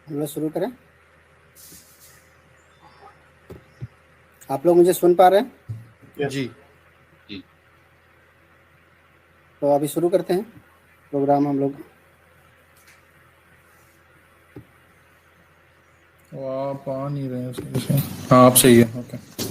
हम लोग शुरू करें। आप लोग मुझे सुन पा रहे हैं? Yes. जी जी। तो अभी शुरू करते हैं प्रोग्राम हम लोग। तो आप आ नहीं रहे हैं सही से। हाँ आप सही है। ओके।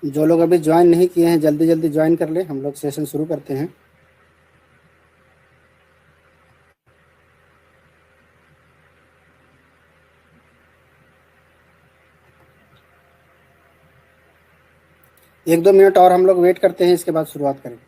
जो लोग अभी ज्वाइन नहीं किए हैं जल्दी जल्दी ज्वाइन कर ले, हम लोग सेशन शुरू करते हैं। एक दो मिनट और हम लोग वेट करते हैं, इसके बाद शुरुआत करें।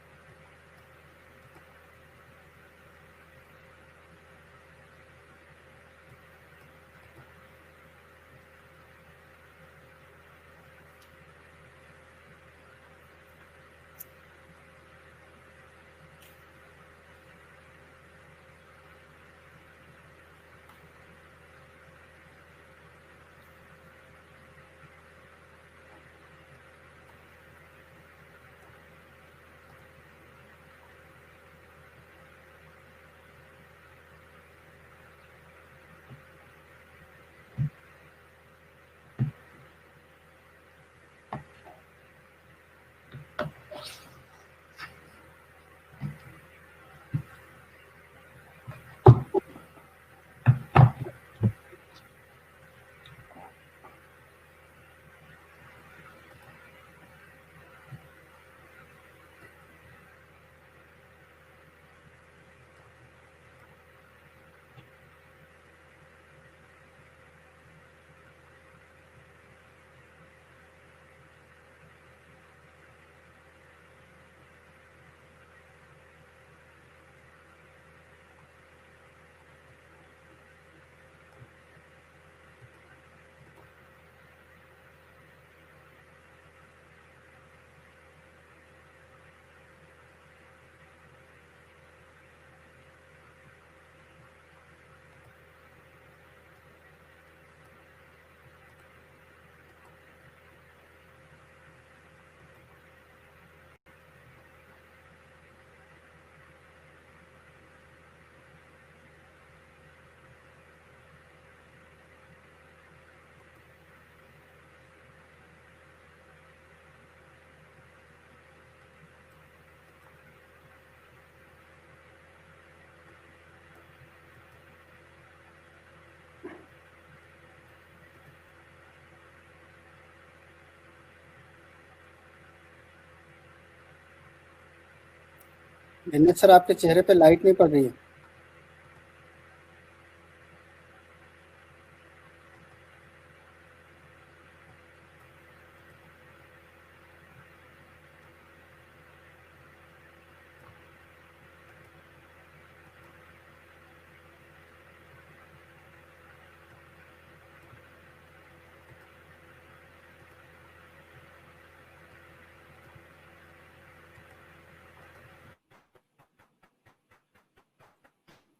विनीत सर, आपके चेहरे पे लाइट नहीं पड़ रही है।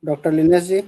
डॉक्टर लिनेश जी।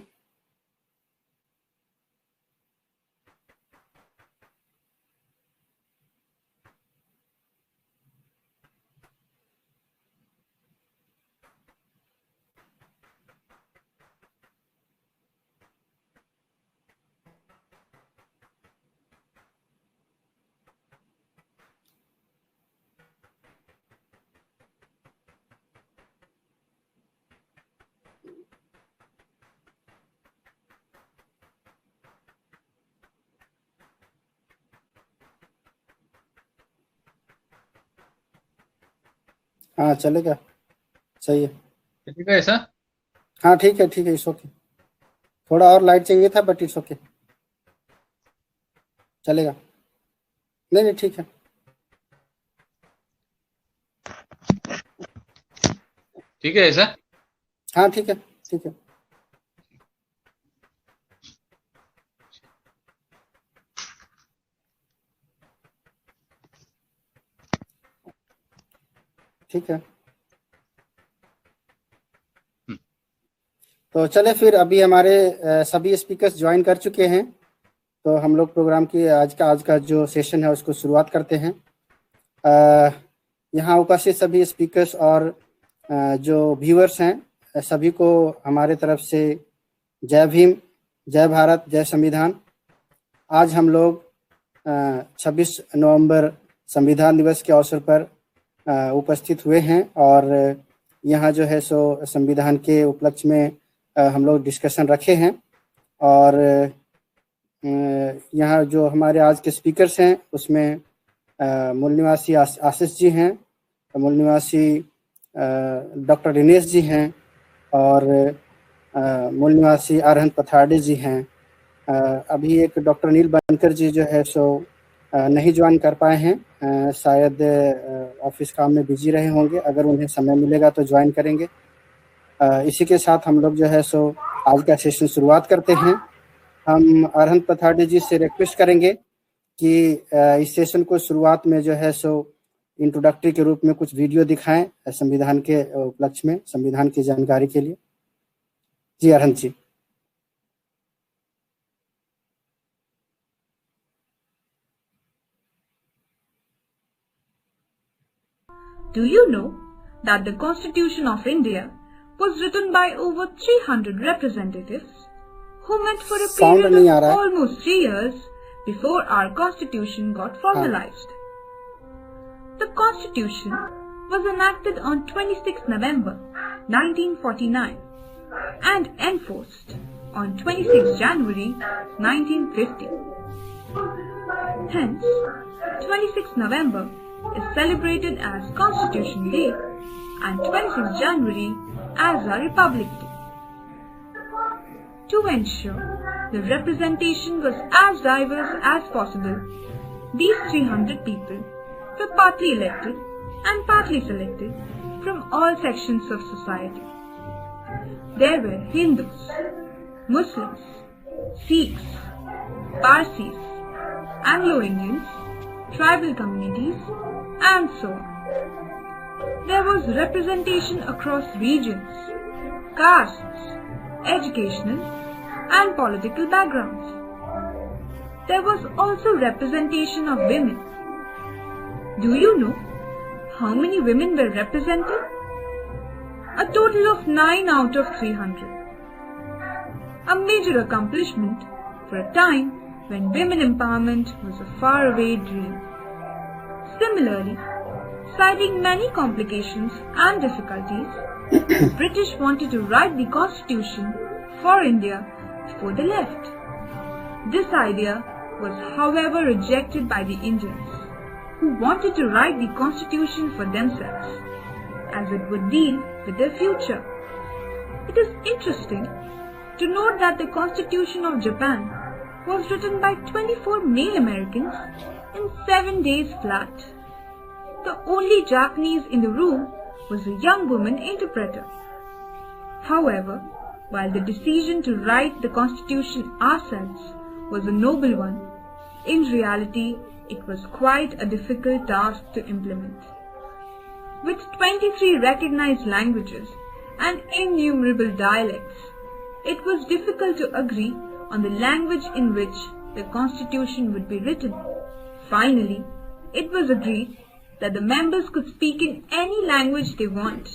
हाँ चलेगा, सही है। ठीक है ऐसा। हाँ ठीक है, ठीक है, इट्स ओके। थोड़ा और लाइट चाहिए था, बट इट्स ओके, चलेगा। नहीं नहीं ठीक है। ठीक है ऐसा? हाँ ठीक है ठीक है। ठीक है, तो चले फिर। अभी हमारे सभी स्पीकर्स ज्वाइन कर चुके हैं, तो हम लोग प्रोग्राम की आज का जो सेशन है उसको शुरुआत करते हैं। यहाँ उपस्थित सभी स्पीकर्स और जो व्यूअर्स हैं सभी को हमारे तरफ से जय भीम, जय भारत, जय संविधान। आज हम लोग 26 नवंबर संविधान दिवस के अवसर पर उपस्थित हुए हैं और यहाँ जो है सो संविधान के उपलक्ष्य में हम लोग डिस्कशन रखे हैं। और यहाँ जो हमारे आज के स्पीकर्स हैं उसमें मूल निवासी आशीष जी हैं, मूल निवासी डॉक्टर दिनेश जी हैं और मूल निवासी अरहंत पथाड़े जी हैं। अभी एक डॉक्टर नील बनकर जी जो है सो नहीं ज्वाइन कर पाए हैं, शायद ऑफिस काम में बिजी रहे होंगे। अगर उन्हें समय मिलेगा तो ज्वाइन करेंगे। इसी के साथ हम लोग जो है सो आज का सेशन शुरुआत करते हैं। हम अरहंत पथाड़े जी से रिक्वेस्ट करेंगे कि इस सेशन को शुरुआत में जो है सो इंट्रोडक्टरी के रूप में कुछ वीडियो दिखाएं संविधान के उपलक्ष्य में, संविधान की जानकारी के लिए। जी अरहंत जी। Do you know that the Constitution of India was written by over 300 representatives who met for a Sound period नहीं आ of रहा है। almost 3 years before our Constitution got formalized? The Constitution was enacted on 26 November 1949 and enforced on 26 January 1950. Hence, 26 November is celebrated as Constitution Day and 26 January as our Republic Day. To ensure the representation was as diverse as possible, these 300 people were partly elected and partly selected from all sections of society. There were Hindus, Muslims, Sikhs, Parsis, Anglo-Indians, tribal communities, and so on. There was representation across regions, castes, educational and political backgrounds. There was also representation of women. Do you know how many women were represented? A total of 9 out of 300. A major accomplishment for a time when women empowerment was a faraway dream. Similarly, citing many complications and difficulties, the British wanted to write the Constitution for India for the left. This idea was however rejected by the Indians, who wanted to write the Constitution for themselves, as it would deal with their future. It is interesting to note that the Constitution of Japan was written by 24 male Americans in 7 days flat. The only Japanese in the room was a young woman interpreter. However, while the decision to write the Constitution ourselves was a noble one, in reality it was quite a difficult task to implement. With 23 recognized languages and innumerable dialects, it was difficult to agree on the language in which the Constitution would be written. Finally, it was agreed that the members could speak in any language they want,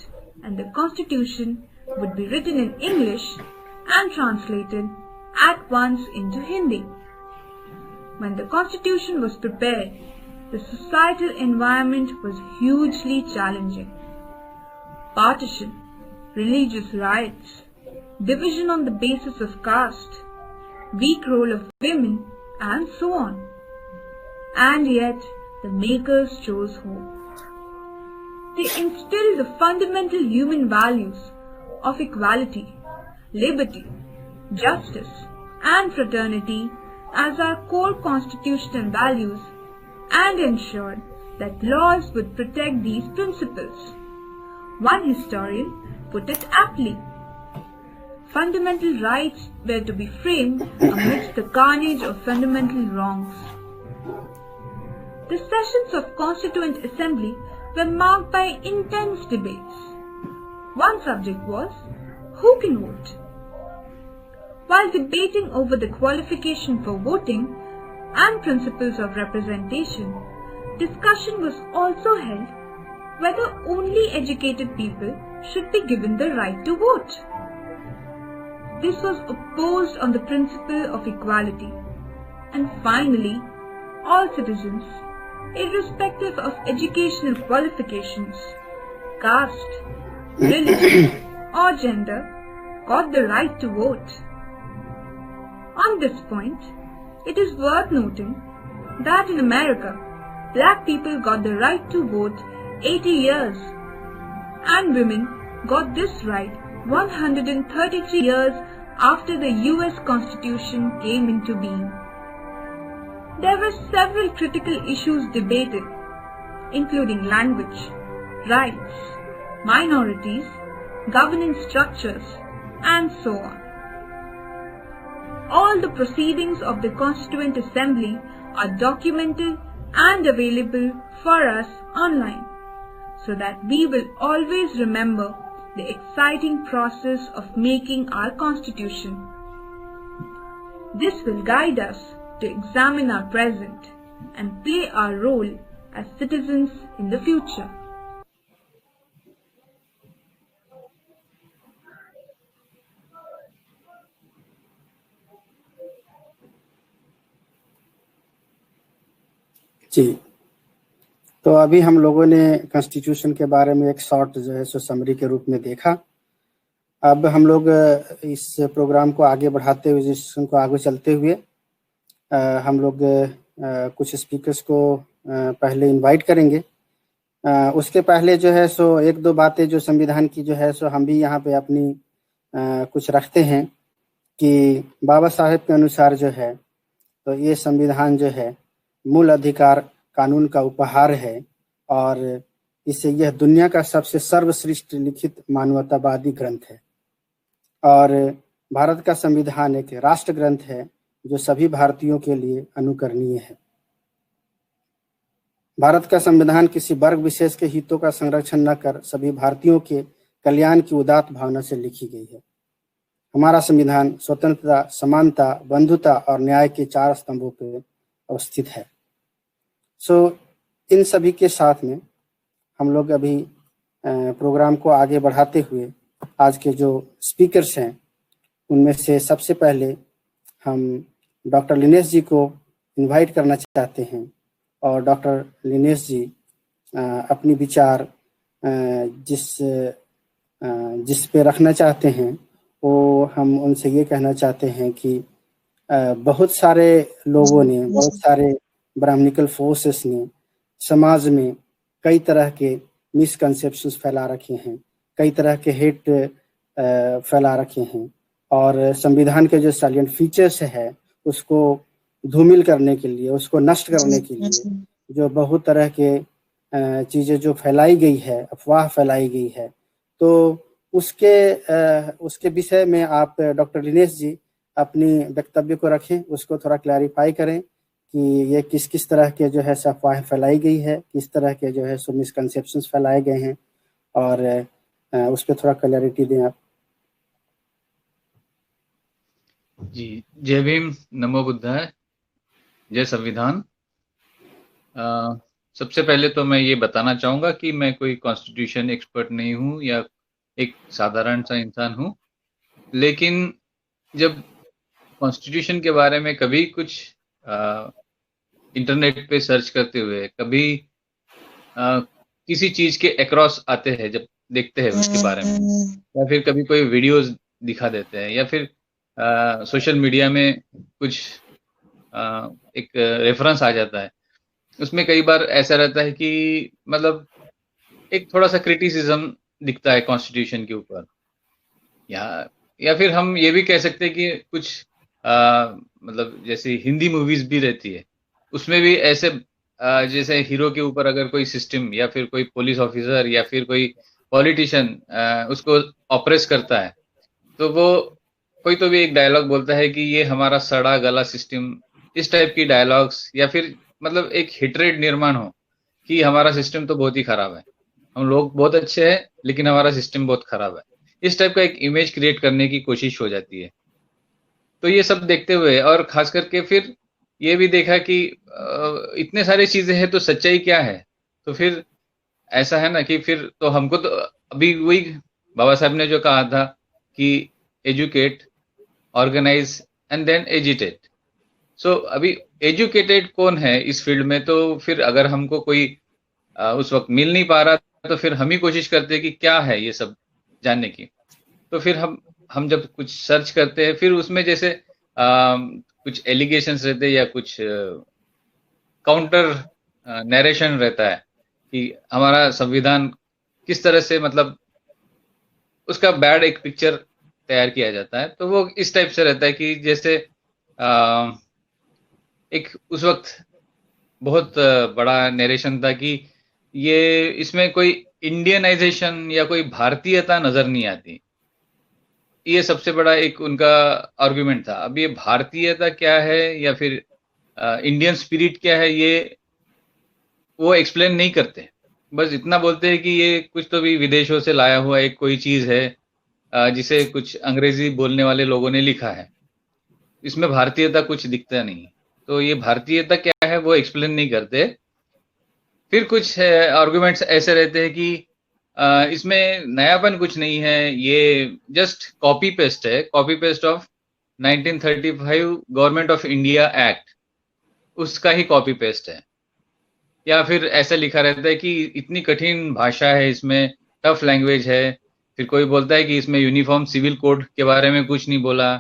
and the Constitution would be written in English and translated at once into Hindi. When the Constitution was prepared, the societal environment was hugely challenging. Partition, religious riots, division on the basis of caste, weak role of women, and so on. And yet, the makers chose hope. They instilled the fundamental human values of equality, liberty, justice, and fraternity as our core constitutional values and ensured that laws would protect these principles. One historian put it aptly. Fundamental rights were to be framed amidst the carnage of fundamental wrongs. The sessions of Constituent Assembly were marked by intense debates. One subject was, who can vote? While debating over the qualification for voting and principles of representation, discussion was also held whether only educated people should be given the right to vote. This was opposed on the principle of equality, and finally, all citizens, irrespective of educational qualifications, caste, religion, or gender, got the right to vote. On this point, it is worth noting that in America, black people got the right to vote 80 years, and women got this right 133 years after the US Constitution came into being. There were several critical issues debated, including language, rights, minorities, governance structures, and so on. All the proceedings of the Constituent Assembly are documented and available for us online, so that we will always remember the exciting process of making our Constitution. This will guide us to examine our present and play our role as citizens in the future. जी, तो अभी हम लोगों ने constitution के बारे में एक short जो है सो समरी के रूप में देखा। अब हम लोग इस प्रोग्राम को आगे बढ़ाते हुए, डिस्कशन को आगे चलते हुए हम लोग कुछ स्पीकर्स को पहले इनवाइट करेंगे। उसके पहले जो है सो एक दो बातें जो संविधान की जो है सो हम भी यहाँ पे अपनी कुछ रखते हैं कि बाबा साहेब के अनुसार जो है तो ये संविधान जो है मूल अधिकार कानून का उपहार है और इससे यह दुनिया का सबसे सर्वश्रेष्ठ लिखित मानवतावादी ग्रंथ है। और भारत का संविधान एक राष्ट्र ग्रंथ है जो सभी भारतीयों के लिए अनुकरणीय है। भारत का संविधान किसी वर्ग विशेष के हितों का संरक्षण न कर सभी भारतीयों के कल्याण की उदात्त भावना से लिखी गई है। हमारा संविधान स्वतंत्रता, समानता, बंधुता और न्याय के 4 स्तंभों पर अवस्थित है। इन सभी के साथ में हम लोग अभी प्रोग्राम को आगे बढ़ाते हुए आज के जो स्पीकर्स हैं उनमें से सबसे पहले हम डॉक्टर लिनेश जी को इनवाइट करना चाहते हैं और डॉक्टर लिनेश जी अपनी विचार जिस पे रखना चाहते हैं वो हम उनसे ये कहना चाहते हैं कि बहुत सारे लोगों ने, बहुत सारे ब्राह्मणिकल फोर्सेस ने समाज में कई तरह के मिसकंसेप्शंस फैला रखे हैं, कई तरह के हेट फैला रखे हैं और संविधान के जो सैलिएंट फीचर्स है उसको धूमिल करने के लिए, उसको नष्ट करने के लिए जो बहुत तरह के चीज़ें जो फैलाई गई है, अफवाह फैलाई गई है, तो उसके विषय में आप डॉक्टर दिनेश जी अपनी वक्तव्य को रखें, उसको थोड़ा क्लैरिफाई करें कि ये किस किस तरह के जो है अफवाह फैलाई गई है, किस तरह के जो है सो मिसकंसेप्शंस फैलाए गए हैं और उस पर थोड़ा क्लैरिटी दें आप। जी, जय भीम, नमो बुद्धाय, जय संविधान। सबसे पहले तो मैं ये बताना चाहूँगा कि मैं कोई कॉन्स्टिट्यूशन एक्सपर्ट नहीं हूँ या एक साधारण सा इंसान हूँ, लेकिन जब कॉन्स्टिट्यूशन के बारे में कभी कुछ इंटरनेट पे सर्च करते हुए कभी किसी चीज़ के अक्रॉस आते हैं, जब देखते हैं उसके बारे में, या फिर कभी कोई वीडियोस दिखा देते हैं या फिर सोशल मीडिया में कुछ एक रेफरेंस आ जाता है, उसमें कई बार ऐसा रहता है कि मतलब एक थोड़ा सा क्रिटिसिज्म दिखता है कॉन्स्टिट्यूशन के ऊपर, या या फिर हम ये भी कह सकते हैं कि कुछ मतलब जैसे हिंदी मूवीज भी रहती है, उसमें भी ऐसे जैसे हीरो के ऊपर अगर कोई सिस्टम या फिर कोई पुलिस ऑफिसर या फिर कोई पॉलिटिशियन उसको ऑप्रेस करता है, तो वो कोई तो भी एक डायलॉग बोलता है कि ये हमारा सड़ा गला सिस्टम, इस टाइप की डायलॉग्स, या फिर मतलब एक हिटरेट निर्माण हो कि हमारा सिस्टम तो बहुत ही खराब है, हम लोग बहुत अच्छे हैं लेकिन हमारा सिस्टम बहुत खराब है, इस टाइप का एक इमेज क्रिएट करने की कोशिश हो जाती है। तो ये सब देखते हुए और खास करके फिर ये भी देखा कि इतने सारी चीजें हैं तो सच्चाई क्या है? तो फिर ऐसा है ना कि फिर तो हमको तो अभी वही बाबा साहब ने जो कहा था कि educate, organise and then agitate. So अभी एजुकेटेड कौन है इस फील्ड में? तो फिर अगर हमको कोई उस वक्त मिल नहीं पा रहा तो फिर हम ही कोशिश करते हैं कि क्या है ये सब जानने की। तो फिर हम जब कुछ सर्च करते हैं फिर उसमें जैसे कुछ एलिगेशंस रहते हैं या कुछ काउंटर नरेशन रहता है कि हमारा संविधान किस तरह से मतलब उसका बैड एक पिक्चर तैयार किया जाता है। तो वो इस टाइप से रहता है कि जैसे एक उस वक्त बहुत बड़ा नरेशन था कि ये इसमें कोई इंडियनाइजेशन या कोई भारतीयता नजर नहीं आती। ये सबसे बड़ा एक उनका आर्गुमेंट था। अब ये भारतीयता क्या है या फिर इंडियन स्पिरिट क्या है, ये वो एक्सप्लेन नहीं करते। बस इतना बोलते हैं कि ये कुछ तो भी विदेशों से लाया हुआ एक कोई चीज है जिसे कुछ अंग्रेजी बोलने वाले लोगों ने लिखा है, इसमें भारतीयता कुछ दिखता नहीं। तो ये भारतीयता क्या है वो एक्सप्लेन नहीं करते। फिर कुछ आर्गुमेंट्स ऐसे रहते हैं कि इसमें नयापन कुछ नहीं है, ये जस्ट कॉपी पेस्ट है, copy paste of 1935 government of India act, उसका ही कॉपी पेस्ट है। या फिर ऐसा लिखा रहता है कि इतनी कठिन भाषा है, इसमें टफ लैंग्वेज है। फिर कोई बोलता है कि इसमें यूनिफॉर्म सिविल कोड के बारे में कुछ नहीं बोला,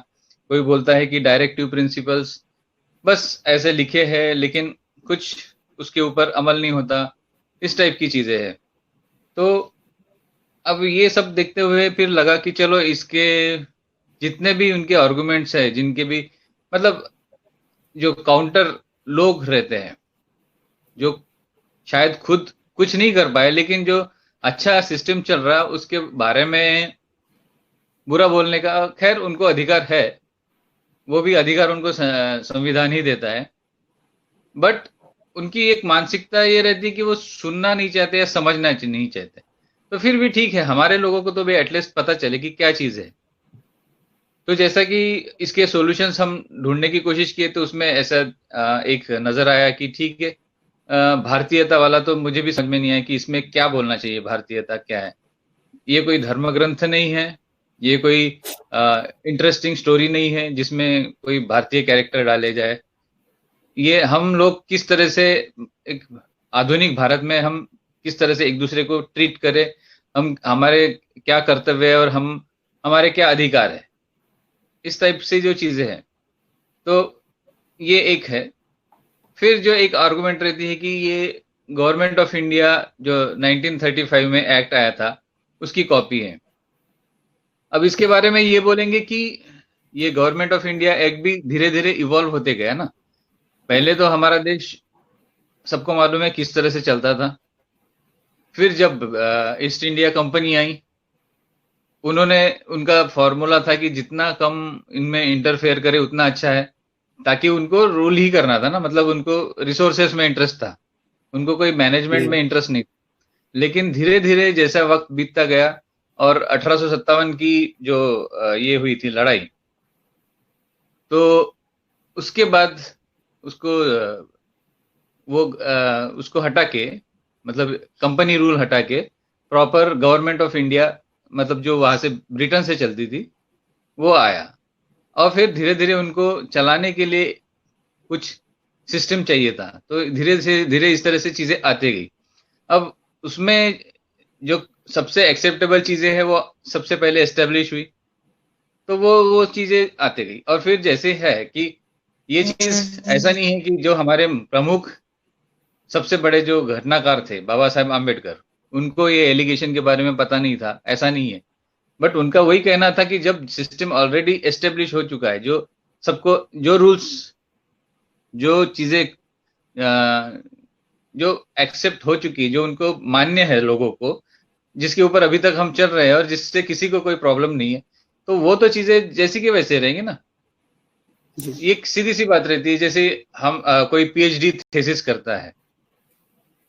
कोई बोलता है कि डायरेक्टिव प्रिंसिपल्स बस ऐसे लिखे हैं लेकिन कुछ उसके ऊपर अमल नहीं होता, इस टाइप की चीजें हैं। तो अब ये सब देखते हुए फिर लगा कि चलो इसके जितने भी उनके आर्गुमेंट्स है, जिनके भी मतलब जो काउंटर लोग रहते हैं जो शायद खुद कुछ नहीं कर पाए लेकिन जो अच्छा सिस्टम चल रहा है उसके बारे में बुरा बोलने का खैर उनको अधिकार है, वो भी अधिकार उनको संविधान ही देता है। बट उनकी एक मानसिकता ये रहती है कि वो सुनना नहीं चाहते या समझना नहीं चाहते। तो फिर भी ठीक है, हमारे लोगों को तो भी एटलीस्ट पता चले कि क्या चीज है। तो जैसा कि इसके सॉल्यूशंस हम ढूंढने की कोशिश किए तो उसमें ऐसा एक नजर आया कि ठीक है, भारतीयता वाला तो मुझे भी समझ में नहीं आया कि इसमें क्या बोलना चाहिए, भारतीयता क्या है। ये कोई धर्म ग्रंथ नहीं है, ये कोई इंटरेस्टिंग स्टोरी नहीं है जिसमें कोई भारतीय कैरेक्टर डाले जाए। ये हम लोग किस तरह से एक आधुनिक भारत में हम किस तरह से एक दूसरे को ट्रीट करें, हम हमारे क्या कर्तव्य है और हम हमारे क्या अधिकार है, इस टाइप से जो चीजें हैं। तो ये एक है। फिर जो एक आर्गुमेंट रहती है कि ये गवर्नमेंट ऑफ इंडिया जो 1935 में एक्ट आया था उसकी कॉपी है। अब इसके बारे में ये बोलेंगे कि ये गवर्नमेंट ऑफ इंडिया एक्ट भी धीरे धीरे इवॉल्व होते गया ना। पहले तो हमारा देश सबको मालूम है किस तरह से चलता था। फिर जब ईस्ट इंडिया कंपनी आई, उन्होंने उनका फॉर्मूला था कि जितना कम इनमें इंटरफेयर करे उतना अच्छा है, ताकि उनको रूल ही करना था ना, मतलब उनको रिसोर्सेस में इंटरेस्ट था, उनको कोई मैनेजमेंट में इंटरेस्ट नहीं। लेकिन धीरे धीरे जैसा वक्त बीतता गया और 1857 की जो ये हुई थी लड़ाई, तो उसके बाद उसको उसको हटा के, मतलब कंपनी रूल हटा के प्रॉपर गवर्नमेंट ऑफ इंडिया, मतलब जो वहां से ब्रिटेन से चलती थी, वो आया। और फिर धीरे धीरे उनको चलाने के लिए कुछ सिस्टम चाहिए था, तो धीरे से धीरे इस तरह से चीजें आती गई। अब उसमें जो सबसे एक्सेप्टेबल चीजें हैं वो सबसे पहले एस्टेब्लिश हुई, तो वो चीजें आते गई। और फिर जैसे है कि ये चीज ऐसा नहीं है कि जो हमारे प्रमुख सबसे बड़े जो घटनाकार थे बाबा साहेब आम्बेडकर, उनको ये एलिगेशन के बारे में पता नहीं था, ऐसा नहीं है। बट उनका वही कहना था कि जब सिस्टम ऑलरेडी एस्टेब्लिश हो चुका है, जो सबको जो रूल्स, जो चीजें जो एक्सेप्ट हो चुकी है, जो उनको मान्य है लोगों को, जिसके ऊपर अभी तक हम चल रहे हैं और जिससे किसी को कोई प्रॉब्लम नहीं है, तो वो तो चीजें जैसी की वैसे रहेंगी ना। जी एक सीधी सी बात रहती है, जैसे हम कोई पीएचडी थीसिस करता है,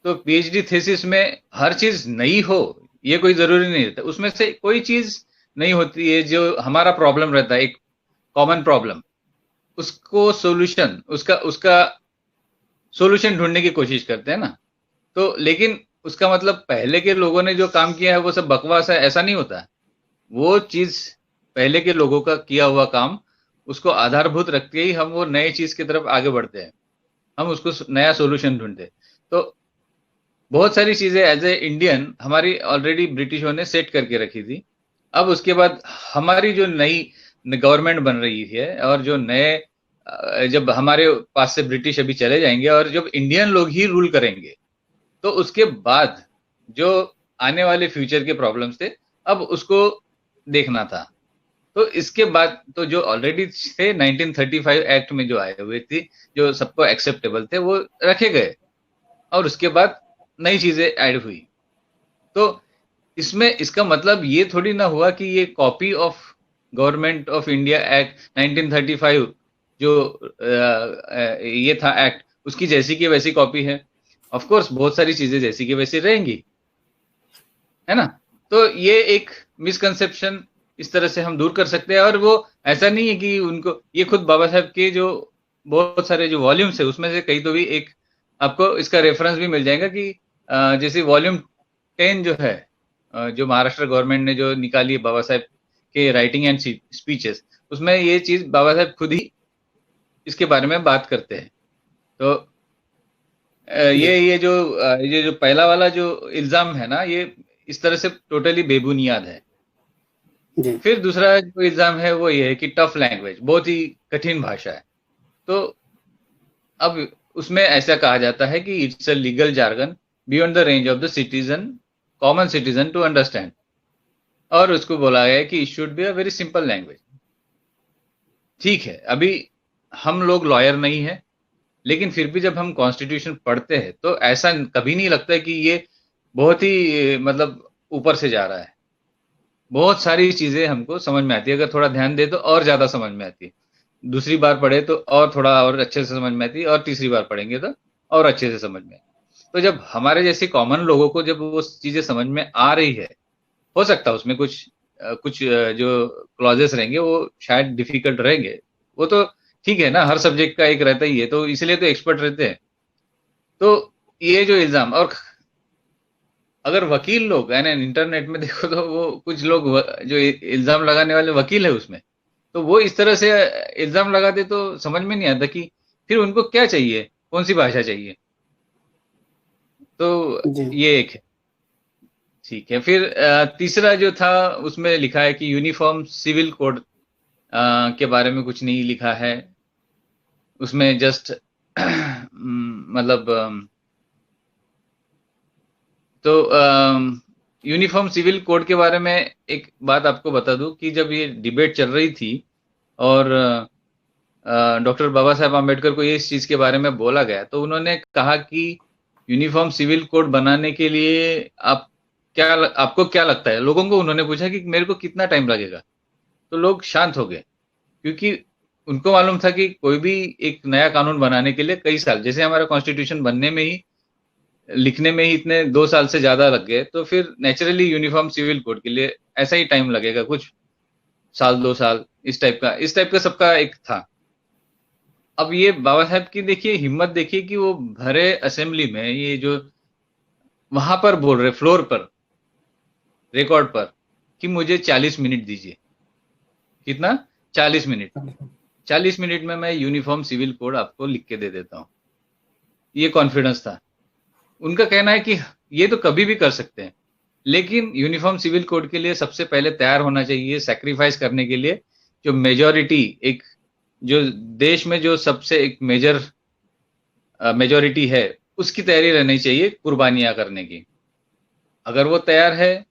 तो पीएचडी थीसिस में हर चीज नई हो ये कोई जरूरी नहीं रहता। उसमें से कोई चीज नहीं होती है जो हमारा प्रॉब्लम रहता है, एक कॉमन प्रॉब्लम, उसको सोल्यूशन, उसका उसका सोल्यूशन ढूंढने की कोशिश करते हैं ना। तो लेकिन उसका मतलब पहले के लोगों ने जो काम किया है वो सब बकवास है, ऐसा नहीं होता। वो चीज पहले के लोगों का किया हुआ काम, उसको आधारभूत रख के ही हम वो नए चीज की तरफ आगे बढ़ते हैं, हम उसको नया सोल्यूशन ढूंढते हैं। तो बहुत सारी चीजें एज ए इंडियन हमारी ऑलरेडी ब्रिटिशों ने सेट करके रखी थी। अब उसके बाद हमारी जो नई गवर्नमेंट बन रही है और जो नए जब हमारे पास से ब्रिटिश अभी चले जाएंगे और जब इंडियन लोग ही रूल करेंगे, तो उसके बाद जो आने वाले फ्यूचर के प्रॉब्लम्स थे, अब उसको देखना था। तो इसके बाद तो जो ऑलरेडी थे 1935 एक्ट में जो आए हुए थे, जो सबको एक्सेप्टेबल थे, वो रखे गए और उसके बाद नई चीजें ऐड हुई। तो इसमें इसका मतलब ये थोड़ी ना हुआ कि ये copy of government of India act 1935 जो ये था एक्ट, उसकी जैसी की वैसी कॉपी है। ऑफ कोर्स बहुत सारी चीजें जैसी की वैसी रहेंगी, है ना। तो ये एक मिसकंसेप्शन इस तरह से हम दूर कर सकते हैं। और वो ऐसा नहीं है कि उनको, ये खुद बाबा साहब के जो बहुत सारे जो वॉल्यूम्स है उसमें से कहीं तो भी एक आपको इसका रेफरेंस भी मिल जाएगा कि जैसे वॉल्यूम 10 जो है, जो महाराष्ट्र गवर्नमेंट ने जो निकाली है बाबा साहब के राइटिंग एंड स्पीचेस, उसमें ये चीज बाबा साहब खुद ही इसके बारे में बात करते हैं। तो ये जो पहला वाला जो इल्जाम है ना, ये इस तरह से टोटली बेबुनियाद है। जी फिर दूसरा जो इल्जाम है वो ये है कि टफ लैंग्वेज, बहुत ही कठिन भाषा है। तो अब उसमें ऐसा कहा जाता है कि it's a legal jargon beyond the range of the citizen, common citizen to understand. और उसको बोला गया है कि it should be a very simple language. ठीक है, अभी हम लोग लॉयर नहीं है, लेकिन फिर भी जब हम कॉन्स्टिट्यूशन पढ़ते हैं तो ऐसा कभी नहीं लगता है कि ये बहुत ही मतलब ऊपर से जा रहा है। बहुत सारी चीजें हमको समझ में आती है, अगर थोड़ा ध्यान दे तो और ज्यादा समझ में आती है। दूसरी बार पढ़े तो और थोड़ा और अच्छे से समझ में आती है, और तीसरी बार पढ़ेंगे तो और अच्छे से समझ में आती है। तो जब हमारे जैसे कॉमन लोगों को जब वो चीजें समझ में आ रही है, हो सकता है उसमें कुछ जो क्लॉजेस रहेंगे वो शायद डिफिकल्ट रहेंगे, वो तो ठीक है ना, हर सब्जेक्ट का एक रहता ही है, तो इसलिए तो एक्सपर्ट रहते हैं। तो ये जो इल्जाम, और अगर वकील लोग है ना, इंटरनेट में देखो तो वो कुछ लोग जो इल्जाम लगाने वाले वकील है उसमें, तो वो इस तरह से इल्जाम लगाते तो समझ में नहीं आता कि फिर उनको क्या चाहिए, कौन सी भाषा चाहिए। तो जी ये एक है। ठीक है, फिर तीसरा जो था उसमें लिखा है कि यूनिफॉर्म सिविल कोड के बारे में कुछ नहीं लिखा है उसमें, जस्ट मतलब तो यूनिफॉर्म सिविल कोड के बारे में एक बात आपको बता दूं कि जब ये डिबेट चल रही थी और डॉक्टर बाबा साहब आम्बेडकर को ये इस चीज के बारे में बोला गया, तो उन्होंने कहा कि यूनिफॉर्म सिविल कोड बनाने के लिए आपको क्या लगता है। लोगों को उन्होंने पूछा कि मेरे को कितना टाइम लगेगा, तो लोग शांत हो गए, क्योंकि उनको मालूम था कि कोई भी एक नया कानून बनाने के लिए कई साल, जैसे हमारा कॉन्स्टिट्यूशन बनने में ही, लिखने में ही इतने 2 साल से ज्यादा लग गए, तो फिर नेचुरली यूनिफॉर्म सिविल कोड के लिए ऐसा ही टाइम लगेगा, कुछ साल 2 साल, इस टाइप का सबका एक था। अब ये बाबा साहब की देखिए हिम्मत, देखिए कि वो भरे असेंबली में ये जो वहां पर बोल रहे, फ्लोर पर, रिकॉर्ड पर, कि मुझे 40 मिनट दीजिए। कितना? 40 मिनट। 40 मिनट में मैं यूनिफॉर्म सिविल कोड आपको लिख के दे देता हूं। ये कॉन्फिडेंस था। उनका कहना है कि ये तो कभी भी कर सकते हैं, लेकिन यूनिफॉर्म सिविल कोड के लिए सबसे पहले तैयार होना चाहिए सैक्रिफाइस करने के लिए, जो मेजॉरिटी, एक जो देश में जो सबसे एक मेजॉरिटी है, उसकी तैयारी रहनी चाहिए कुर्बानियां करने की। अगर वो तैयार है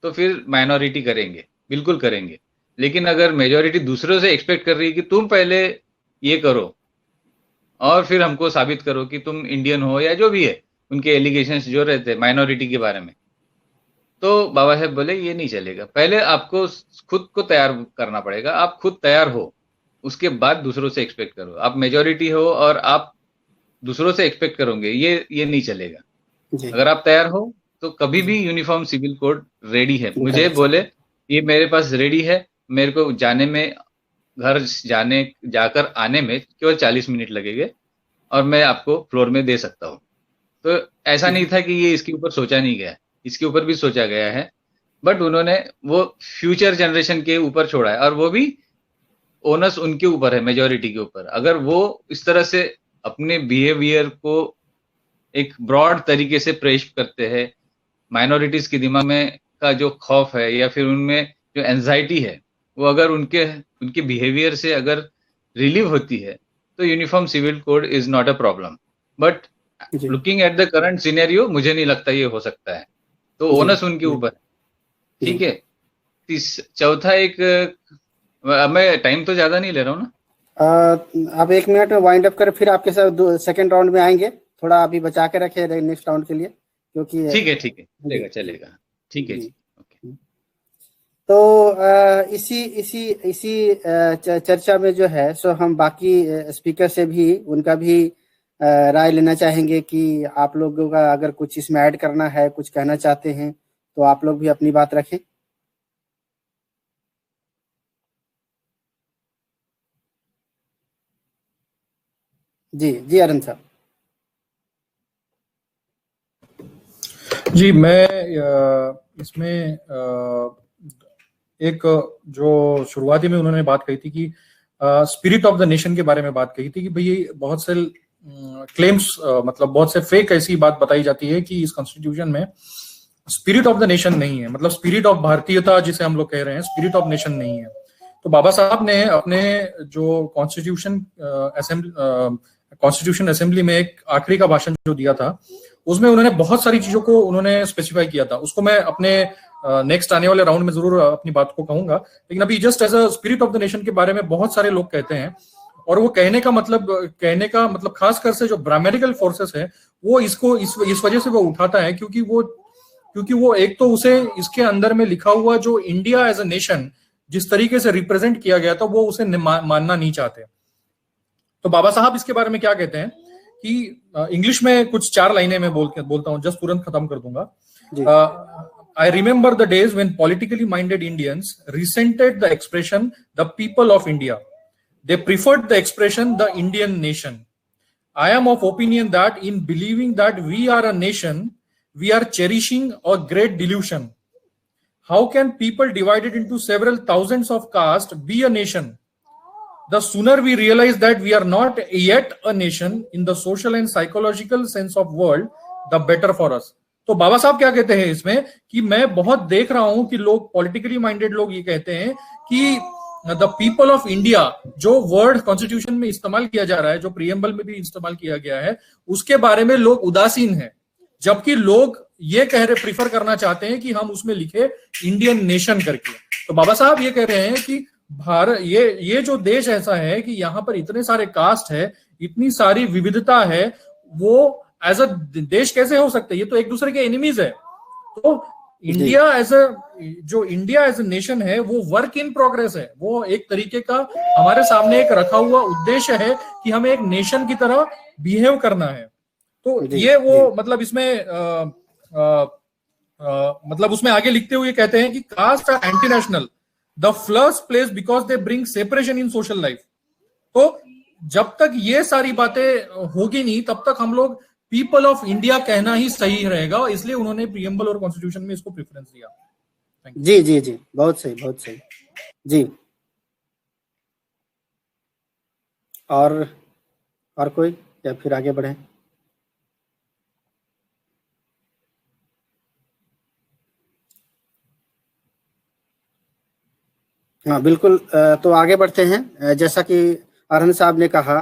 तो फिर माइनॉरिटी करेंगे, बिल्कुल करेंगे। लेकिन अगर मेजॉरिटी दूसरों से एक्सपेक्ट कर रही है कि तुम पहले ये करो और फिर हमको साबित करो कि तुम इंडियन हो या जो भी है, उनके एलिगेशंस जो रहते हैं माइनॉरिटी के बारे में, तो बाबा साहेब बोले ये नहीं चलेगा। पहले आपको खुद को तैयार करना पड़ेगा, आप खुद तैयार हो, उसके बाद दूसरों से एक्सपेक्ट करो। आप मेजॉरिटी हो और आप दूसरों से एक्सपेक्ट करोगे, ये नहीं चलेगा। जी अगर आप तैयार हो तो कभी भी यूनिफॉर्म सिविल कोड रेडी है। मुझे बोले ये मेरे पास रेडी है, मेरे को जाने में, घर जाकर आने में केवल 40 मिनट लगेंगे और मैं आपको फ्लोर में दे सकता हूँ। तो ऐसा नहीं था कि ये इसके ऊपर सोचा नहीं गया, इसके ऊपर भी सोचा गया है, बट उन्होंने वो फ्यूचर जनरेशन के ऊपर छोड़ा है और वो भी ओनस उनके ऊपर है, मेजॉरिटी के ऊपर। अगर वो इस तरह से अपने बिहेवियर को एक ब्रॉड तरीके से पेश करते हैं, माइनॉरिटीज के दिमाग में का जो खौफ है या फिर उनमें जो एंजाइटी है, वो अगर उनके बिहेवियर से अगर रिलीव होती है, तो uniform civil code is not a problem. But looking at the current scenario, मुझे नहीं लगता ये हो सकता है। तो ओनस उनके ऊपर, ठीक है। चौथा एक, मैं टाइम तो ज्यादा नहीं ले रहा हूँ ना, अब 1 मिनट में वाइंड अप कर, फिर आपके साथ सेकंड राउंड में आएंगे। थोड़ा अभी बचा के रखे नेक्स्ट राउंड के लिए, क्योंकि ठीक है, चलेगा, ठीक है जी। ओके, तो इसी चर्चा में जो है सो हम बाकी स्पीकर से भी उनका भी राय लेना चाहेंगे कि आप लोगों का अगर कुछ इसमें ऐड करना है, कुछ कहना चाहते हैं, तो आप लोग भी अपनी बात रखें। जी अरुण साहब। जी, मैं इसमें एक जो शुरुआती में उन्होंने बात कही थी कि स्पिरिट ऑफ द नेशन के बारे में बात कही थी कि भाई बहुत से क्लेम्स, मतलब बहुत से फेक ऐसी बात बताई जाती है कि इस कॉन्स्टिट्यूशन में स्पिरिट ऑफ द नेशन नहीं है, मतलब स्पिरिट ऑफ भारतीयता जिसे हम लोग कह रहे हैं, स्पिरिट ऑफ नेशन नहीं है। तो बाबा साहब ने अपने जो कॉन्स्टिट्यूशन असेंबली में एक आखिरी का भाषण जो दिया था, उसमें उन्होंने बहुत सारी चीजों को उन्होंने स्पेसिफाई किया था। उसको मैं अपने नेक्स्ट आने वाले राउंड में जरूर अपनी बात को कहूंगा, लेकिन अभी just as a spirit of the nation के बारे में बहुत सारे लोग कहते हैं, और वो कहने का मतलब खासकर से जो ब्राह्मणिकल फोर्सेस है वो इसको इस वजह से वो उठाता है क्योंकि वो एक तो उसे इसके अंदर में लिखा हुआ जो इंडिया एज अ नेशन जिस तरीके से रिप्रेजेंट किया गया था वो उसे मानना नहीं चाहते। तो बाबा साहब इसके बारे में क्या कहते हैं कि इंग्लिश में कुछ 4 लाइनें मैं बोलता हूं, जस्ट तुरंत खत्म कर दूंगा। I remember the days when politically minded Indians resented the expression the people of India. They preferred the expression the Indian nation. I am of opinion that in believing that we are a nation, we are cherishing a great delusion. How can people divided into several thousands of castes be a nation? The sooner we realize that we are not yet a nation in the social and psychological sense of world, the better for us. तो बाबा साहब क्या कहते हैं इसमें कि मैं बहुत देख रहा हूं कि लोग पॉलिटिकली माइंडेड लोग ये कहते हैं कि द पीपल ऑफ इंडिया, जो वर्ड कॉन्स्टिट्यूशन में इस्तेमाल किया जा रहा है, जो प्रीएम्बल में भी इस्तेमाल किया गया है, उसके बारे में लोग उदासीन हैं, जबकि लोग ये प्रीफर करना चाहते हैं कि हम उसमें लिखे इंडियन नेशन करके। तो बाबा साहब ये कह रहे हैं कि भारत, ये जो देश ऐसा है कि यहाँ पर इतने सारे कास्ट है, इतनी सारी विविधता है, वो एज अ देश कैसे हो सकते हैं? ये तो एक दूसरे के एनिमीज है। तो इंडिया एज अ नेशन है, वो वर्क इन प्रोग्रेस है, वो एक तरीके का हमारे सामने एक रखा हुआ उद्देश्य है कि हमें एक नेशन की तरह बिहेव करना है। तो ये वो मतलब इसमें मतलब उसमें आगे लिखते हुए कहते हैं कि caste are anti national, the first place because they bring separation in social life. तो जब तक ये सारी बातें होगी नहीं, तब तक हम लोग पीपल ऑफ इंडिया कहना ही सही रहेगा, इसलिए उन्होंने प्रीएम्बल और कॉन्स्टिट्यूशन में इसको प्रेफरेंस दिया। जी, बहुत सही जी। और कोई, या फिर आगे बढ़े? हाँ बिल्कुल, तो आगे बढ़ते हैं। जैसा कि अरुण साहब ने कहा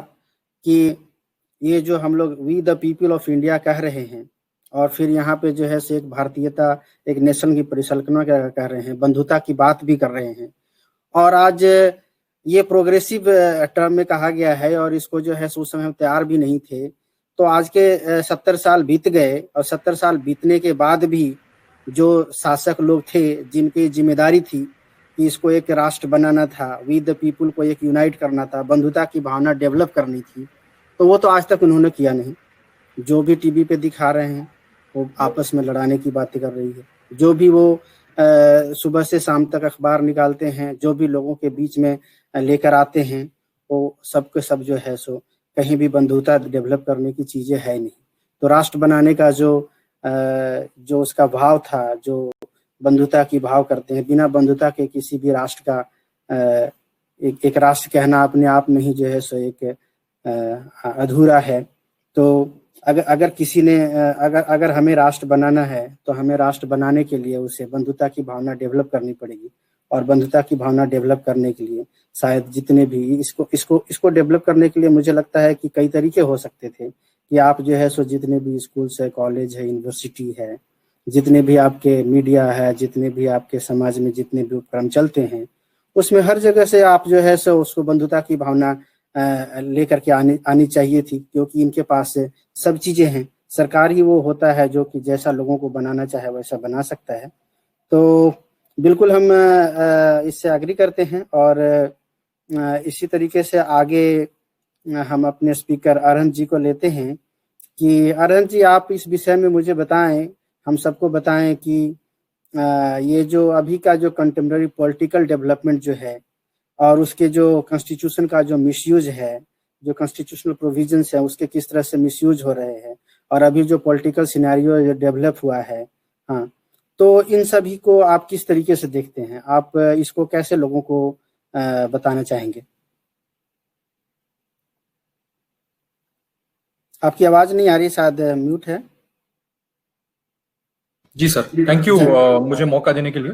कि ये जो हम लोग we the people of India कह रहे हैं, और फिर यहाँ पे जो है एक भारतीयता, एक नेशन की परिकल्पना क्या कर रहे हैं, बंधुता की बात भी कर रहे हैं। और आज ये प्रोग्रेसिव टर्म में कहा गया है और इसको जो है उस समय हम तैयार भी नहीं थे। तो आज के 70 साल बीत गए और 70 साल बीतने के बाद भी जो शासक लोग थे जिनकी जिम्मेदारी थी कि इसको एक राष्ट्र बनाना था, वी द पीपुल को एक यूनाइट करना था, बंधुता की भावना डेवलप करनी थी, तो वो तो आज तक उन्होंने किया नहीं। जो भी टीवी पे दिखा रहे हैं वो आपस में लड़ाने की बातें कर रही है। जो भी वो सुबह से शाम तक अखबार निकालते हैं, जो भी लोगों के बीच में लेकर आते हैं, वो सब के सब जो है सो कहीं भी बंधुता डेवलप करने की चीजें है नहीं। तो राष्ट्र बनाने का जो उसका भाव था, जो बंधुता की भाव करते हैं, बिना बंधुता के किसी भी राष्ट्र का एक राष्ट्र कहना अपने आप में ही जो है सो एक अधूरा है। तो अगर किसी ने अगर हमें राष्ट्र बनाना है तो हमें राष्ट्र बनाने के लिए उसे बंधुता की भावना डेवलप करनी पड़ेगी। और बंधुता की भावना डेवलप करने के लिए शायद जितने भी इसको डेवलप करने के लिए मुझे लगता है कि कई तरीके हो सकते थे कि आप जो है सो जितने भी स्कूल्स है, कॉलेज है, यूनिवर्सिटी है, जितने भी आपके मीडिया है, जितने भी आपके समाज में जितने भी उपक्रम चलते हैं, उसमें हर जगह से आप जो है सो उसको बंधुता की भावना लेकर के आनी चाहिए थी, क्योंकि इनके पास सब चीजें हैं। सरकार ही वो होता है जो कि जैसा लोगों को बनाना चाहे वैसा बना सकता है। तो बिल्कुल हम इससे एग्री करते हैं। और इसी तरीके से आगे हम अपने स्पीकर अरहंत जी को लेते हैं कि अरहंत जी आप इस विषय में मुझे बताएं, हम सबको बताएं कि ये जो अभी का जो कंटेम्प्रेरी पॉलिटिकल डेवलपमेंट जो है और उसके जो कॉन्स्टिट्यूशन का जो मिसयूज है, जो कॉन्स्टिट्यूशनल प्रोविजंस है उसके किस तरह से मिसयूज हो रहे हैं, और अभी जो पॉलिटिकल सिनेरियो जो डेवलप हुआ है, हाँ, तो इन सभी को आप किस तरीके से देखते हैं? आप इसको कैसे लोगों को बताना चाहेंगे? आपकी आवाज नहीं आ रही, शायद म्यूट है। जी सर, थैंक यू मुझे मौका देने के लिए।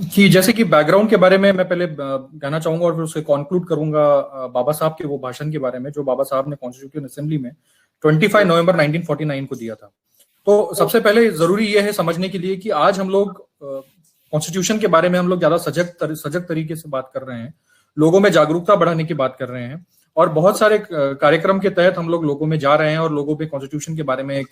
कि जैसे कि बैकग्राउंड के बारे में मैं पहले कहना चाहूंगा और फिर उसे कॉन्क्लूड करूंगा बाबा साहब के वो भाषण के बारे में जो बाबा साहब ने कॉन्स्टिट्यूशन असेंबली में 25 नवंबर 1949 को दिया था। तो सबसे पहले जरूरी यह है समझने के लिए कि आज हम लोग कॉन्स्टिट्यूशन के बारे में हम लोग ज्यादा सजग तरीके से बात कर रहे हैं, लोगों में जागरूकता बढ़ाने की बात कर रहे हैं, और बहुत सारे कार्यक्रम के तहत हम लोग लोगों में जा रहे हैं और लोगों पे कॉन्स्टिट्यूशन के बारे में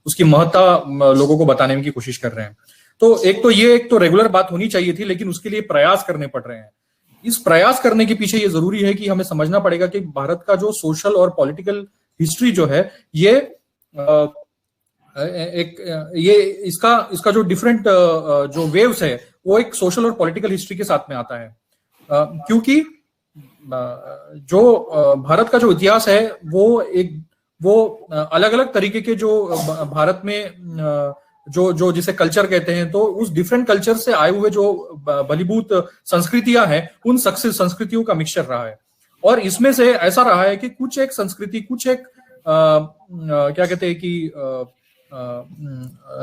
उसकी महत्ता लोगों को बताने की कोशिश कर रहे हैं। तो एक तो रेगुलर बात होनी चाहिए थी, लेकिन उसके लिए प्रयास करने पड़ रहे हैं। इस प्रयास करने के पीछे ये जरूरी है कि हमें समझना पड़ेगा कि भारत का जो सोशल और पॉलिटिकल हिस्ट्री जो है ये इसका जो डिफरेंट जो वेव्स है वो एक सोशल और पॉलिटिकल हिस्ट्री के साथ में आता है। क्योंकि जो भारत का जो इतिहास है वो अलग अलग तरीके के जो भारत में जो जिसे कल्चर कहते हैं, तो उस डिफरेंट कल्चर से आए हुए जो बलीभूत संस्कृतियां हैं उन संस्कृतियों का मिक्सचर रहा है। और इसमें से ऐसा रहा है कि कुछ एक संस्कृति, कुछ एक क्या कहते हैं कि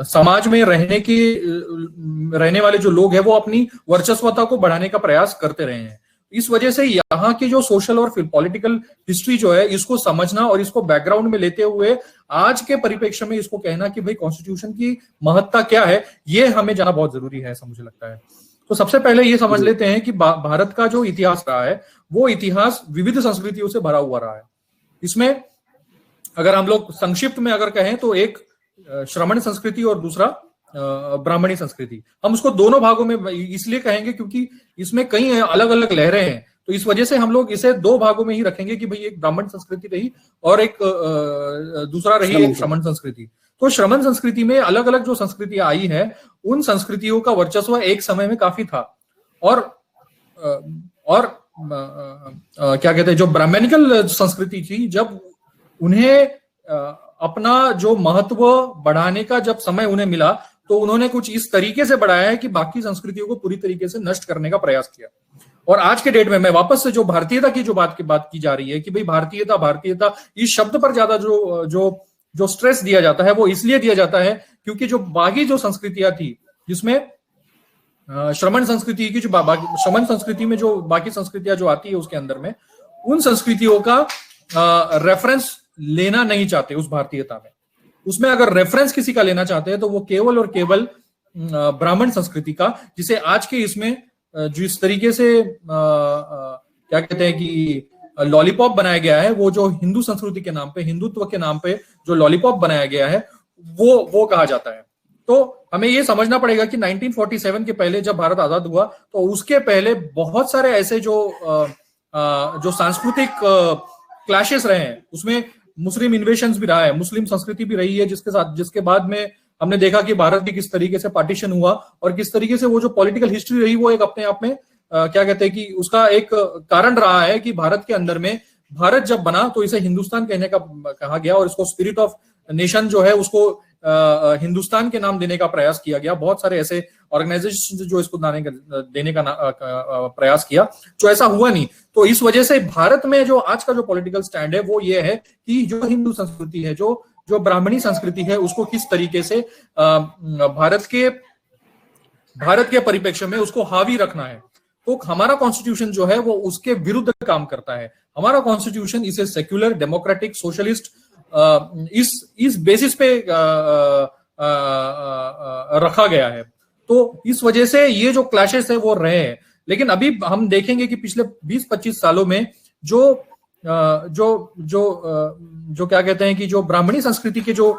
समाज में रहने वाले जो लोग हैं वो अपनी वर्चस्वता को बढ़ाने का प्रयास करते रहे हैं। इस वजह से यहाँ की जो सोशल और पॉलिटिकल हिस्ट्री जो है इसको समझना और इसको बैकग्राउंड में लेते हुए आज के परिप्रेक्ष्य में इसको कहना कि भाई कॉन्स्टिट्यूशन की महत्ता क्या है, ये हमें जाना बहुत जरूरी है, ऐसा मुझे लगता है। तो सबसे पहले ये समझ लेते हैं कि भारत का जो इतिहास रहा है वो इतिहास विविध संस्कृतियों से भरा हुआ रहा है। इसमें अगर हम लोग संक्षिप्त में अगर कहें तो एक श्रमण संस्कृति और दूसरा ब्राह्मणी संस्कृति, हम उसको दोनों भागों में इसलिए कहेंगे क्योंकि इसमें कई अलग अलग लहरें हैं, तो इस वजह से हम लोग इसे दो भागों में ही रखेंगे कि भाई एक ब्राह्मण संस्कृति रही और एक दूसरा रही एक श्रमण संस्कृति। तो श्रमण संस्कृति में अलग अलग जो संस्कृतियां आई है उन संस्कृतियों का वर्चस्व एक समय में काफी था। और क्या कहते हैं, जो ब्राह्मणिकल संस्कृति थी, जब उन्हें अपना जो महत्व बढ़ाने का जब समय उन्हें मिला तो उन्होंने कुछ इस तरीके से बढ़ाया है कि बाकी संस्कृतियों को पूरी तरीके से नष्ट करने का प्रयास किया। और आज के डेट में मैं वापस से जो भारतीयता की जो बात की जा रही है कि भाई भारतीयता इस शब्द पर ज्यादा जो स्ट्रेस दिया जाता है वो इसलिए दिया जाता है क्योंकि जो बाकी जो संस्कृतियां थी, जिसमें श्रमण संस्कृति की श्रमण संस्कृति में जो बाकी संस्कृतियां जो आती है उसके अंदर में उन संस्कृतियों का रेफरेंस लेना नहीं चाहते उस भारतीयता में। उसमें अगर रेफरेंस किसी का लेना चाहते हैं तो वो केवल और केवल ब्राह्मण संस्कृति का, जिसे आज के इसमें जिस तरीके से क्या कहते हैं कि लॉलीपॉप बनाया गया है, वो जो हिंदू संस्कृति के नाम पे, हिंदुत्व के नाम पे जो लॉलीपॉप बनाया गया है, वो कहा जाता है। तो हमें ये समझना पड़ेगा कि 1947 के पहले जब भारत आजाद हुआ तो उसके पहले बहुत सारे ऐसे जो सांस्कृतिक क्लैशेस रहे हैं, उसमें मुस्लिम इन्वेशंस भी रहा है, मुस्लिम संस्कृति भी रही है, जिसके बाद में हमने देखा कि भारत भी किस तरीके से पार्टीशन हुआ और किस तरीके से वो जो पॉलिटिकल हिस्ट्री रही वो एक अपने आप में क्या कहते हैं कि उसका एक कारण रहा है कि भारत के अंदर में, भारत जब बना तो इसे हिंदुस्तान कहने का कहा गया और इसको स्पिरिट ऑफ नेशन जो है उसको हिंदुस्तान के नाम देने का प्रयास किया गया। बहुत सारे ऐसे ऑर्गेनाइजेशन जो इसको देने का प्रयास किया, जो ऐसा हुआ नहीं। तो इस वजह से भारत में जो आज का जो पॉलिटिकल स्टैंड है वो ये है कि जो हिंदू संस्कृति है, जो ब्राह्मणी संस्कृति है, उसको किस तरीके से भारत के परिप्रेक्ष्य में उसको हावी रखना है। तो हमारा कॉन्स्टिट्यूशन जो है वो उसके विरुद्ध काम करता है। हमारा कॉन्स्टिट्यूशन इसे सेक्युलर, डेमोक्रेटिक, सोशलिस्ट इस बेसिस पे रखा गया है। तो इस वजह से ये जो क्लैशेस है वो रहे हैं। लेकिन अभी हम देखेंगे कि पिछले 20-25 सालों में जो क्या कहते हैं कि जो ब्राह्मणी संस्कृति के जो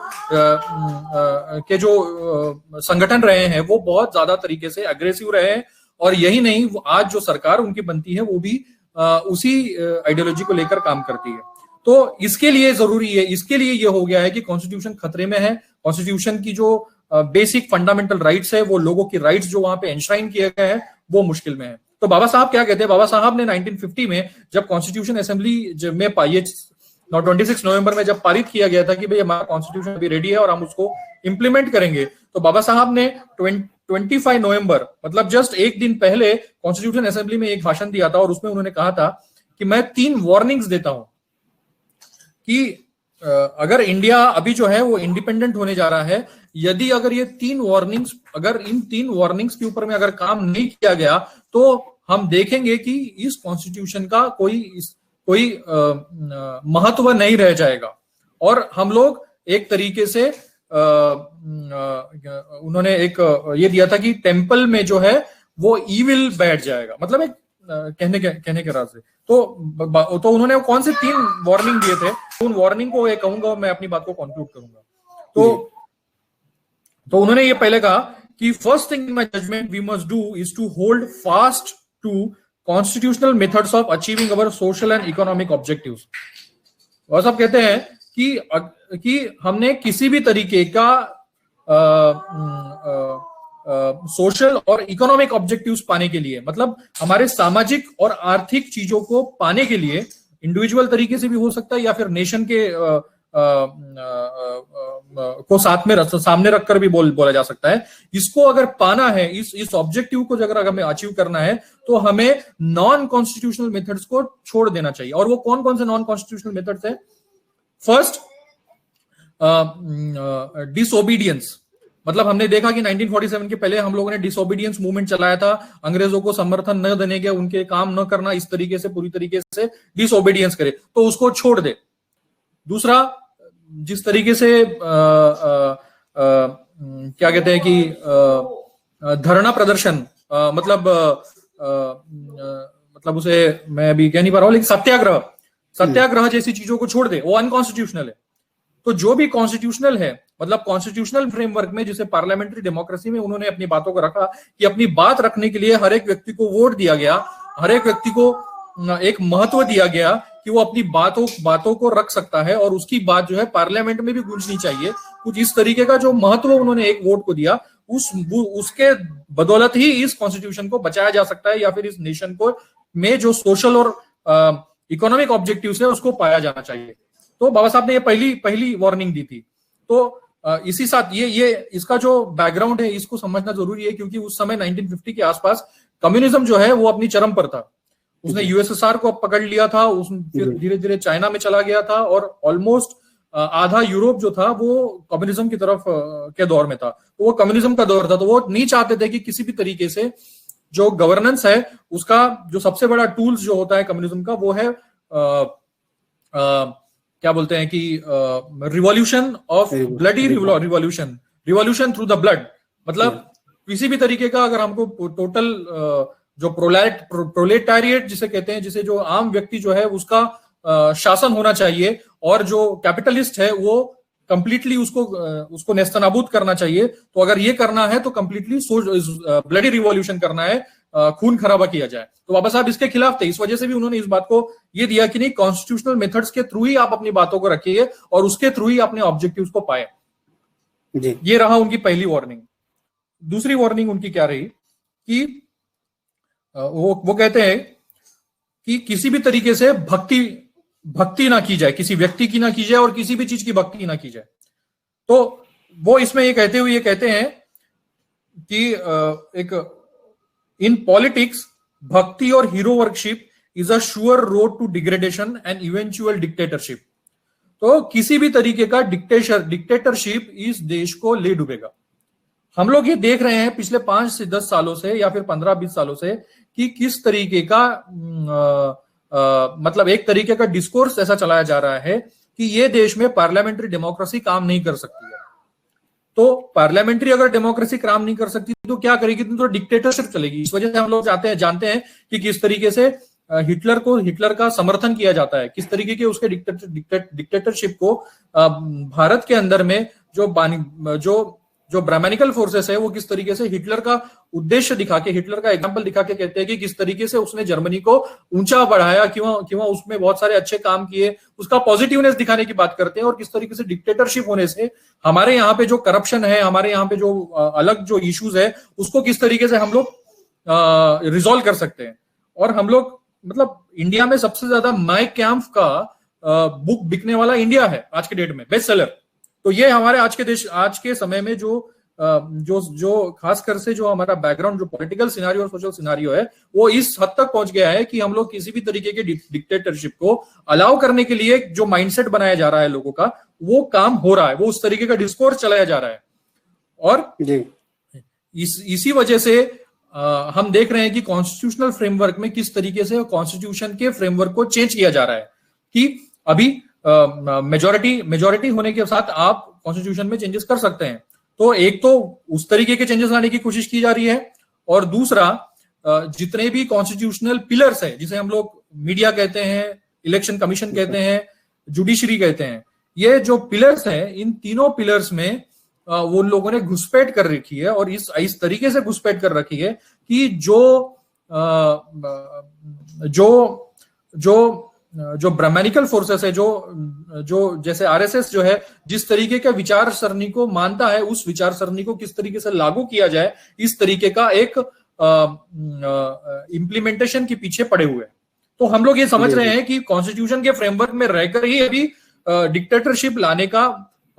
संगठन रहे हैं वो बहुत ज्यादा तरीके से अग्रेसिव रहे हैं। और यही नहीं, आज जो सरकार उनकी बनती है वो भी उसी आइडियोलॉजी को लेकर काम करती है। तो इसके लिए जरूरी है, इसके लिए ये हो गया है कि कॉन्स्टिट्यूशन खतरे में है। कॉन्स्टिट्यूशन की जो बेसिक फंडामेंटल राइट्स है, वो लोगों की राइट्स जो वहां पे एनश्राइन किए गए हैं, वो मुश्किल में है। तो बाबा साहब क्या कहते हैं? बाबा साहब ने 1950 में जब कॉन्स्टिट्यूशन असेंबली में 26 नवंबर में जब पारित किया गया था कि भाई हमारा कॉन्स्टिट्यूशन अभी रेडी है और हम उसको इंप्लीमेंट करेंगे, तो बाबा साहब ने 25 नवंबर मतलब जस्ट एक दिन पहले कॉन्स्टिट्यूशन असेंबली में एक भाषण दिया था और उसमें उन्होंने कहा था कि मैं 3 वार्निंग्स देता हूं कि अगर इंडिया अभी जो है वो इंडिपेंडेंट होने जा रहा है, यदि अगर ये 3 वार्निंग्स, अगर इन 3 वार्निंग्स के ऊपर में अगर काम नहीं किया गया तो हम देखेंगे कि इस कॉन्स्टिट्यूशन का कोई महत्व नहीं रह जाएगा और हम लोग एक तरीके से उन्होंने एक ये दिया था कि टेम्पल में जो है वो ईविल बैठ जाएगा, मतलब एक कहने के राज से। तो उन्होंने कौन से 3 वार्निंग दिए थे, उन वार्निंग को एक कहूंगा, मैं अपनी बात को कंक्लूड करूंगा। तो उन्होंने ये पहले कहा कि first thing in my judgment we must do is to hold fast to constitutional methods of achieving our social and economic objectives. और सब कहते हैं कि हमने किसी भी तरीके का सोशल और इकोनॉमिक ऑब्जेक्टिव्स पाने के लिए, मतलब हमारे सामाजिक और आर्थिक चीजों को पाने के लिए, इंडिविजुअल तरीके से भी हो सकता है या फिर नेशन के को सामने रखकर भी बोला जा सकता है। इसको अगर पाना है, इस ऑब्जेक्टिव को अगर हमें अचीव करना है तो हमें नॉन कॉन्स्टिट्यूशनल मेथड्स को छोड़ देना चाहिए। और वो कौन कौन से नॉन कॉन्स्टिट्यूशनल मेथड्स है? First, disobedience. मतलब हमने देखा कि 1947 के पहले हम लोगों ने डिसओबीडियंस मूवमेंट चलाया था, अंग्रेजों को समर्थन न देने के, उनके काम न करना, इस तरीके से पूरी तरीके से डिसओबीडियंस करे, तो उसको छोड़ दे। दूसरा, जिस तरीके से क्या कहते हैं कि धरना प्रदर्शन, मतलब उसे मैं अभी कह नहीं पा रहा हूं, लेकिन सत्याग्रह जैसी चीजों को छोड़ दे, वो अनकॉन्स्टिट्यूशनल है। तो जो भी कॉन्स्टिट्यूशनल है, मतलब कॉन्स्टिट्यूशनल फ्रेमवर्क में, जिसे पार्लियामेंट्री डेमोक्रेसी में उन्होंने अपनी बातों को रखा कि अपनी बात रखने के लिए हर एक व्यक्ति को वोट दिया गया, हर एक व्यक्ति को एक महत्व दिया गया कि वो अपनी बातों को रख सकता है और उसकी बात जो है पार्लियामेंट में भी गूंजनी चाहिए। कुछ इस तरीके का जो महत्व उन्होंने एक वोट को दिया, उसके बदौलत ही इस कॉन्स्टिट्यूशन को बचाया जा सकता है या फिर इस नेशन को में जो सोशल और इकोनॉमिक ऑब्जेक्टिव्स है उसको पाया जाना चाहिए। तो बाबा साहब ने ये पहली वार्निंग दी थी। तो इसी साथ ये इसका जो बैकग्राउंड है इसको समझना जरूरी है, क्योंकि उस समय 1950 के आसपास कम्युनिज्म जो है वो अपनी चरम पर था। उसने यूएसएसआर को पकड़ लिया था, फिर धीरे धीरे चाइना में चला गया था और ऑलमोस्ट आधा यूरोप जो था वो कम्युनिज्म की तरफ के दौर में था। तो वो कम्युनिज्म का दौर था, तो वो नहीं चाहते थे कि किसी भी तरीके से जो गवर्नेंस है उसका जो सबसे बड़ा टूल्स जो होता है कम्युनिज्म का, वो है क्या बोलते हैं कि revolution of bloody revolution through the blood, मतलब किसी भी तरीके का अगर हमको टोटल जो प्रोलेटारिएट जिसे कहते हैं, जिसे जो आम व्यक्ति जो है उसका शासन होना चाहिए, और जो कैपिटलिस्ट है वो कंप्लीटली उसको नेस्तनाबूद करना चाहिए। तो अगर ये करना है तो कंप्लीटली ब्लडी रिवॉल्यूशन करना है, खून खराबा किया जाए। तो बाबा साहब इसके खिलाफ थे, इस वजह से भी उन्होंने इस बात को ये दिया कि नहीं, कॉन्स्टिट्यूशनल मेथड्स के थ्रू ही आप अपनी बातों को रखिए और उसके थ्रू ही अपने ऑब्जेक्टिव्स को पाए। ये रहा उनकी पहली वार्निंग। दूसरी वार्निंग उनकी क्या रही कि वो कहते हैं कि किसी भी तरीके से भक्ति ना की जाए, किसी व्यक्ति की ना की जाए और किसी भी चीज की भक्ति ना की जाए। तो वो इसमें ये कहते हैं कि एक इन पॉलिटिक्स भक्ति और hero worship is a sure road to degradation and eventual dictatorship. तो किसी भी तरीके का डिक्टेटरशिप इस देश को ले डूबेगा। हम लोग ये देख रहे हैं पिछले 5 से 10 सालों से या फिर 15-20 सालों से कि किस तरीके का मतलब एक तरीके का डिस्कोर्स ऐसा चलाया जा रहा है कि ये देश में पार्लियामेंट्री डेमोक्रेसी काम नहीं कर सकती है। तो पार्लियामेंट्री अगर डेमोक्रेसी काम नहीं कर सकती तो क्या करेगी, तो डिक्टेटरशिप चलेगी। इस वजह से हम लोग जानते हैं कि किस तरीके से हिटलर का समर्थन किया जाता है, किस तरीके के उसके डिक्टेटरशिप को भारत के अंदर में जो ब्राह्मणिकल फोर्सेस है वो किस तरीके से हिटलर का उद्देश्य दिखा के, हिटलर का एग्जांपल दिखा के कहते हैं कि किस तरीके से उसने जर्मनी को ऊंचा बढ़ाया, क्यों उसमें बहुत सारे अच्छे काम किए, उसका पॉजिटिवनेस दिखाने की बात करते हैं। और किस तरीके से डिक्टेटरशिप होने से हमारे यहाँ पे जो करप्शन है, हमारे यहाँ पे जो अलग जो इश्यूज है, उसको किस तरीके से हम लोग रिजॉल्व कर सकते हैं। और हम लोग मतलब इंडिया में सबसे ज्यादा माई कैम्प का बुक बिकने वाला इंडिया है आज के डेट में, बेस्ट सेलर। तो ये हमारे आज के समय में जो खासकर से जो हमारा बैकग्राउंड, जो पॉलिटिकल सिनारियो और सोशल सिनारियो है, वो इस हद तक पहुंच गया है कि हम लोग किसी भी तरीके के डिक्टेटरशिप को अलाउ करने के लिए जो माइंडसेट बनाया जा रहा है लोगों का, वो काम हो रहा है, वो उस तरीके का डिस्कोर्स चलाया जा रहा है। और इसी वजह से हम देख रहे हैं कि कॉन्स्टिट्यूशनल फ्रेमवर्क में किस तरीके से कॉन्स्टिट्यूशन के फ्रेमवर्क को चेंज किया जा रहा है कि अभी मेजॉरिटी होने के साथ आप कॉन्स्टिट्यूशन में चेंजेस कर सकते हैं। तो एक तो उस तरीके के चेंजेस लाने की कोशिश की जा रही है, और दूसरा जितने भी कॉन्स्टिट्यूशनल पिलर्स है, जिसे हम लोग मीडिया कहते हैं, इलेक्शन कमीशन कहते हैं, जुडिशरी कहते हैं, ये जो पिलर्स है, इन तीनों पिलर्स में वो लोगों ने घुसपैठ कर रखी है। और इस तरीके से घुसपैठ कर रखी है कि जो ब्राह्मणिकल फोर्सेस है, जो जैसे आरएसएस जो है, जिस तरीके के विचार सरणी को मानता है, उस विचार सरणी को किस तरीके से लागू किया जाए, इस तरीके का एक इम्प्लीमेंटेशन के पीछे पड़े हुए। तो हम लोग ये समझ रहे हैं कि कॉन्स्टिट्यूशन के फ्रेमवर्क में रहकर ही अभी डिक्टेटरशिप लाने का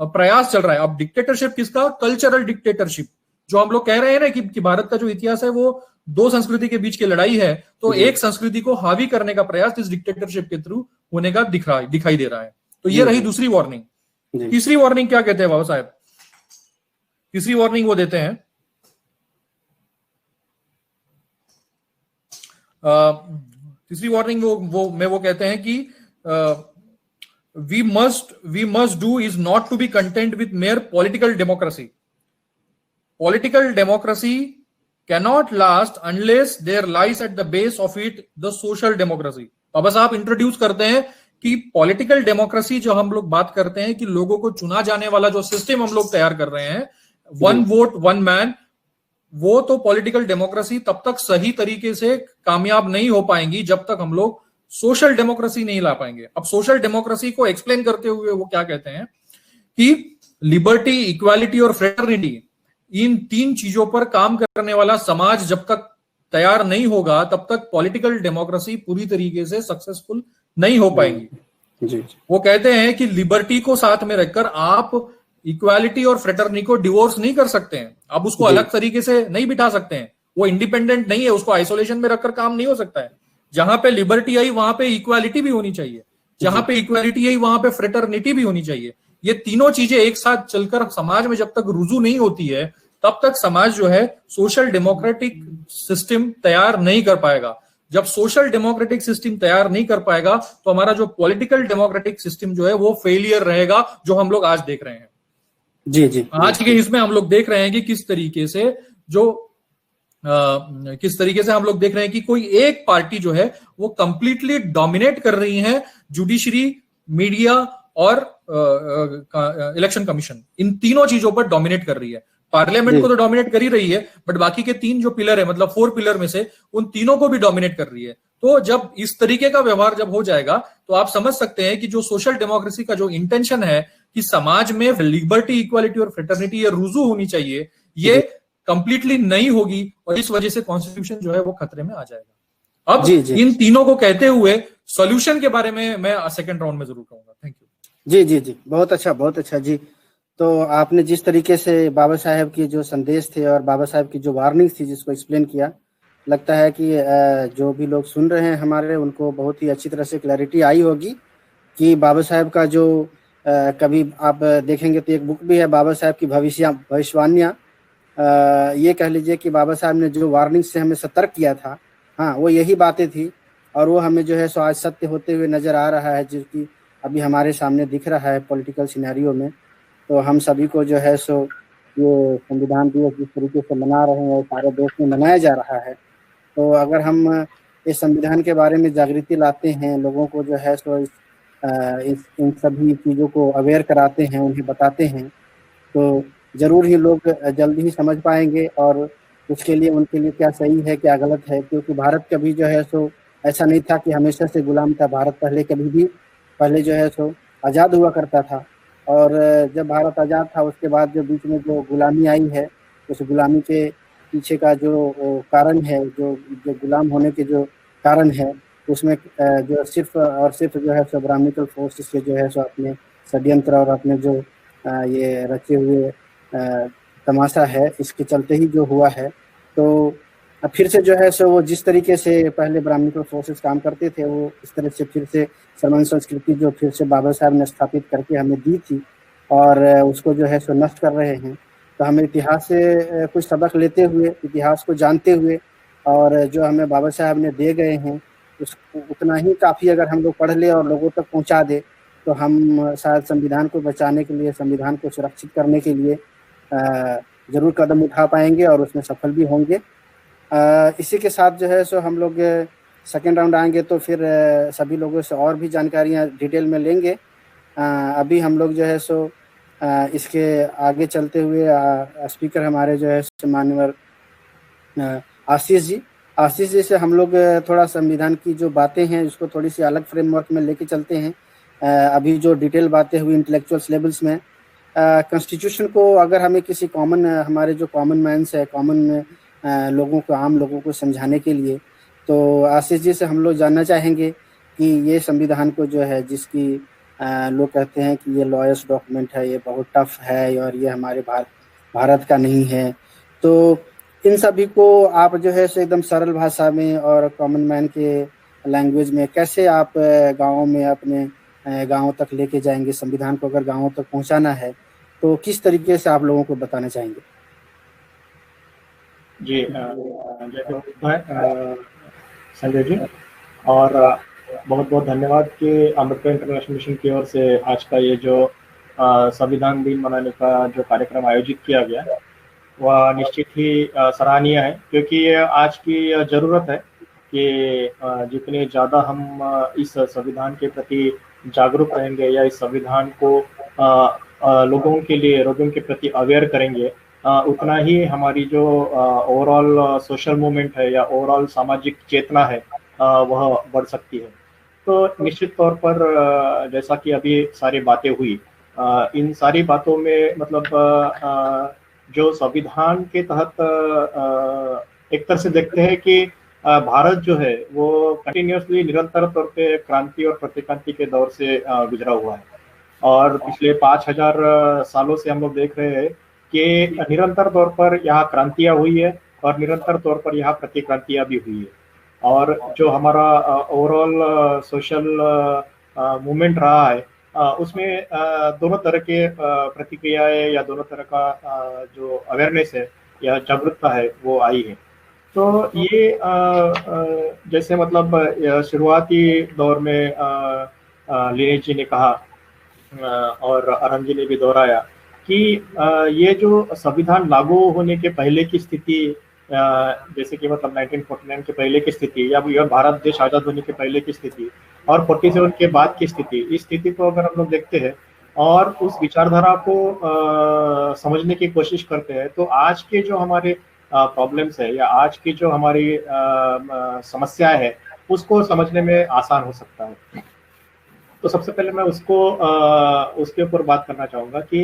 प्रयास चल रहा है। अब डिक्टेटरशिप किसका? Cultural dictatorship. जो हम लोग कह रहे हैं ना कि भारत का जो इतिहास है वो 2 संस्कृति के बीच की लड़ाई है, तो एक संस्कृति को हावी करने का प्रयास इस डिक्टेटरशिप के थ्रू होने का दिखाई दे रहा है। तो ये रही दूसरी वार्निंग। तीसरी वार्निंग क्या कहते हैं बाबा साहब? तीसरी वार्निंग वो देते हैं, तीसरी वार्निंग वो कहते हैं कि we must do is not to be content with mere political democracy. Political democracy cannot last unless there lies at the base of it the social democracy. बाबा साहब इंट्रोड्यूस करते हैं कि पॉलिटिकल डेमोक्रेसी जो हम लोग बात करते हैं कि लोगों को चुना जाने वाला जो सिस्टम हम लोग तैयार कर रहे हैं, 1 वोट 1 मैन, वो तो पॉलिटिकल डेमोक्रेसी तब तक सही तरीके से कामयाब नहीं हो पाएंगी जब तक हम लोग सोशल डेमोक्रेसी नहीं ला पाएंगे। अब सोशल डेमोक्रेसी को एक्सप्लेन करते हुए वो क्या कहते हैं कि लिबर्टी, इक्वालिटी और फ्रेटर्निटी, इन 3 चीजों पर काम करने वाला समाज जब तक तैयार नहीं होगा तब तक पॉलिटिकल डेमोक्रेसी पूरी तरीके से सक्सेसफुल नहीं हो पाएगी। जी। वो कहते हैं कि लिबर्टी को साथ में रखकर आप इक्वालिटी और फ्रेटर्निटी को डिवोर्स नहीं कर सकते हैं, आप उसको अलग तरीके से नहीं बिठा सकते हैं, वो इंडिपेंडेंट नहीं है, उसको आइसोलेशन में रखकर काम नहीं हो सकता है। जहां पे लिबर्टी आई वहां पे इक्वालिटी भी होनी चाहिए, जहां पे इक्वालिटी आई वहां पे फ्रेटर्निटी भी होनी चाहिए। ये तीनों चीजें एक साथ चलकर समाज में जब तक रुजू नहीं होती है तब तक समाज जो है सोशल डेमोक्रेटिक सिस्टम तैयार नहीं कर पाएगा। जब सोशल डेमोक्रेटिक सिस्टम तैयार नहीं कर पाएगा तो हमारा जो पॉलिटिकल डेमोक्रेटिक सिस्टम जो है वो फेलियर रहेगा, जो हम लोग आज देख रहे हैं। जी जी, आज के इसमें हम लोग देख रहे हैं कि किस तरीके से हम लोग देख रहे हैं कि कोई एक पार्टी जो है वो कंप्लीटली डोमिनेट कर रही है जुडिशरी, मीडिया और इलेक्शन कमीशन, इन तीनों चीजों पर डोमिनेट कर रही है। पार्लियामेंट को तो डोमिनेट कर ही रही है, बट बाकी के 3 जो पिलर है, मतलब 4 पिलर में से उन तीनों को भी डोमिनेट कर रही है। तो जब इस तरीके का व्यवहार जब हो जाएगा तो आप समझ सकते हैं कि जो सोशल डेमोक्रेसी का जो इंटेंशन है कि समाज में लिबर्टी, इक्वालिटी और फ्रेटर्निटी ये रुजू होनी चाहिए, ये कंप्लीटली नहीं होगी और इस वजह से कॉन्स्टिट्यूशन जो है वो खतरे में आ जाएगा। अब इन तीनों को कहते हुए सॉल्यूशन के बारे में मैं सेकंड राउंड में जरूर कहूंगा। Thank you. जी जी जी, बहुत अच्छा जी। तो आपने जिस तरीके से बाबा साहेब के जो संदेश थे और बाबा साहेब की जो वार्निंग थी जिसको एक्सप्लेन किया, लगता है कि जो भी लोग सुन रहे हैं हमारे, उनको बहुत ही अच्छी तरह से क्लैरिटी आई होगी कि बाबा साहेब का जो कभी आप देखेंगे तो एक बुक भी है बाबा साहेब की भविष्यवाणियाँ। ये कह लीजिए कि बाबा साहब ने जो वार्निंग से हमें सतर्क किया था, हाँ, वो यही बातें थी और वो हमें जो है सो आज सत्य होते हुए नजर आ रहा है, जो कि अभी हमारे सामने दिख रहा है पॉलिटिकल सिनेरियो में। तो हम सभी को जो है सो ये संविधान दिवस जिस तरीके से मना रहे हैं, सारे देश में मनाया जा रहा है, तो अगर हम इस संविधान के बारे में जागृति लाते हैं, लोगों को जो है सो इन सभी चीज़ों को अवेयर कराते हैं, उन्हें बताते हैं, तो ज़रूर ही लोग जल्दी ही समझ पाएंगे और उसके लिए उनके लिए क्या सही है क्या गलत है। क्योंकि भारत कभी जो है सो ऐसा नहीं था कि हमेशा से गुलाम था। भारत पहले जो है सो आज़ाद हुआ करता था, और जब भारत आज़ाद था उसके बाद जो बीच में जो गुलामी आई है, उस गुलामी के पीछे का जो कारण है, जो गुलाम होने के जो कारण है, उसमें जो सिर्फ और सिर्फ जो है सो ब्राह्मणिकल फोर्सेस के जो है सो अपने षड्यंत्र और अपने जो ये रचे हुए तमाशा है, इसके चलते ही जो हुआ है। तो फिर से जो है सो वो जिस तरीके से पहले ब्राह्मणिकल फोर्सेस काम करते थे, वो इस तरह से फिर से शर्मन संस्कृति जो फिर से बाबा साहब ने स्थापित करके हमें दी थी और उसको जो है सो नष्ट कर रहे हैं। तो हमें इतिहास से कुछ सबक लेते हुए, इतिहास को जानते हुए, और जो हमें बाबा साहब ने दे गए हैं उतना ही काफ़ी अगर हम लोग पढ़ ले और लोगों तक पहुंचा दे, तो हम शायद संविधान को बचाने के लिए, संविधान को सुरक्षित करने के लिए ज़रूर कदम उठा पाएंगे और उसमें सफल भी होंगे। इसी के साथ जो है सो हम लोग सेकेंड राउंड आएंगे तो फिर सभी लोगों से और भी जानकारियाँ डिटेल में लेंगे। अभी हम लोग जो है सो इसके आगे चलते हुए स्पीकर हमारे जो है माननीय आशीष जी से हम लोग थोड़ा संविधान की जो बातें हैं उसको थोड़ी सी अलग फ्रेमवर्क में लेके चलते हैं। अभी जो डिटेल बातें हुई इंटेलेक्चुअल्स लेवल्स में, कॉन्स्टिट्यूशन को अगर हमें किसी कॉमन, हमारे जो कॉमन मैंस है, कॉमन लोगों को, आम लोगों को समझाने के लिए, तो आशीष जी से हम लोग जानना चाहेंगे कि ये संविधान को जो है, जिसकी लोग कहते हैं कि ये लॉयर्स डॉक्यूमेंट है, ये बहुत टफ है और ये हमारे भारत का नहीं है, तो इन सभी को आप जो है एकदम सरल भाषा में और कॉमन मैन के लैंग्वेज में कैसे आप गाँवों में, अपने गाँव तक लेके जाएंगे? संविधान को अगर गाँवों तक पहुंचाना है तो किस तरीके से आप लोगों को बताना चाहेंगे? जी, संजय जी, और बहुत बहुत धन्यवाद कि अम्बेडकर इंटरनेशनल मिशन की ओर से आज का ये जो संविधान दिन मनाने का जो कार्यक्रम आयोजित किया गया, वह निश्चित ही सराहनीय है, क्योंकि ये आज की ज़रूरत है कि जितने ज़्यादा हम इस संविधान के प्रति जागरूक रहेंगे या इस संविधान को लोगों के प्रति अवेयर करेंगे, उतना ही हमारी जो ओवरऑल सोशल मूवमेंट है या ओवरऑल सामाजिक चेतना है वह बढ़ सकती है। तो निश्चित तौर पर जैसा कि अभी सारी बातें हुई, इन सारी बातों में मतलब जो संविधान के तहत एक तरह से देखते हैं कि भारत जो है वो कंटिन्यूसली निरंतर तौर पे क्रांति और प्रतिक्रांति के दौर से गुजरा हुआ है, और पिछले 5000 सालों से हम लोग देख रहे हैं कि निरंतर तौर पर यहाँ क्रांतियाँ हुई है और निरंतर तौर पर यहाँ प्रतिक्रांतियाँ भी हुई है, और जो हमारा ओवरऑल सोशल मूवमेंट रहा है उसमें दोनों तरह के प्रतिक्रियाएं या दोनों तरह का जो अवेयरनेस है या जागरूकता है वो आई है। तो ये जैसे मतलब शुरुआती दौर में लिनेश जी ने कहा और अरुण जी ने भी दोहराया कि ये जो संविधान लागू होने के पहले की स्थिति, जैसे कि मतलब 1949 के पहले की स्थिति या भारत देश आजाद होने के पहले की स्थिति और 47 के बाद की स्थिति, इस स्थिति को अगर हम लोग देखते हैं और उस विचारधारा को समझने की कोशिश करते हैं, तो आज के जो हमारे प्रॉब्लम्स है या आज की जो हमारी समस्याएं है उसको समझने में आसान हो सकता है। तो सबसे पहले मैं उसके ऊपर बात करना चाहूंगा कि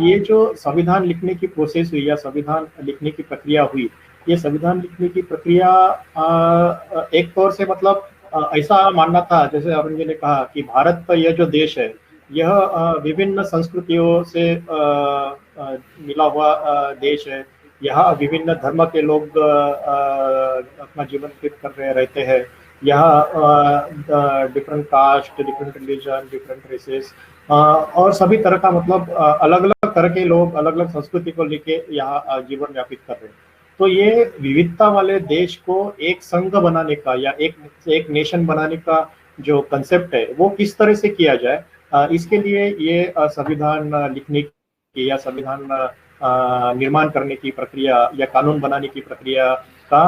ये जो संविधान लिखने की प्रोसेस हुई या संविधान लिखने की प्रक्रिया हुई, ये संविधान लिखने की प्रक्रिया एक तौर से मतलब ऐसा मानना था, जैसे अरुण जी ने कहा कि भारत का यह जो देश है यह विभिन्न संस्कृतियों से मिला हुआ देश है। यहाँ विभिन्न धर्म के लोग अपना जीवन व्यतीत कर रहे रहते हैं। यहाँ different caste, different religion, different races और सभी तरह का मतलब अलग अलग तरह के लोग अलग अलग संस्कृति को लेके यहाँ जीवन व्यापित कर रहे हैं। तो ये विविधता वाले देश को एक संघ बनाने का या एक नेशन बनाने का जो कंसेप्ट है वो किस तरह से किया जाए, इसके लिए ये संविधान लिखने की या संविधान निर्माण करने की प्रक्रिया या कानून बनाने की प्रक्रिया का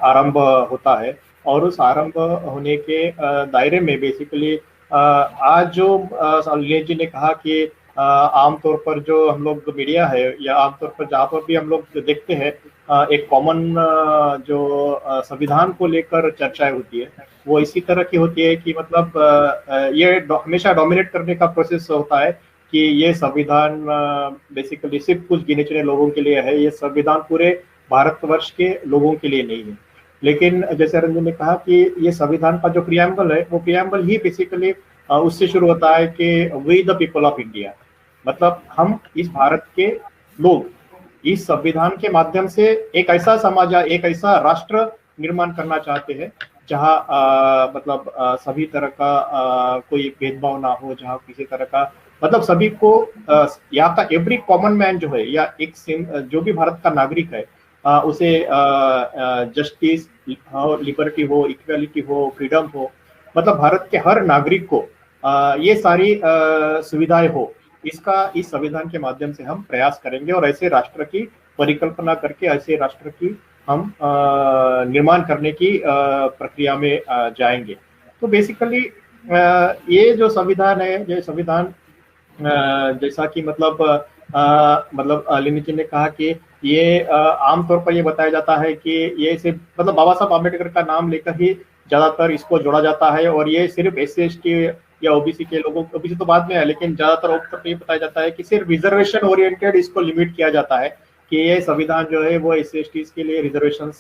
आरंभ होता है। और उस आरंभ होने के दायरे में बेसिकली आज जो लिनेश जी ने कहा कि आमतौर पर जो हम लोग मीडिया है या आमतौर पर जहाँ पर भी हम लोग देखते हैं एक कॉमन जो संविधान को लेकर चर्चाएं होती है वो इसी तरह की होती है कि मतलब ये हमेशा डोमिनेट करने का प्रोसेस होता है कि ये संविधान बेसिकली सिर्फ कुछ गिने चुने लोगों के लिए है, ये संविधान पूरे भारतवर्ष के लोगों के लिए नहीं है। लेकिन जैसे रंजन ने कहा कि ये संविधान का जो प्रियम्बल है वो प्रियम्बल ही बेसिकली उससे शुरू होता है कि we the people of India, मतलब हम इस भारत के लोग इस संविधान के माध्यम से एक ऐसा समाज या एक ऐसा राष्ट्र निर्माण करना चाहते हैं जहाँ मतलब सभी तरह का कोई भेदभाव ना हो, जहाँ किसी तरह का मतलब सभी को यहाँ का एवरी कॉमन मैन जो है या एक जो भी भारत का नागरिक है उसे जस्टिस हो, लिबर्टी हो, इक्वालिटी हो, फ्रीडम हो, मतलब भारत के हर नागरिक को ये सारी सुविधाएं हो, इसका इस संविधान के माध्यम से हम प्रयास करेंगे और ऐसे राष्ट्र की परिकल्पना करके ऐसे राष्ट्र की हम निर्माण करने की प्रक्रिया में जाएंगे। तो बेसिकली ये जो संविधान है, ये संविधान जैसा कि मतलब लिनेश जी ने कहा कि ये आमतौर पर ये बताया जाता है कि ये सिर्फ मतलब बाबा साहब आम्बेडकर का नाम लेकर ही ज्यादातर इसको जोड़ा जाता है और ये सिर्फ SC/ST या OBC के लोगों, OBC तो बाद में है, लेकिन ज्यादातर अब ये बताया जाता है कि सिर्फ रिजर्वेशन ओरिएंटेड इसको लिमिट किया जाता है कि ये संविधान जो है वो SC/ST के लिए रिजर्वेशन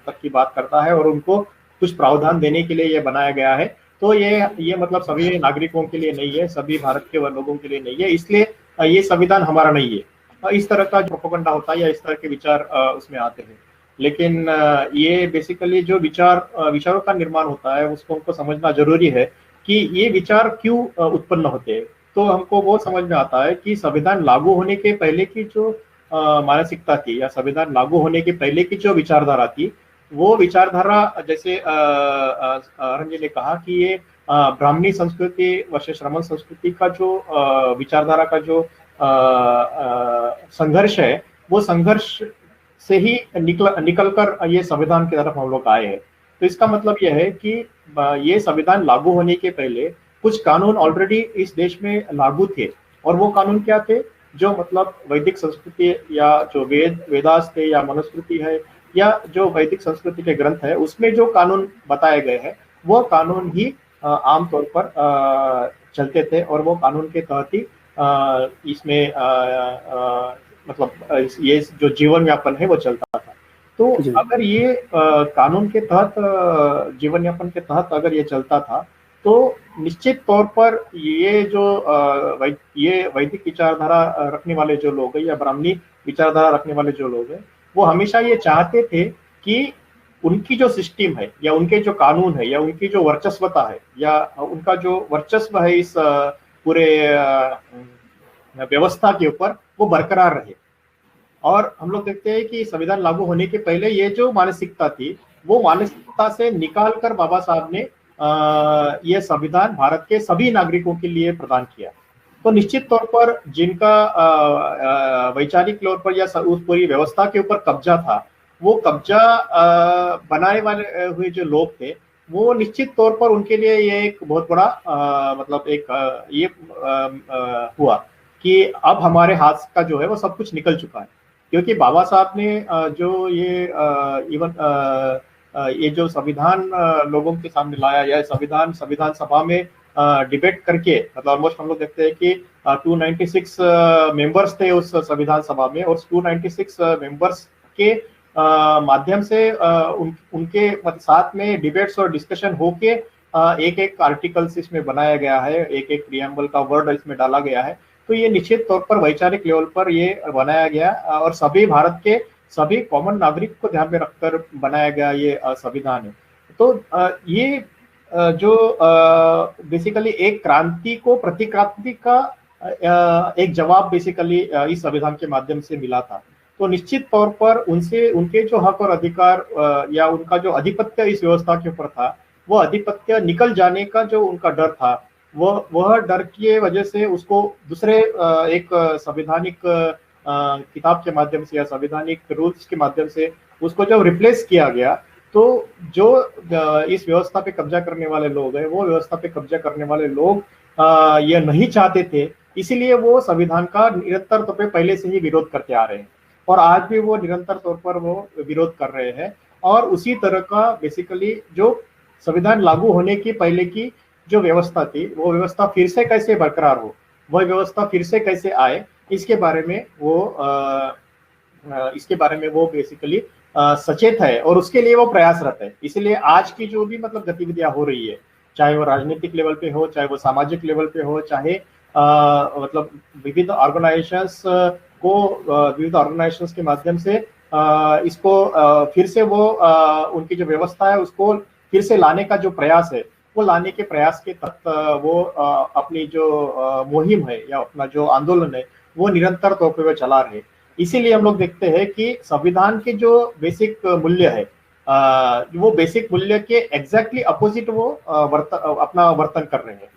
तक की बात करता है और उनको कुछ प्रावधान देने के लिए ये बनाया गया है। तो ये मतलब सभी नागरिकों के लिए नहीं है, सभी भारत के लोगों के लिए नहीं है, इसलिए ये संविधान हमारा नहीं है। इस तरह का जो प्रोपेगेंडा होता है या इस तरह के विचार उसमें आते हैं। लेकिन ये बेसिकली जो विचारों का निर्माण होता है उसको हमको समझना जरूरी है कि ये विचार क्यों उत्पन्न होते हैं। तो हमको वो समझ में आता है कि संविधान लागू होने के पहले की जो मानसिकता थी या संविधान लागू होने के पहले की जो विचारधारा थी, वो विचारधारा जैसे अरुण जी ने कहा कि ये ब्राह्मणी संस्कृति वर्सेस श्रमण संस्कृति का जो विचारधारा का जो संघर्ष है, वो संघर्ष से ही निकल कर ये संविधान की तरफ हम लोग आए हैं। तो इसका मतलब यह है कि ये संविधान लागू होने के पहले कुछ कानून ऑलरेडी इस देश में लागू थे और वो कानून क्या थे, जो मतलब वैदिक संस्कृति या जो वेदास थे या मनुस्मृति है या जो वैदिक संस्कृति के ग्रंथ है उसमें जो कानून बताए गए हैं वो कानून ही आमतौर पर चलते थे और वो कानून के तहत ही इसमें मतलब ये जो जीवन यापन है वो चलता था। तो अगर ये कानून के तहत जीवन यापन के तहत अगर ये चलता था तो निश्चित तौर पर ये जो ये वैदिक विचारधारा रखने वाले जो लोग हैं या ब्राह्मणी विचारधारा रखने वाले जो लोग हैं वो हमेशा ये चाहते थे कि उनकी जो सिस्टम है या उनके जो कानून है या उनकी जो वर्चस्वता है या उनका जो वर्चस्व है इस पूरे व्यवस्था के ऊपर वो बरकरार रहे। और हम लोग देखते हैं कि संविधान लागू होने के पहले ये जो मानसिकता थी, वो मानसिकता से निकाल कर बाबा साहब ने ये संविधान भारत के सभी नागरिकों के लिए प्रदान किया। तो निश्चित तौर पर जिनका वैचारिक तौर पर या उस पूरी व्यवस्था के ऊपर कब्जा था, वो कब्जा बनाने वाले हुए जो लोग थे, वो निश्चित तौर पर उनके लिए ये एक बहुत बड़ा मतलब एक ये हुआ कि अब हमारे हाथ का जो है वो सब कुछ निकल चुका है। क्योंकि बाबा साहब ने जो ये जो संविधान लोगों के सामने लाया, या संविधान सभा में डिबेट करके, मतलब ऑलमोस्ट हम लोग देखते हैं कि 296 मेंबर्स थे उस संविधान सभा में, और 296 मेंबर्स के माध्यम से उनके साथ में डिबेट्स और डिस्कशन होके एक एक आर्टिकल्स इसमें बनाया गया है, एक एक प्रीएम्बल का वर्ड इसमें डाला गया है। तो ये निश्चित तौर पर वैचारिक लेवल पर ये बनाया गया और सभी भारत के सभी कॉमन नागरिक को ध्यान में रखकर बनाया गया ये संविधान है। तो ये जो बेसिकली एक क्रांति को प्रतिक्रांति का एक जवाब बेसिकली इस संविधान के माध्यम से मिला था। तो निश्चित तौर पर उनसे उनके जो हक और अधिकार या उनका जो अधिपत्य इस व्यवस्था के ऊपर था, वो अधिपत्य निकल जाने का जो उनका डर था, वह डर की वजह से उसको दूसरे एक संवैधानिक किताब के माध्यम से या संवैधानिक रूल्स के माध्यम से उसको जब रिप्लेस किया गया, तो जो इस व्यवस्था पे कब्जा करने वाले लोग हैं, वो व्यवस्था पे कब्जा करने वाले लोग ये नहीं चाहते थे, इसीलिए वो संविधान का निरंतर तौर पे पहले से ही विरोध करते आ रहे हैं और आज भी वो निरंतर तौर पर वो विरोध कर रहे हैं। और उसी तरह का बेसिकली जो संविधान लागू होने की पहले की जो व्यवस्था थी, वो व्यवस्था फिर से कैसे बरकरार हो, वह व्यवस्था फिर से कैसे आए, इसके बारे में वो बेसिकली सचेत है और उसके लिए वो प्रयासरत है। इसलिए आज की जो भी मतलब गतिविधियां हो रही है, चाहे वो राजनीतिक लेवल पे हो, चाहे वो सामाजिक लेवल पे हो, चाहे मतलब विविध ऑर्गेनाइजेशंस के माध्यम से इसको फिर से वो उनकी जो व्यवस्था है उसको फिर से लाने का जो प्रयास है, वो लाने के प्रयास के तहत वो अपनी जो मुहिम है या अपना जो आंदोलन है, वो निरंतर तौर पर चला रहे। इसीलिए हम लोग देखते हैं कि संविधान के जो बेसिक मूल्य है, वो बेसिक मूल्य के एग्जैक्टली अपोजिट वो अपना वर्तन कर रहे हैं।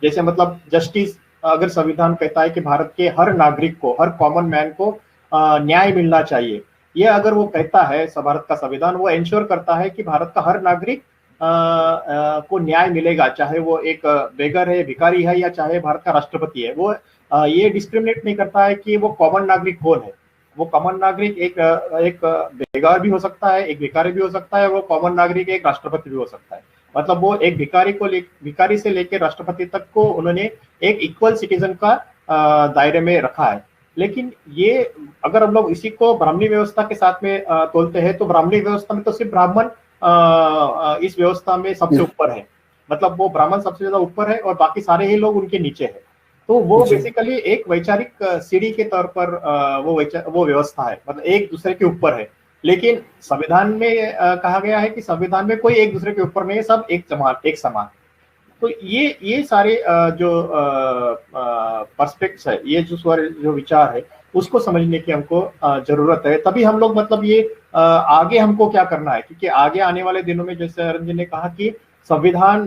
जैसे मतलब जस्टिस, अगर संविधान कहता है कि भारत के हर नागरिक को, हर कॉमन मैन को न्याय मिलना चाहिए, ये अगर वो कहता है भारत का संविधान, वो इंश्योर करता है कि भारत का हर नागरिक को न्याय मिलेगा, चाहे वो एक बेगर है, भिखारी है, या चाहे भारत का राष्ट्रपति है। वो ये डिस्क्रिमिनेट नहीं करता है कि वो कॉमन नागरिक कौन है। वो कॉमन नागरिक एक बेगार भी हो सकता है, एक भिखारी भी हो सकता है, वो कॉमन नागरिक एक राष्ट्रपति भी हो सकता है। मतलब वो एक भिखारी से लेकर राष्ट्रपति तक को उन्होंने एक इक्वल सिटीजन का दायरे में रखा है। लेकिन ये अगर हम लोग इसी को ब्राह्मणी व्यवस्था के साथ में तोलते हैं, तो ब्राह्मणी व्यवस्था में तो सिर्फ ब्राह्मण इस व्यवस्था में सबसे ऊपर है। मतलब वो ब्राह्मण सबसे ज्यादा ऊपर है और बाकी सारे ही लोग उनके नीचे है। तो वो बेसिकली एक वैचारिक सीढ़ी के तौर पर वो व्यवस्था है, मतलब एक दूसरे के ऊपर है। लेकिन संविधान में कहा गया है कि संविधान में कोई एक दूसरे के ऊपर नहीं है, सब एक समान। तो ये सारे जो पर्सपेक्ट्स है, ये जो विचार है, उसको समझने की हमको जरूरत है। तभी हम लोग मतलब ये आगे हमको क्या करना है, क्योंकि आगे आने वाले दिनों में जैसे अरुण जी ने कहा कि संविधान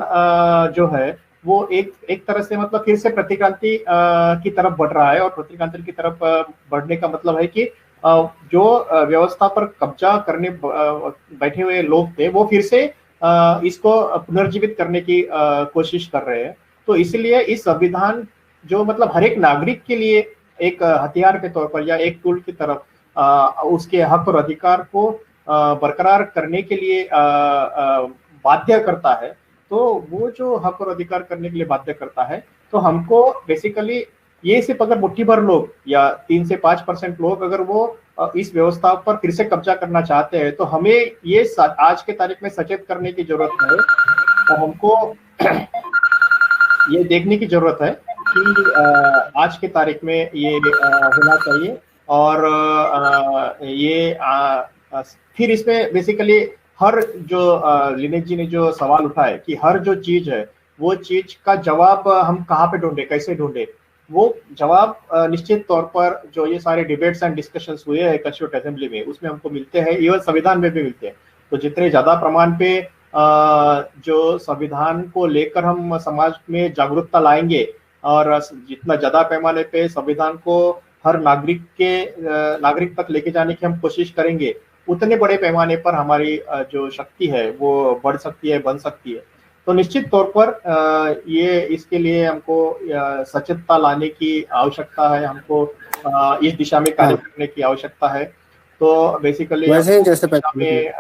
जो है वो एक तरह से मतलब फिर से प्रतिक्रांति की तरफ बढ़ रहा है। और प्रतिक्रांति की तरफ बढ़ने का मतलब है कि जो व्यवस्था पर कब्जा करने बैठे हुए लोग थे, वो फिर से इसको पुनर्जीवित करने की कोशिश कर रहे हैं। तो इसलिए इस संविधान जो मतलब हर एक नागरिक के लिए एक हथियार के तौर पर या एक टूल की तरफ उसके हक और अधिकार को बरकरार करने के लिए बाध्य करता है। तो वो जो हक और अधिकार करने के लिए बाध्य करता है, तो हमको बेसिकली ये सिर्फ अगर मुट्ठी भर लोग या 3 से 5% लोग अगर वो इस व्यवस्था पर फिर से कब्जा करना चाहते हैं, तो हमें ये आज के तारीख में सचेत करने की जरूरत है। और हमको ये देखने की जरूरत है कि आज के तारीख में ये होना चाहिए। और ये फिर इसमें बेसिकली हर जो लिनेश जी ने जो सवाल उठाए कि हर जो चीज है, वो चीज का जवाब हम कहाँ पे ढूंढे, कैसे ढूंढे, वो जवाब निश्चित तौर पर जो ये सारे डिबेट्स एंड डिस्कशंस हुए हैं कॉन्स्टिट्यूएंट असेंबली में, उसमें हमको मिलते हैं, इवन संविधान में भी मिलते हैं। तो जितने ज्यादा प्रमाण पे जो संविधान को लेकर हम समाज में जागरूकता लाएंगे और जितना ज्यादा पैमाने पे संविधान को हर नागरिक तक लेके जाने की हम कोशिश करेंगे, उतने बड़े पैमाने पर हमारी जो शक्ति है वो बढ़ सकती है, बन सकती है। तो निश्चित तौर पर ये इसके लिए हमको सचेतता लाने की आवश्यकता है, हमको इस दिशा में कार्य करने की आवश्यकता है। तो बेसिकली हमें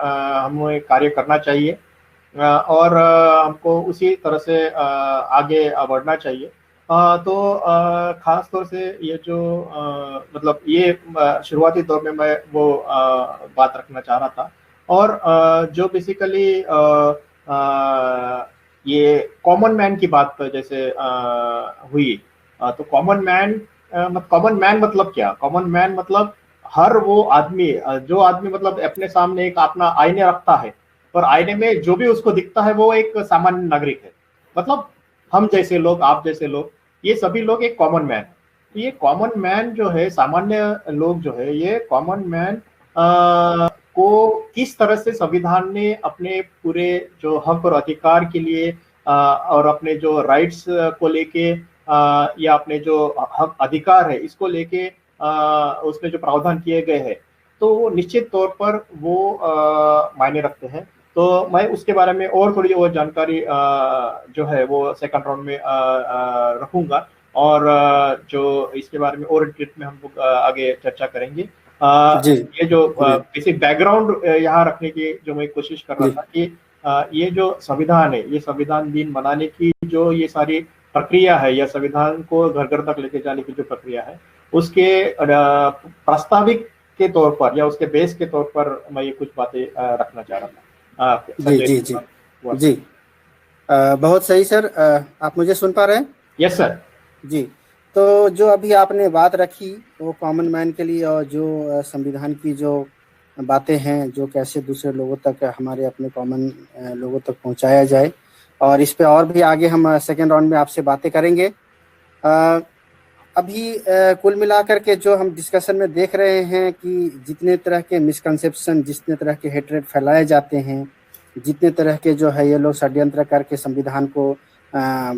कार्य करना चाहिए और हमको उसी तरह से आगे बढ़ना चाहिए। तो खास तौर से ये जो मतलब ये शुरुआती दौर में मैं वो बात रखना चाह रहा था। और जो बेसिकली ये कॉमन मैन की बात जैसे हुई, तो कॉमन मैन मतलब क्या? कॉमन मैन मतलब हर वो आदमी, जो आदमी मतलब अपने सामने एक अपना आईने रखता है और आईने में जो भी उसको दिखता है वो एक सामान्य नागरिक है। मतलब हम जैसे लोग, आप जैसे लोग, ये सभी लोग एक कॉमन मैन। तो ये कॉमन मैन जो है, सामान्य लोग जो है, ये कॉमन मैन को किस तरह से संविधान ने अपने पूरे जो हक और अधिकार के लिए और अपने जो राइट्स को लेके या अपने जो हक अधिकार है इसको लेके उसमें जो प्रावधान किए गए हैं, तो निश्चित तौर पर वो मायने रखते हैं। तो मैं उसके बारे में और थोड़ी और जानकारी जो है वो सेकंड राउंड में रखूंगा और जो इसके बारे में और डिटेल में हम लोग आगे चर्चा करेंगे। ये जो बेसिक बैकग्राउंड यहाँ रखने की जो मैं कोशिश कर रहा था कि ये जो संविधान है, ये संविधान दिन बनाने की जो ये सारी प्रक्रिया है या संविधान को घर घर तक लेके जाने की जो प्रक्रिया है, उसके प्रास्ताविक के तौर पर या उसके बेस के तौर पर मैं ये कुछ बातें रखना चाह रहा था। जी, बहुत सही सर। आप मुझे सुन पा रहे हैं? यस सर जी। तो जो अभी आपने बात रखी वो कॉमन मैन के लिए और जो संविधान की जो बातें हैं, जो कैसे दूसरे लोगों तक, हमारे अपने कॉमन लोगों तक पहुंचाया जाए, और इस पे और भी आगे हम सेकेंड राउंड में आपसे बातें करेंगे। अभी कुल मिलाकर के जो हम डिस्कशन में देख रहे हैं कि जितने तरह के मिसकंसेप्शन, जितने तरह के हेट्रेड फैलाए जाते हैं, जितने तरह के जो है ये लोग षड्यंत्र करके संविधान को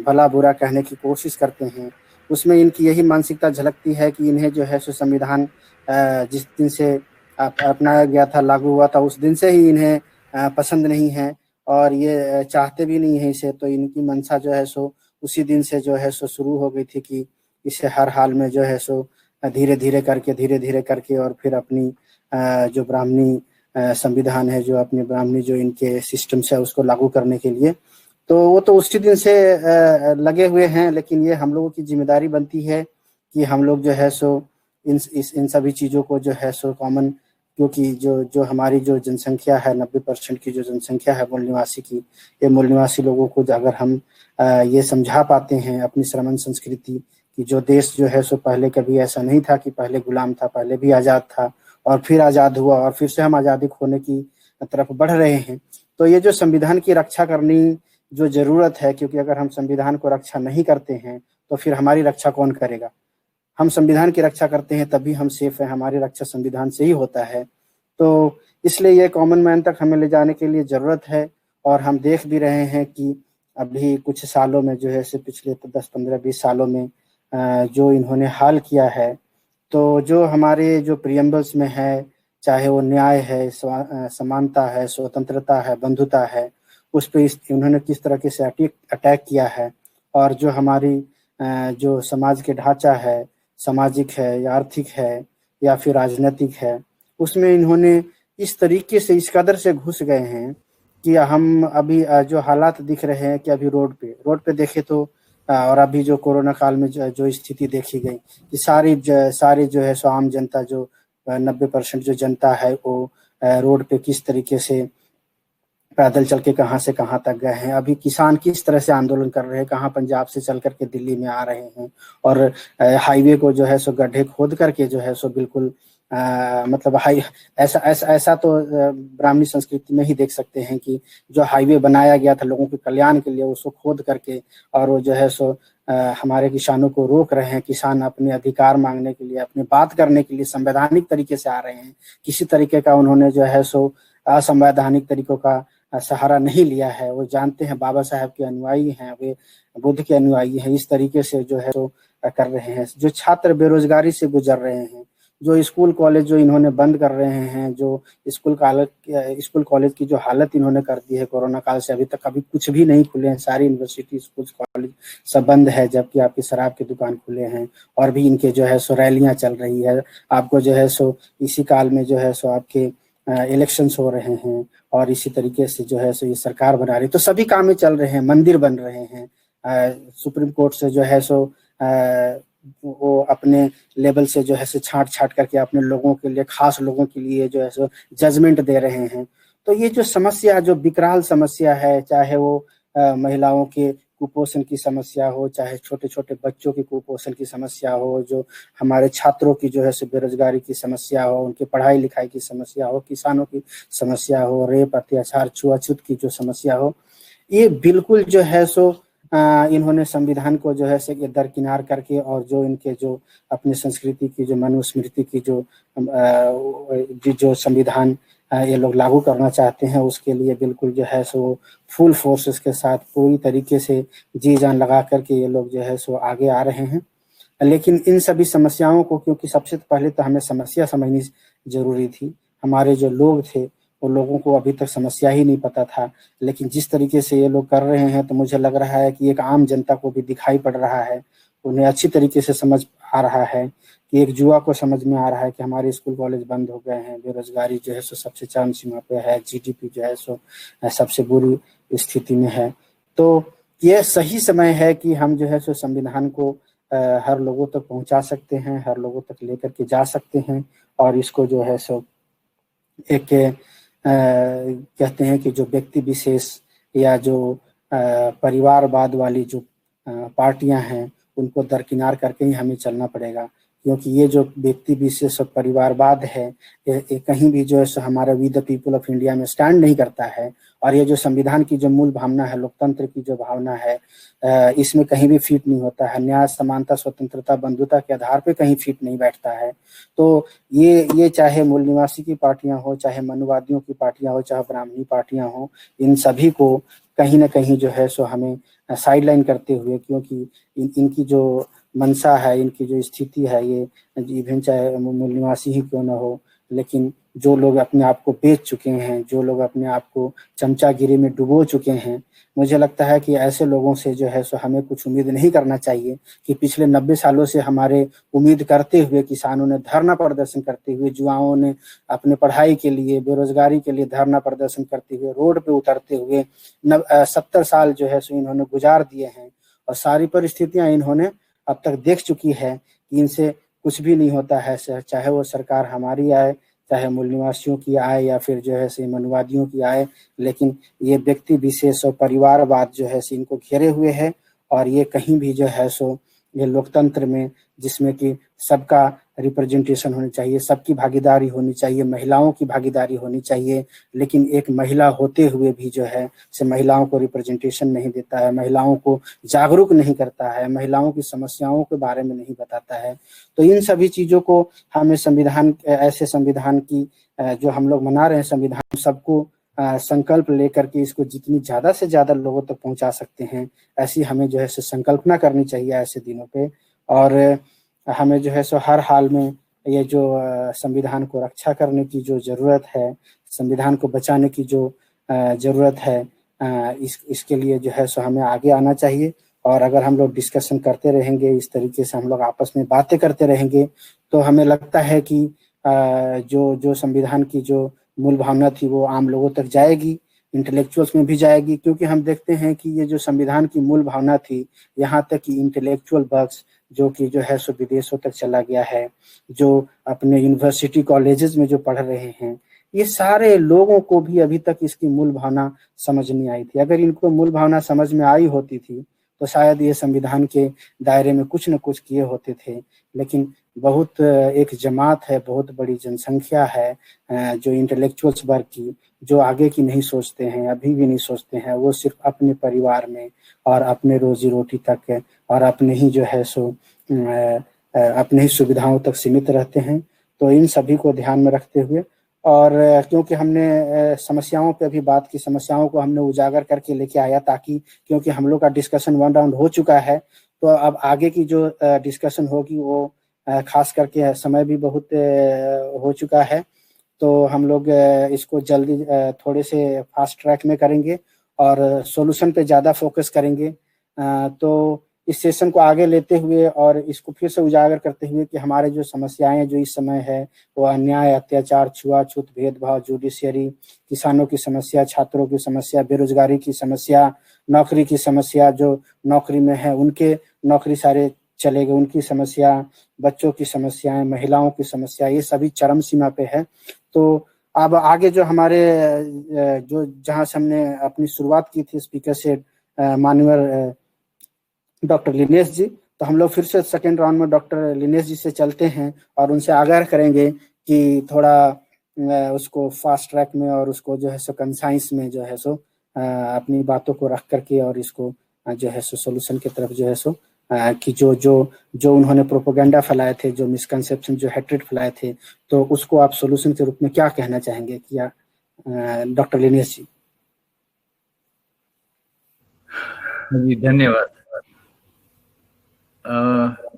भला बुरा कहने की कोशिश करते हैं, उसमें इनकी यही मानसिकता झलकती है कि इन्हें जो है सो संविधान जिस दिन से अपनाया गया था, लागू हुआ था, उस दिन से ही इन्हें पसंद नहीं है और ये चाहते भी नहीं है इसे। तो इनकी मंशा जो है सो उसी दिन से जो है सो शुरू हो गई थी कि इसे हर हाल में जो है सो धीरे धीरे करके और फिर अपनी जो ब्राह्मणी संविधान है, जो अपने ब्राह्मणी जो इनके सिस्टम्स है उसको लागू करने के लिए, तो वो तो उसी दिन से लगे हुए हैं। लेकिन ये हम लोगों की जिम्मेदारी बनती है कि हम लोग जो है सो इन सभी चीज़ों को जो है सो कॉमन, क्योंकि जो हमारी जो जनसंख्या है, 90% की जो जनसंख्या है मूल निवासी की, ये मूल निवासी लोगों को अगर हम ये समझा पाते हैं अपनी श्रमण संस्कृति कि जो देश जो है सो पहले कभी ऐसा नहीं था कि पहले गुलाम था, पहले भी आज़ाद था और फिर आज़ाद हुआ और फिर से हम आज़ादी खोने की तरफ बढ़ रहे हैं। तो ये जो संविधान की रक्षा करनी जो ज़रूरत है, क्योंकि अगर हम संविधान को रक्षा नहीं करते हैं तो फिर हमारी रक्षा कौन करेगा? हम संविधान की रक्षा करते हैं तभी हम सेफ हैं, हमारी रक्षा संविधान से ही होता है। तो इसलिए ये कॉमन मैन तक हमें ले जाने के लिए ज़रूरत है। और हम देख भी रहे हैं कि अभी कुछ सालों में जो है से पिछले 10, 15, 20 सालों में जो इन्होंने हाल किया है, तो जो हमारे जो प्रियम्बल्स में है, चाहे वो न्याय है, समानता है, स्वतंत्रता है, बंधुता है, उस पर उन्होंने किस तरह से अटैक किया है। और जो हमारी जो समाज के ढांचा है, सामाजिक है या आर्थिक है या फिर राजनीतिक है, उसमें इन्होंने इस तरीके से इस कदर से घुस गए हैं कि हम अभी जो हालात दिख रहे हैं कि अभी रोड पे देखे तो और अभी जो कोरोना काल में जो स्थिति देखी गई कि सारी जो है सो आम जनता, जो 90% जो जनता है वो रोड पे किस तरीके से पैदल चल के कहाँ से कहाँ तक गए हैं। अभी किसान किस तरह से आंदोलन कर रहे हैं, कहाँ पंजाब से चल करके दिल्ली में आ रहे हैं और हाईवे को जो है सो गड्ढे खोद करके जो है सो बिल्कुल मतलब ऐसा तो ब्राह्मणी संस्कृति में ही देख सकते हैं कि जो हाईवे बनाया गया था लोगों के कल्याण के लिए, उसको खोद करके और वो जो है सो हमारे किसानों को रोक रहे हैं। किसान अपने अधिकार मांगने के लिए, अपनी बात करने के लिए संवैधानिक तरीके से आ रहे हैं। किसी तरीके का उन्होंने जो है सो असंवैधानिक तरीकों का सहारा नहीं लिया है। वो जानते हैं बाबा साहब के अनुयायी हैं, वे बुद्ध के अनुयायी हैं। इस तरीके से जो है सो कर रहे हैं। जो छात्र बेरोजगारी से गुजर रहे हैं, जो स्कूल कॉलेज जो इन्होंने बंद कर रहे हैं, जो स्कूल कॉलेज की जो हालत इन्होंने कर दी है कोरोना काल से, अभी तक अभी कुछ भी नहीं खुले हैं। सारी यूनिवर्सिटी, स्कूल, कॉलेज सब बंद है, जबकि आपकी शराब की दुकान खुले हैं और भी इनके जो है सो रैलियां चल रही है। आपको जो है सो इसी काल में जो है सो आपके इलेक्शंस हो रहे हैं और इसी तरीके से जो है सो ये सरकार बना रही है। तो सभी कामें चल रहे हैं, मंदिर बन रहे हैं। सुप्रीम कोर्ट से जो है सो वो अपने लेवल से जो है सो छांट करके अपने लोगों के लिए, खास लोगों के लिए जो है सो जजमेंट दे रहे हैं। तो ये जो समस्या, जो विकराल समस्या है, चाहे वो महिलाओं के कुपोषण की समस्या हो, चाहे छोटे छोटे बच्चों की कुपोषण की समस्या हो, जो हमारे छात्रों की जो है सो बेरोजगारी की समस्या हो, उनकी पढ़ाई लिखाई की समस्या हो, किसानों की समस्या हो, रेप, अत्याचार, छुआछूत की जो समस्या हो, ये बिल्कुल जो है सो इन्होंने संविधान को जो है से दरकिनार करके, और जो इनके जो अपनी संस्कृति की, जो मनुस्मृति की जो संविधान ये लोग लागू करना चाहते हैं, उसके लिए बिल्कुल जो है सो फुल फोर्सेस के साथ पूरी तरीके से जी जान लगा करके ये लोग जो है सो आगे आ रहे हैं। लेकिन इन सभी समस्याओं को, क्योंकि सबसे पहले तो हमें समस्या समझनी जरूरी थी। हमारे जो लोग थे वो लोगों को अभी तक समस्या ही नहीं पता था, लेकिन जिस तरीके से ये लोग कर रहे हैं तो मुझे लग रहा है कि एक आम जनता को भी दिखाई पड़ रहा है, उन्हें अच्छी तरीके से समझ आ रहा है कि एक युवा को समझ में आ रहा है कि हमारे स्कूल कॉलेज बंद हो गए हैं, बेरोजगारी जो है सो सबसे चरम सीमा पे है, जीडीपी जो है सो सबसे बुरी स्थिति में है। तो ये सही समय है कि हम जो है सो संविधान को हर लोगों तक पहुंचा सकते हैं, हर लोगों तक लेकर के जा सकते हैं, और इसको जो है सो एक कहते हैं कि जो व्यक्ति विशेष या जो परिवारवाद वाली जो पार्टियां हैं, उनको दरकिनार करके ही हमें चलना पड़ेगा। क्योंकि ये जो व्यक्ति विशेष परिवारवाद है, ये कहीं भी जो है सो हमारा we the people of India में स्टैंड नहीं करता है। और ये जो संविधान की जो मूल भावना है, लोकतंत्र की जो भावना है, इसमें कहीं भी फिट नहीं होता है। न्याय, समानता, स्वतंत्रता, बंधुता के आधार पे कहीं फिट नहीं बैठता है। तो ये चाहे मूल निवासी की पार्टियां हो, चाहे मनुवादियों की पार्टियां हो, चाहे ब्राह्मणी पार्टियां हो, इन सभी को कहीं ना कहीं जो है सो हमें साइडलाइन करते हुए, क्योंकि इनकी जो मंशा है, इनकी जो स्थिति है, ये इवन चाहे मूल निवासी ही क्यों ना हो, लेकिन जो लोग अपने आप को बेच चुके हैं, जो लोग अपने आप को चमचागिरी में डुबो चुके हैं, मुझे लगता है कि ऐसे लोगों से जो है सो हमें कुछ उम्मीद नहीं करना चाहिए। कि पिछले 90 सालों से हमारे उम्मीद करते हुए, किसानों ने धरना प्रदर्शन करते हुए, युवाओं ने अपने पढ़ाई के लिए, बेरोजगारी के लिए धरना प्रदर्शन करते हुए, रोड पे उतरते हुए 70 साल जो है सो इन्होंने गुजार दिए हैं, और सारी परिस्थितियां इन्होंने अब तक देख चुकी है कि इनसे कुछ भी नहीं होता है। चाहे वो सरकार हमारी आए, चाहे मूल निवासियों की आए, या फिर जो है से मनुवादियों की आए, लेकिन ये व्यक्ति विशेष और परिवारवाद जो है से इनको घेरे हुए है। और ये कहीं भी जो है सो ये लोकतंत्र में, जिसमें कि सबका रिप्रेजेंटेशन होनी चाहिए, सबकी भागीदारी होनी चाहिए, महिलाओं की भागीदारी होनी चाहिए, लेकिन एक महिला होते हुए भी जो है से महिलाओं को रिप्रेजेंटेशन नहीं देता है, महिलाओं को जागरूक नहीं करता है, महिलाओं की समस्याओं के बारे में नहीं बताता है। तो इन सभी चीजों को हमें संविधान, ऐसे संविधान की जो हम लोग मना रहे हैं संविधान, सबको संकल्प लेकर के इसको जितनी ज्यादा से ज्यादा लोगों तक पहुंचा सकते हैं, ऐसी हमें जो है सो संकल्पना करनी चाहिए ऐसे दिनों पे। और हमें जो है सो हर हाल में ये जो संविधान को रक्षा करने की जो जरूरत है, संविधान को बचाने की जो जरूरत है, इसके लिए जो है सो हमें आगे आना चाहिए। और अगर हम लोग डिस्कशन करते रहेंगे, इस तरीके से हम लोग आपस में बातें करते रहेंगे, तो हमें लगता है कि जो संविधान की जो मूल भावना थी वो आम लोगों तक जाएगी, इंटेलेक्चुअल्स में भी जाएगी। क्योंकि हम देखते हैं कि ये जो संविधान की मूल भावना थी, यहाँ तक कि इंटेलेक्चुअल वर्क्स जो कि जो है सो विदेशों तक चला गया है, जो अपने यूनिवर्सिटी कॉलेजेस में जो पढ़ रहे हैं, ये सारे लोगों को भी अभी तक इसकी मूल भावना समझ नहीं आई थी। अगर इनको मूल भावना समझ में आई होती थी तो शायद ये संविधान के दायरे में कुछ न कुछ किए होते थे। लेकिन बहुत एक जमात है, बहुत बड़ी जनसंख्या है जो इंटेलेक्चुअल्स वर्ग की, जो आगे की नहीं सोचते हैं, अभी भी नहीं सोचते हैं। वो सिर्फ अपने परिवार में और अपने रोजी रोटी तक और अपने ही जो है सो अपने ही सुविधाओं तक सीमित रहते हैं। तो इन सभी को ध्यान में रखते हुए, और क्योंकि हमने समस्याओं पे अभी बात की, समस्याओं को हमने उजागर करके लेके आया, ताकि क्योंकि हम लोग का डिस्कशन 1 राउंड हो चुका है, तो अब आगे की जो डिस्कशन होगी वो खास करके समय भी बहुत हो चुका है, तो हम लोग इसको जल्दी थोड़े से फास्ट ट्रैक में करेंगे और सॉल्यूशन पे ज़्यादा फोकस करेंगे। तो इस सेशन को आगे लेते हुए और इसको फिर से उजागर करते हुए कि हमारे जो समस्याएं जो इस समय है वो अन्याय, अत्याचार, छुआछूत, भेदभाव, जुडिशियरी, किसानों की समस्या, छात्रों की समस्या, बेरोजगारी की समस्या, नौकरी की समस्या, जो नौकरी में है उनके नौकरी सारे चले गए, उनकी समस्या, बच्चों की समस्याएं, महिलाओं की समस्या, ये सभी चरम सीमा पे है। तो अब आगे जो हमारे जो जहाँ से हमने अपनी शुरुआत की थी स्पीकर से माननीय डॉक्टर लिनेश जी, तो हम लोग फिर से सेकेंड राउंड में डॉक्टर लिनेश जी से चलते हैं और उनसे आग्रह करेंगे कि थोड़ा उसको फास्ट ट्रैक में और उसको जो है सो कंसाइंस में जो है सो अपनी बातों को रख करके और इसको जो है सो सोल्यूशन की तरफ जो है सो कि जो उन्होंने प्रोपेगेंडा फैलाए थे, जो मिसकंसेप्शन, जो हेट्रेड फैलाए थे, तो उसको आप सोल्यूशन के रूप में क्या कहना चाहेंगे क्या डॉक्टर लिनेश जी? जी धन्यवाद।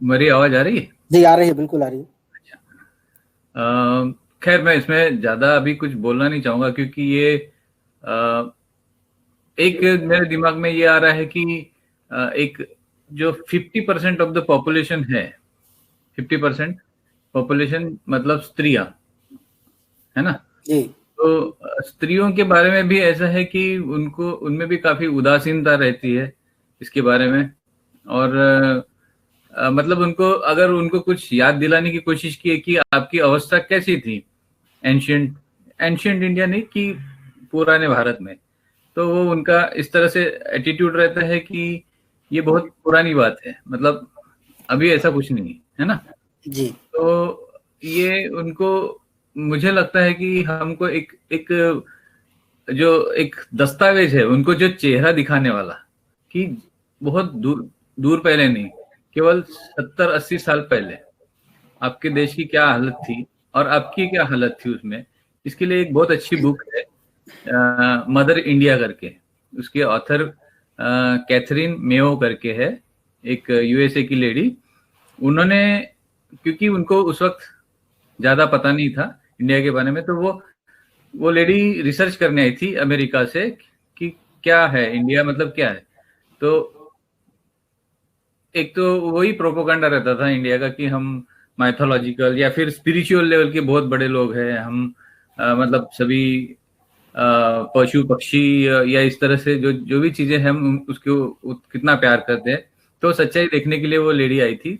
मेरी आवाज आ रही है? जी आ रही है, बिल्कुल आ रही है। खैर मैं इसमें ज्यादा अभी कुछ बोलना नहीं चाहूंगा, क्योंकि ये एक मेरे दिमाग में ये आ रहा है कि एक जो 50% ऑफ द पॉपुलेशन है, 50% पॉपुलेशन मतलब स्त्रियां, है ना? जी। तो स्त्रियों के बारे में भी ऐसा है कि उनको उनमें भी काफी उदासीनता रहती है इसके बारे में, और मतलब उनको अगर उनको कुछ याद दिलाने की कोशिश की कि आपकी अवस्था कैसी थी एंशिएंट इंडिया, नहीं कि पुराने भारत में, तो वो उनका इस तरह से एटीट्यूड रहता है कि ये बहुत पुरानी बात है, मतलब अभी ऐसा कुछ नहीं है ना जी। तो ये उनको, मुझे लगता है कि हमको एक जो एक दस्तावेज है उनको जो चेहरा दिखाने वाला, कि बहुत दूर पहले नहीं, केवल 70-80 साल पहले आपके देश की क्या हालत थी और आपकी क्या हालत थी उसमें, इसके लिए एक बहुत अच्छी बुक है मदर इंडिया करके, उसके ऑथर कैथरीन मेयो करके है, एक यूएसए की लेडी। उन्होंने, क्योंकि उनको उस वक्त ज्यादा पता नहीं था इंडिया के बारे में, तो वो लेडी रिसर्च करने आई थी अमेरिका से कि क्या है इंडिया, मतलब क्या है। तो एक तो वही प्रोपोगंडा रहता था इंडिया का कि हम माइथोलॉजिकल या फिर स्पिरिचुअल लेवल के बहुत बड़े लोग हैं, हम मतलब सभी पशु पक्षी या इस तरह से जो भी चीजें हैं हम उसको कितना प्यार करते हैं। तो सच्चाई देखने के लिए वो लेडी आई थी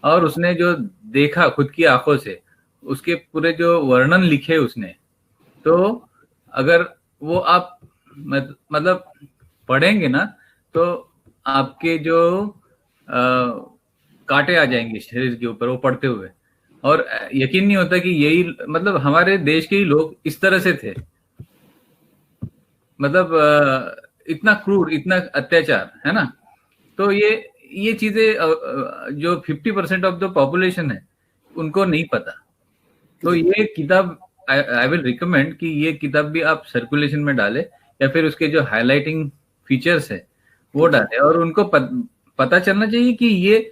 और उसने जो देखा खुद की आंखों से, उसके पूरे जो वर्णन लिखे उसने, तो अगर वो आप मतलब पढ़ेंगे ना तो आपके जो कांटे आ जाएंगे शरीर के ऊपर वो पढ़ते हुए, और यकीन नहीं होता कि यही मतलब हमारे देश के ही लोग इस तरह से थे, मतलब इतना क्रूर, इतना अत्याचार, है ना। तो ये चीजें जो 50% ऑफ द पॉपुलेशन है उनको नहीं पता। तो ये किताब आई विल रिकमेंड कि ये किताब भी आप सर्कुलेशन में डालें या फिर उसके जो हाईलाइटिंग फीचर्स है वो डालें, और उनको पता चलना चाहिए कि ये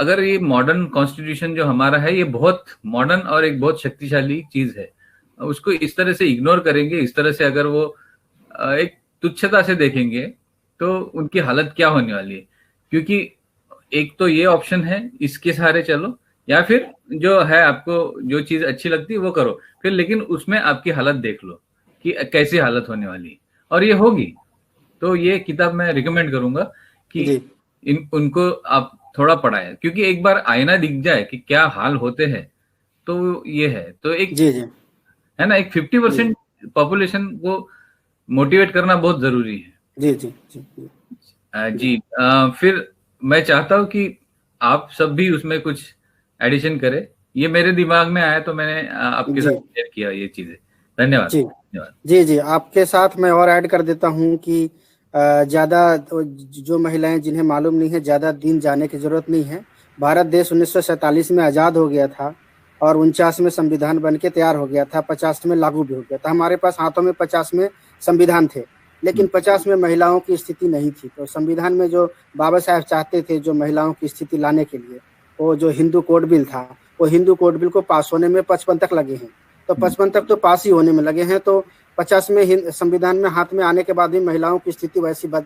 अगर ये मॉडर्न कॉन्स्टिट्यूशन जो हमारा है ये बहुत मॉडर्न और एक बहुत शक्तिशाली चीज है, उसको इस तरह से इग्नोर करेंगे, इस तरह से अगर वो एक तुच्छता से देखेंगे तो उनकी हालत क्या होने वाली है। क्योंकि एक तो ये ऑप्शन है इसके सहारे चलो, या फिर जो है आपको जो चीज अच्छी लगती है वो करो, फिर लेकिन उसमें आपकी हालत देख लो कि कैसी हालत होने वाली है, और ये होगी। तो ये किताब मैं रिकमेंड करूंगा कि उनको आप थोड़ा पढ़ाएं, क्योंकि एक बार आईना दिख जाए कि क्या हाल होते हैं तो ये है। तो एक जी है ना, एक 50% पॉपुलेशन को मोटिवेट करना बहुत जरूरी है। जी जी जी। जी, फिर मैं चाहता हूँ कि आप सब भी उसमें कुछ एडिशन करें। ये मेरे दिमाग में आया तो मैंने आपके जी साथ शेयर किया ये चीजें। धन्यवाद। जी धन्यवाद। जी जी, आपके साथ मैं और ऐड कर देता हूँ कि ज़्यादा जो महिलाएं जिन्हें मालूम नहीं है, ज़्यादा दिन जाने की ज़रूरत नहीं है। भारत देश 1947 में आज़ाद हो गया था और 49 में संविधान बन के तैयार हो गया था, 50 में लागू भी हो गया था। हमारे पास हाथों में 50 में संविधान थे, लेकिन 50 में महिलाओं की स्थिति नहीं थी। तो संविधान में जो बाबा साहब चाहते थे जो महिलाओं की स्थिति लाने के लिए, वो जो हिंदू कोड बिल था, वो हिंदू कोड बिल को पास होने में 55 तक लगे हैं। तो 55 तक तो पास ही होने में लगे हैं। तो 50 में संविधान में हाथ में आने के बाद भी महिलाओं की स्थिति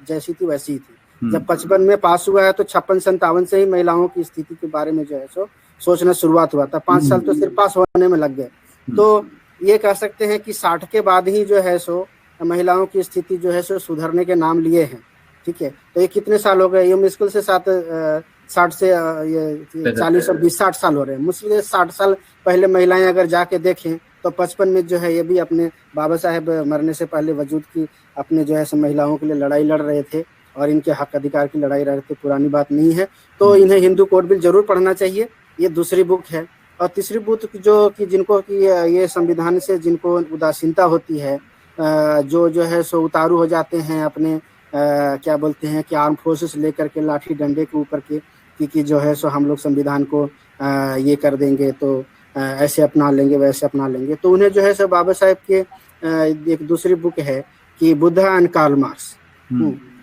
जैसी थी वैसी ही थी। जब 55 में पास हुआ है तो 56-57 से ही महिलाओं की स्थिति के बारे में जो है सो सोचना शुरुआत हुआ था। 5 साल तो सिर्फ पास होने में लग गए। तो ये कह सकते हैं कि 60 के बाद ही जो है सो महिलाओं की स्थिति जो है सो सुधरने के नाम लिए हैं। ठीक है, तो ये कितने साल हो गए? ये मुश्किल से 60 से ये 40 और 20-60 साल हो रहे हैं। मुश्किल से 60 साल पहले महिलाएं अगर जाके देखें तो 55 में जो है ये भी अपने बाबा साहेब मरने से पहले वजूद की अपने जो है महिलाओं के लिए लड़ाई लड़ रहे थे और इनके हक अधिकार की लड़ाई लड़ रहे थे। पुरानी बात नहीं है। तो इन्हें हिंदू कोड बिल जरूर पढ़ना चाहिए। ये दूसरी बुक है। और तीसरी बुक जो कि जिनको कि ये संविधान से जिनको उदासीनता होती है, जो है सो उतारू हो जाते हैं अपने क्या बोलते हैं कि आर्म फोर्सेस लेकर के लाठी डंडे के ऊपर के कि जो है सो हम लोग संविधान को ये कर देंगे, तो ऐसे अपना लेंगे वैसे अपना लेंगे। तो उन्हें जो है सो बाबा साहेब के एक दूसरी बुक है कि Buddha and Karl Marx.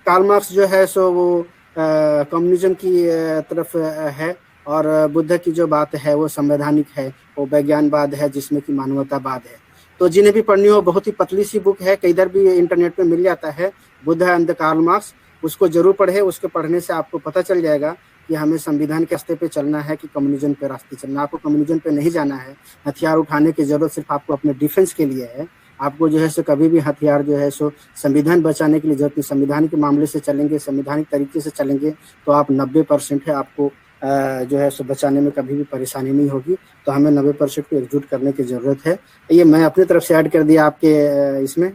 Karl Marx जो है सो वो कम्युनिज्म की तरफ है और बुद्ध की जो बात है वो संवैधानिक है, वो वैज्ञानवाद है जिसमें कि मानवतावाद है। तो जिन्हें भी पढ़नी हो, बहुत ही पतली सी बुक है, इधर भी इंटरनेट पे मिल जाता है, Buddha and the Karl Marx. उसको जरूर पढ़े। उसके पढ़ने से आपको पता चल जाएगा कि हमें संविधान के रास्ते पे चलना है कि कम्युनिज्म पे रास्ते चलना। आपको कम्युनिज्म पे नहीं जाना है। हथियार उठाने की जरूरत सिर्फ आपको अपने डिफेंस के लिए है। आपको जो है सो कभी भी हथियार जो है सो संविधान बचाने के लिए जरूरत नहीं। संविधान के मामले से चलेंगे, संवैधानिक तरीके से चलेंगे तो आप 90% है, आपको जो है सो बचाने में कभी भी परेशानी नहीं होगी। तो हमें 90% को एकजुट करने की जरूरत है। ये मैं अपनी तरफ से ऐड कर दिया आपके इसमें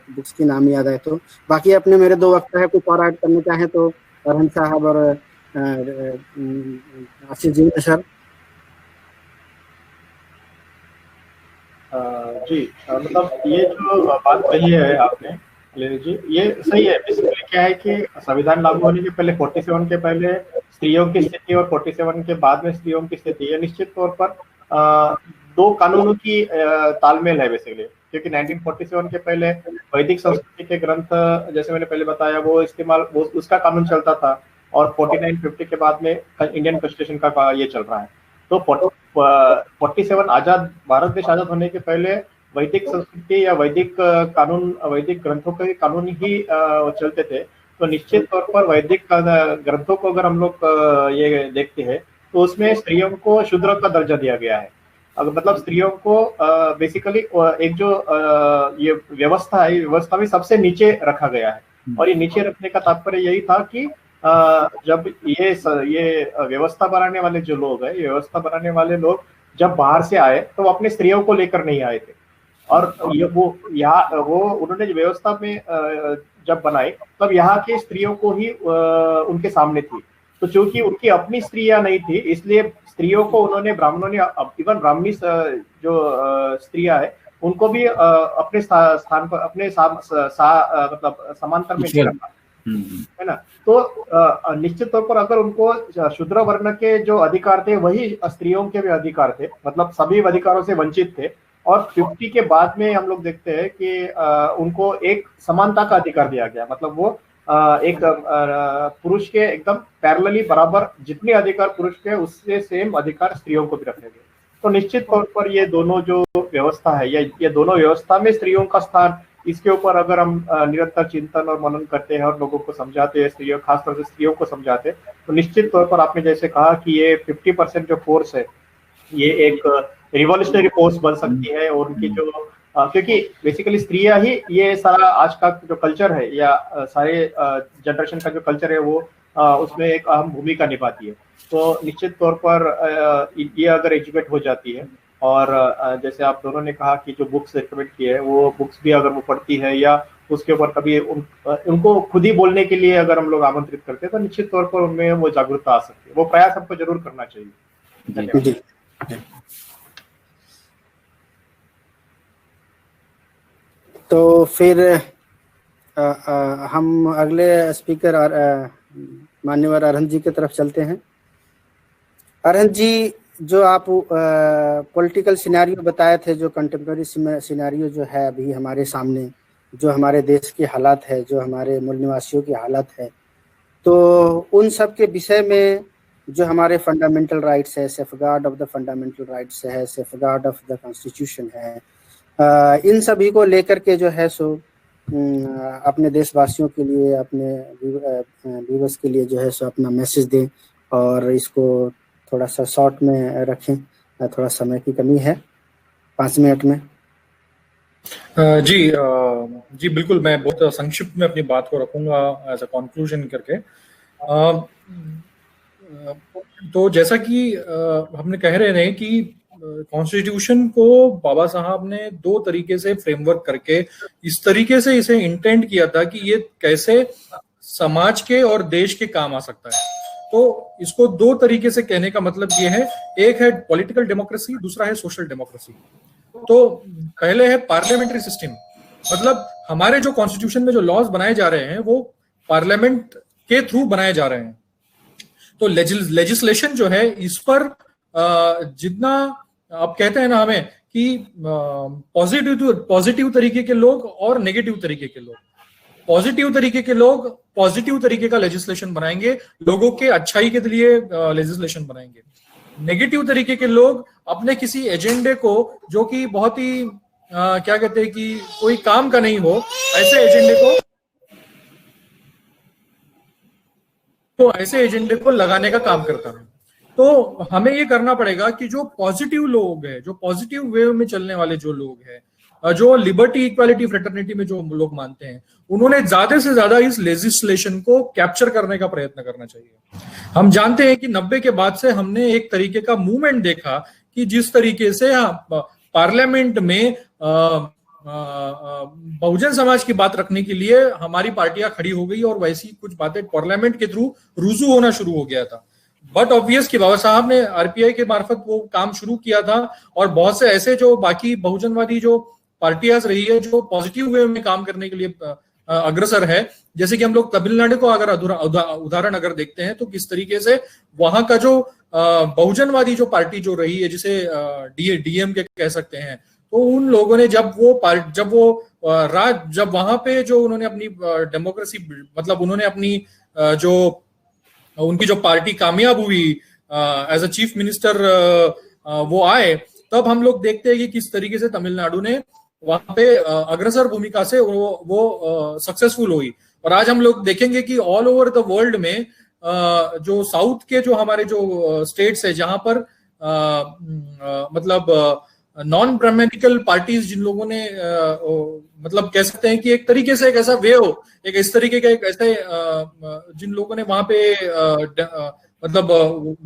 बुक्स की नाम याद आए तो। बाकी अपने मेरे 2 वक्ता है, कुछ और ऐड करना चाहें तो अरहन साहब और आशीष जी सर। जी, मतलब ये जो बात कही है आपने लेनी जी, ये सही है। बेसिकली क्या है कि संविधान लागू होने के पहले 47 के पहले स्त्रियों की स्थिति और 47 के बाद में स्त्रियों की स्थिति, ये निश्चित तौर पर 2 कानूनों की तालमेल है बेसिकली। क्योंकि 1947 के पहले वैदिक संस्कृति के ग्रंथ, जैसे मैंने पहले बताया, वो इस्तेमाल उसका कानून चलता था और 49-50 के बाद में इंडियन कॉन्स्टिट्यूशन का ये चल रहा है। तो 47 आजाद, भारत देश आजाद होने के पहले वैदिक संस्कृति या वैदिक कानून, वैदिक ग्रंथों के कानून ही चलते थे। तो निश्चित तौर पर वैदिक ग्रंथों को अगर हम लोग ये देखते हैं तो उसमें स्त्रियों को शूद्र का दर्जा दिया गया है। अगर मतलब स्त्रियों को बेसिकली एक जो ये व्यवस्था है, व्यवस्था में सबसे नीचे रखा गया है। और ये नीचे रखने का तात्पर्य यही था कि जब ये व्यवस्था बनाने वाले जो लोग हैं, व्यवस्था बनाने वाले लोग जब बाहर से आए तो वो अपने स्त्रियों को लेकर नहीं आए थे। और ये वो उन्होंने व्यवस्था में जब बनाई तब यहाँ के स्त्रियों को ही उनके सामने थी। तो चूंकि उनकी अपनी स्त्रियां नहीं थी, इसलिए स्त्रियों को उन्होंने, ब्राह्मणों ने, इवन ब्राह्मणी जो स्त्रियां है उनको भी अपने स्थान पर, अपने मतलब समांतर में नहीं रखा, है ना। तो निश्चित तौर पर अगर उनको शूद्र वर्ण के जो अधिकार थे वही स्त्रियों के भी अधिकार थे, मतलब सभी अधिकारों से वंचित थे। और 50 के बाद में हम लोग देखते हैं कि उनको एक समानता का अधिकार दिया गया, मतलब वो एक पुरुष के एकदम पैरेलली बराबर जितने अधिकार पुरुष के, उससे सेम अधिकार स्त्रियों को भी रखे गए। तो निश्चित तौर पर ये दोनों जो व्यवस्था है, ये दोनों व्यवस्था में स्त्रियों का स्थान, इसके ऊपर अगर हम निरंतर चिंतन और मनन करते हैं और लोगों को समझाते हैं, स्त्रियों, खासतौर से स्त्रियों को समझाते हैं, तो निश्चित तौर पर आपने जैसे कहा कि ये 50% जो फोर्स है ये एक रिवॉल्यूशनरी फोर्स बन सकती है। और उनकी जो क्योंकि बेसिकली स्त्रियां ही ये सारा आज का जो कल्चर है या सारे जनरेशन का जो कल्चर है वो उसमें एक अहम भूमिका निभाती है। तो निश्चित तौर पर ये अगर एजुकेट हो जाती है और जैसे आप दोनों ने कहा कि जो बुक्स रिकमेंड की है वो बुक्स भी अगर वो पढ़ती है या उसके ऊपर कभी उनको खुद ही बोलने के लिए अगर हम लोग आमंत्रित करते हैं तो निश्चित तौर पर उनमें वो जागरूकता आ सकती है। वो प्रयास हमको जरूर करना चाहिए। धन्यवाद। तो फिर हम अगले स्पीकर मान्यवर अरहंत जी की तरफ चलते हैं। अरहंत जी, जो आप पॉलिटिकल सिनेरियो बताए थे, जो कंटेम्प्रेरी सिनेरियो जो है अभी हमारे सामने, जो हमारे देश की हालात है, जो हमारे मूल निवासियों की हालत है, तो उन सब के विषय में जो हमारे फंडामेंटल राइट्स है, safeguard of the fundamental rights है, सेफगार्ड ऑफ द कॉन्स्टिट्यूशन है, इन सभी को लेकर के जो है सो अपने देशवासियों के लिए, अपने व्यूअर्स के लिए जो है सो अपना मैसेज दें और इसको थोड़ा सा शॉर्ट में रखें। थोड़ा समय की कमी है, 5 मिनट में। जी बिल्कुल, मैं बहुत संक्षिप्त में अपनी बात को रखूंगा एज अ कंक्लूजन करके। तो जैसा कि हमने कह रहे हैं कि कॉन्स्टिट्यूशन को बाबा साहब ने 2 तरीके से फ्रेमवर्क करके इस तरीके से इसे इंटेंड किया था कि ये कैसे समाज के और देश के काम आ सकता है। तो इसको 2 तरीके से कहने का मतलब ये है, एक है पॉलिटिकल डेमोक्रेसी, दूसरा है सोशल डेमोक्रेसी। तो पहले है पार्लियामेंट्री सिस्टम, मतलब हमारे जो कॉन्स्टिट्यूशन में जो लॉज बनाए जा रहे हैं वो पार्लियामेंट के थ्रू बनाए जा रहे हैं। तो लेजिस्लेशन जो है इस पर जितना आप कहते हैं ना हमें कि पॉजिटिव तरीके के लोग और नेगेटिव तरीके के लोग, पॉजिटिव तरीके के लोग पॉजिटिव तरीके का लेजिस्लेशन बनाएंगे, लोगों के अच्छाई के लिए लेजिस्लेशन बनाएंगे। नेगेटिव तरीके के लोग अपने किसी एजेंडे को, जो कि बहुत ही क्या कहते हैं कि कोई काम का नहीं हो, ऐसे एजेंडे को लगाने का काम करता है। तो हमें ये करना पड़ेगा कि जो पॉजिटिव लोग हैं, जो पॉजिटिव वे में चलने वाले जो लोग हैं, जो लिबर्टी, इक्वालिटी, फ्रेटर्निटी में जो लोग मानते हैं, उन्होंने ज्यादा से ज्यादा इस लेजिस्लेशन को कैप्चर करने का प्रयत्न करना चाहिए। हम जानते हैं कि 90 के बाद से हमने एक तरीके का मूवमेंट देखा कि जिस तरीके से पार्लियामेंट में बहुजन समाज की बात रखने के लिए हमारी पार्टियां खड़ी हो गई और वैसी कुछ बातें पार्लियामेंट के थ्रू रुजू होना शुरू हो गया था। बट ऑब्वियस कि बाबा साहब ने आरपीआई के मार्फत वो काम शुरू किया था और बहुत से ऐसे जो बाकी बहुजनवादी जो पार्टियां रही है जो पॉजिटिव वे में काम करने के लिए अग्रसर है, जैसे कि हम लोग तमिलनाडु को अगर उदाहरण अगर देखते हैं तो किस तरीके से वहां का जो बहुजनवादी जो पार्टी जो रही है, जिसे डीएम के कह सकते हैं, तो उन लोगों ने जब वहां पे जो उन्होंने अपनी डेमोक्रेसी, मतलब उन्होंने अपनी जो उनकी जो पार्टी कामयाब हुई एज अ चीफ मिनिस्टर वो आए, तब हम लोग देखते हैं कि किस तरीके से तमिलनाडु ने वहां पे अग्रसर भूमिका से वो सक्सेसफुल हुई। और आज हम लोग देखेंगे कि ऑल ओवर द वर्ल्ड में जो साउथ के जो हमारे जो स्टेट्स है, जहां पर मतलब नॉन ब्राह्मणिकल पार्टीज, जिन लोगों ने मतलब कह सकते हैं कि एक तरीके से एक ऐसा वे हो, एक इस तरीके का एक ऐसे जिन लोगों ने वहां पे मतलब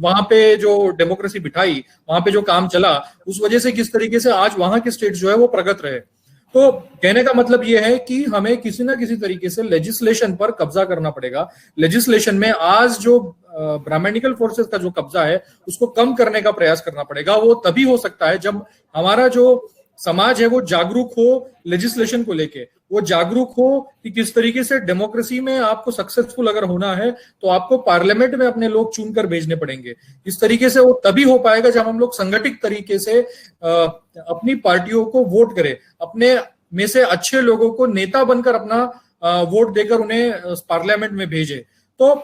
वहां पे जो डेमोक्रेसी बिठाई, वहां पे जो काम चला, उस वजह से किस तरीके से आज वहां के स्टेट जो है वो प्रगत रहे। तो कहने का मतलब ये है कि हमें किसी ना किसी तरीके से लेजिस्लेशन पर कब्जा करना पड़ेगा। लेजिस्लेशन में आज जो ब्राह्मणिकल फोर्सेस का जो कब्जा है उसको कम करने का प्रयास करना पड़ेगा। वो तभी हो सकता है जब हमारा जो समाज है वो जागरूक हो लेजिस्लेशन को लेके, वो जागरूक हो कि किस तरीके से डेमोक्रेसी में आपको सक्सेसफुल अगर होना है तो आपको पार्लियामेंट में अपने लोग चुनकर भेजने पड़ेंगे। इस तरीके से वो तभी हो पाएगा जब हम लोग संगठित तरीके से अपनी पार्टियों को वोट करें, अपने में से अच्छे लोगों को नेता बनकर अपना वोट देकर उन्हें पार्लियामेंट में भेजे। तो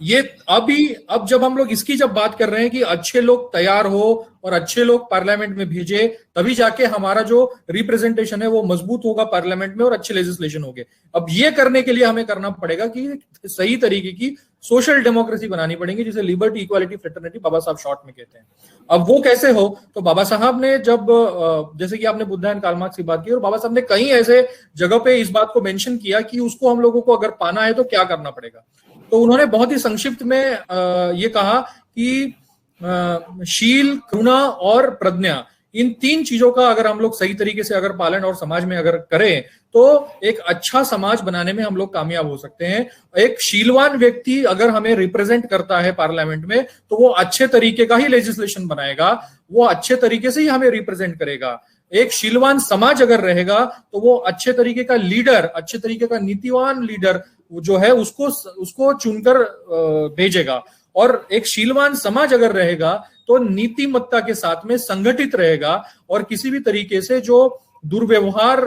ये अब जब हम लोग इसकी जब बात कर रहे हैं कि अच्छे लोग तैयार हो और अच्छे लोग पार्लियामेंट में भेजे, तभी जाके हमारा जो रिप्रेजेंटेशन है वो मजबूत होगा पार्लियामेंट में और अच्छे लेजिस्लेशन होंगे। अब ये करने के लिए हमें करना पड़ेगा कि सही तरीके की सोशल डेमोक्रेसी बनानी पड़ेगी, जिसे लिबर्टी, इक्वालिटी, फ्रेटर्निटी बाबा साहब शॉर्ट में कहते हैं। अब वो कैसे हो, तो बाबा साहब ने जब जैसे कि आपने बुद्धा एंड कार्ल मार्क्स की बात की, और बाबा साहब ने कई ऐसे जगह पे इस बात को मेंशन किया कि उसको हम लोगों को अगर पाना है तो क्या करना पड़ेगा। तो उन्होंने बहुत ही संक्षिप्त में ये कहा कि शील, करुणा और प्रज्ञा, इन 3 चीजों का अगर हम लोग सही तरीके से अगर पालन और समाज में अगर करें तो एक अच्छा समाज बनाने में हम लोग कामयाब हो सकते हैं। एक शीलवान व्यक्ति अगर हमें रिप्रेजेंट करता है पार्लियामेंट में तो वो अच्छे तरीके का ही लेजिस्लेशन बनाएगा, वो अच्छे तरीके से ही हमें रिप्रेजेंट करेगा। एक शीलवान समाज अगर रहेगा तो वो अच्छे तरीके का लीडर, अच्छे तरीके का नीतिवान लीडर जो है उसको चुनकर भेजेगा। और एक शीलवान समाज अगर रहेगा तो नीतिमत्ता के साथ में संगठित रहेगा और किसी भी तरीके से जो दुर्व्यवहार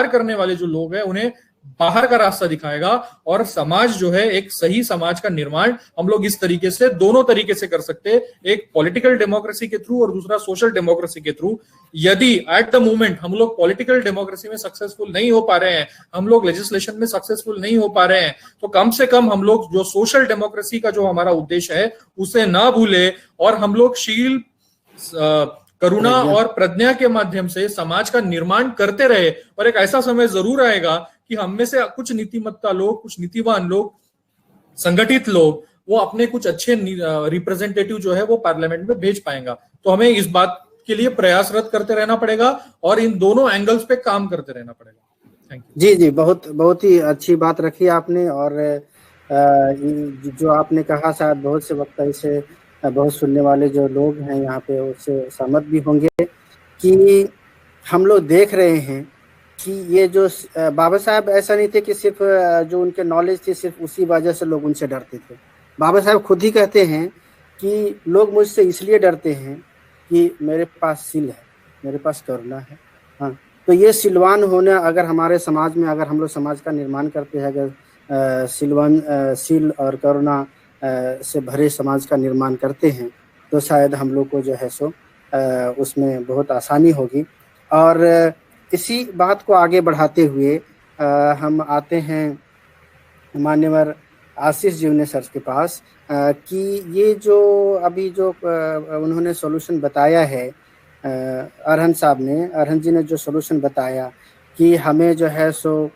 करने वाले जो लोग हैं उन्हें बाहर का रास्ता दिखाएगा। और समाज जो है एक सही समाज का निर्माण हम लोग इस तरीके से दोनों तरीके से कर सकते हैं, एक पॉलिटिकल डेमोक्रेसी के थ्रू और दूसरा सोशल डेमोक्रेसी के थ्रू। यदि एट द मोमेंट हम लोग पॉलिटिकल डेमोक्रेसी में सक्सेसफुल नहीं हो पा रहे हैं, हम लोग लेजिस्लेशन में सक्सेसफुल नहीं हो पा रहे हैं, तो कम से कम हम लोग जो सोशल डेमोक्रेसी का जो हमारा उद्देश्य है उसे ना भूले और हम लोग शील, करुणा और प्रज्ञा के माध्यम से समाज का निर्माण करते रहे। और एक ऐसा समय जरूर आएगा कि हम में से कुछ नीतिमत्ता लोग, कुछ नीतिवान लोग, संगठित लोग वो अपने कुछ अच्छे रिप्रेजेंटेटिव जो है वो पार्लियामेंट में भेज पाएंगा। तो हमें इस बात के लिए प्रयासरत करते रहना पड़ेगा और इन दोनों एंगल्स पे काम करते रहना पड़ेगा। Thank you. जी, बहुत ही अच्छी बात रखी आपने। और जो आपने कहा शायद बहुत से वक्ता इसे बहुत सुनने वाले जो लोग हैं यहाँ पे उससे सहमत भी होंगे कि हम लोग देख रहे हैं कि ये जो बाबा साहब ऐसा नहीं थे कि सिर्फ जो उनके नॉलेज थी सिर्फ उसी वजह से लोग उनसे डरते थे। बाबा साहब खुद ही कहते हैं कि लोग मुझसे इसलिए डरते हैं कि मेरे पास सील है, मेरे पास करुणा है। हाँ, तो ये सिलवान होना अगर हमारे समाज में, अगर हम लोग समाज का निर्माण करते हैं, अगर सील और करुणा से भरे समाज का निर्माण करते हैं तो शायद हम लोग को जो है सो उसमें बहुत आसानी होगी। और इसी बात को आगे बढ़ाते हुए हम आते हैं मान्यवर आशीष जीवने सर के पास कि ये जो अभी जो उन्होंने सॉल्यूशन बताया है, अरहन जी ने जो सॉल्यूशन बताया कि हमें जो है सो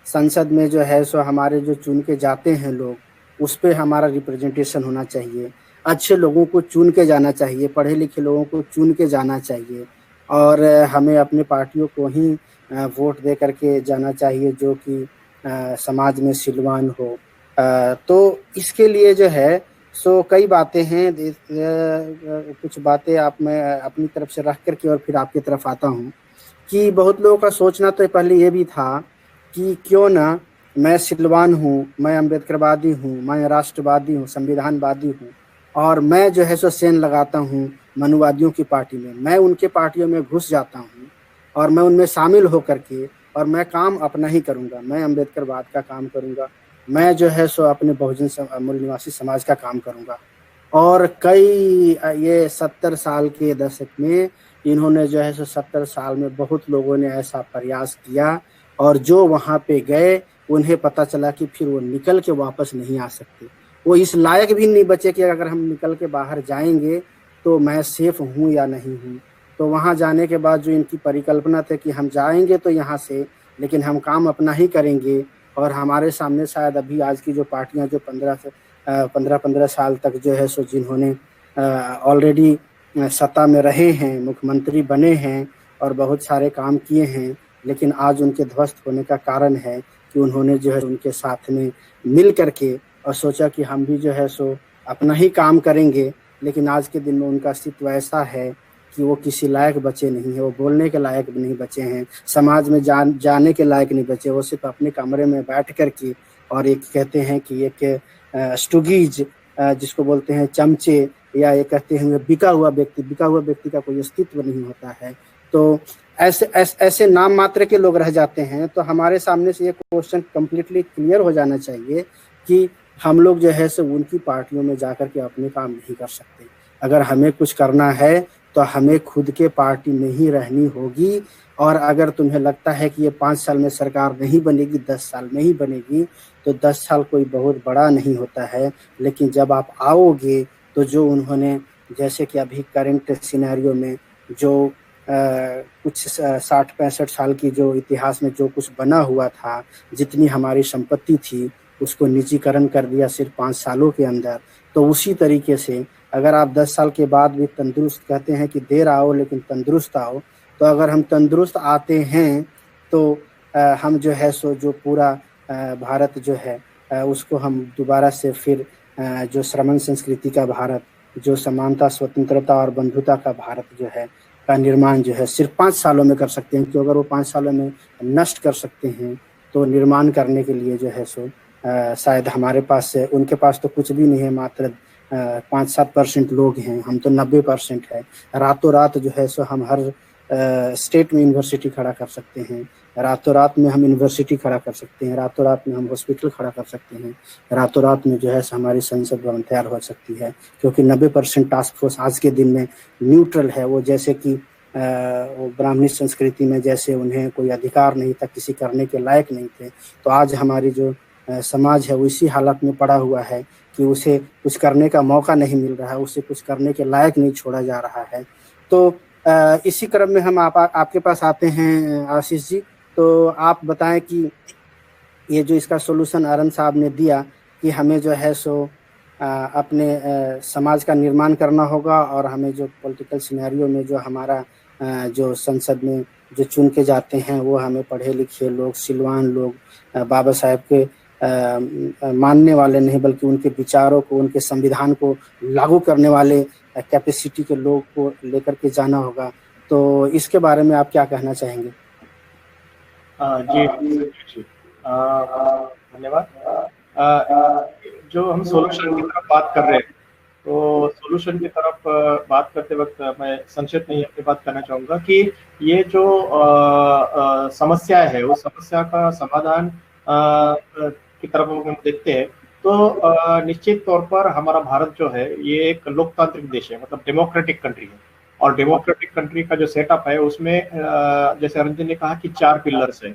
संसद में जो है सो हमारे जो चुन के जाते हैं लोग, उस पर हमारा रिप्रेजेंटेशन होना चाहिए, अच्छे लोगों को चुन के जाना चाहिए, पढ़े लिखे लोगों को चुन के जाना चाहिए और हमें अपने पार्टियों को ही वोट दे करके जाना चाहिए जो कि समाज में सिलवान हो। तो इसके लिए जो है सो कई बातें हैं, कुछ बातें मैं अपनी तरफ से रख करके और फिर आपकी तरफ आता हूँ कि बहुत लोगों का सोचना तो पहले ये भी था कि क्यों ना मैं सिलवान हूँ, मैं अम्बेडकरवादी हूँ, मैं राष्ट्रवादी हूँ, संविधानवादी हूँ और मैं जो है सो सेन लगाता हूँ मनुवादियों की पार्टी में, मैं उनके पार्टियों में घुस जाता हूँ और मैं उनमें शामिल होकर के और मैं काम अपना ही करूँगा, मैं अम्बेडकरवाद का काम करूँगा, मैं जो है सो अपने बहुजन मूल निवासी समाज का काम करूँगा। और कई ये 70 साल के दशक में इन्होंने जो है सो 70 साल में बहुत लोगों ने ऐसा प्रयास किया और जो वहाँ पे गए उन्हें पता चला कि फिर वो निकल के वापस नहीं आ सकते, वो इस लायक भी नहीं बचे कि अगर हम निकल के बाहर जाएंगे तो मैं सेफ हूँ या नहीं हूँ। तो वहाँ जाने के बाद जो इनकी परिकल्पना थी कि हम जाएंगे तो यहाँ से, लेकिन हम काम अपना ही करेंगे और हमारे सामने शायद अभी आज की जो पार्टियाँ जो 15 साल तक जो है सो जिन्होंने ऑलरेडी सत्ता में रहे हैं, मुख्यमंत्री बने हैं और बहुत सारे काम किए हैं, लेकिन आज उनके ध्वस्त होने का कारण है कि उन्होंने जो है उनके साथ में मिल करके और सोचा कि हम भी जो है सो अपना ही काम करेंगे। लेकिन आज के दिन में उनका अस्तित्व ऐसा है कि वो किसी लायक बचे नहीं है, वो बोलने के लायक भी नहीं बचे हैं, समाज में जाने के लायक नहीं बचे, वो सिर्फ अपने कमरे में बैठ कर के और एक कहते हैं कि एक स्टुगीज जिसको बोलते हैं चमचे, या ये कहते हैं बिका हुआ व्यक्ति का कोई अस्तित्व नहीं होता है। तो ऐसे नाम मात्र के लोग रह जाते हैं। तो हमारे सामने से ये क्वेश्चन कम्प्लीटली क्लियर हो जाना चाहिए कि हम लोग जो है सो उनकी पार्टियों में जाकर के अपने काम नहीं कर सकते। अगर हमें कुछ करना है तो हमें खुद के पार्टी में ही रहनी होगी। और अगर तुम्हें लगता है कि ये 5 साल में सरकार नहीं बनेगी, 10 साल में ही बनेगी, तो 10 साल कोई बहुत बड़ा नहीं होता है। लेकिन जब आप आओगे तो जो उन्होंने, जैसे कि अभी करंट सिनेरियो में जो कुछ 60-65 साल की जो इतिहास में जो कुछ बना हुआ था, जितनी हमारी संपत्ति थी उसको निजीकरण कर दिया सिर्फ 5 सालों के अंदर। तो उसी तरीके से अगर आप 10 साल के बाद भी तंदुरुस्त, कहते हैं कि देर आओ लेकिन तंदुरुस्त आओ, तो अगर हम तंदुरुस्त आते हैं तो हम जो है सो जो पूरा भारत जो है उसको हम दोबारा से फिर जो श्रमण संस्कृति का भारत, जो समानता, स्वतंत्रता और बंधुता का भारत जो है का निर्माण जो है सिर्फ 5 सालों में कर सकते हैं। क्योंकि अगर वो 5 सालों में नष्ट कर सकते हैं तो निर्माण करने के लिए जो है सो शायद हमारे पास, उनके पास तो कुछ भी नहीं है, मात्र 5-7% लोग हैं, हम तो 90% है। रातों रात जो है सो हम हर स्टेट में यूनिवर्सिटी खड़ा कर सकते हैं, रातों रात में हम यूनिवर्सिटी खड़ा कर सकते हैं, रातों रात में हम हॉस्पिटल खड़ा कर सकते हैं, रातों रात में जो है हमारी संसद भवन तैयार हो सकती है। क्योंकि 90% टास्क फोर्स आज के दिन में न्यूट्रल है। वो जैसे कि ब्राह्मणी संस्कृति में जैसे उन्हें कोई अधिकार नहीं था, किसी करने के लायक नहीं थे, तो आज हमारी जो समाज है वो इसी हालत में पड़ा हुआ है कि उसे कुछ करने का मौका नहीं मिल रहा है, उसे कुछ करने के लायक नहीं छोड़ा जा रहा है। तो इसी क्रम में हम आपके पास आते हैं आशीष जी। तो आप बताएं कि ये जो इसका सोल्यूशन आरन साहब ने दिया कि हमें जो है सो अपने समाज का निर्माण करना होगा, और हमें जो पॉलिटिकल सिनेरियो में जो हमारा जो संसद में जो चुन के जाते हैं वो हमें पढ़े लिखे लोग, सिलवान लोग, बाबा साहेब के मानने वाले नहीं बल्कि उनके विचारों को, उनके संविधान को लागू करने वाले कैपेसिटी के लोग को लेकर के जाना होगा। तो इसके बारे में आप क्या कहना चाहेंगे? जी धन्यवाद। जो हम सॉल्यूशन की तरफ बात कर रहे हैं, तो सॉल्यूशन की तरफ बात करते वक्त मैं संक्षिप्त में अपनी बात करना चाहूँगा कि ये जो समस्या है उस समस्या का समाधान की तरफ हम देखते हैं तो निश्चित तौर पर हमारा भारत जो है ये एक लोकतांत्रिक देश है, मतलब डेमोक्रेटिक कंट्री है। और डेमोक्रेटिक कंट्री का जो सेटअप है उसमें जैसे अरुण जी ने कहा कि 4 पिलर्स है।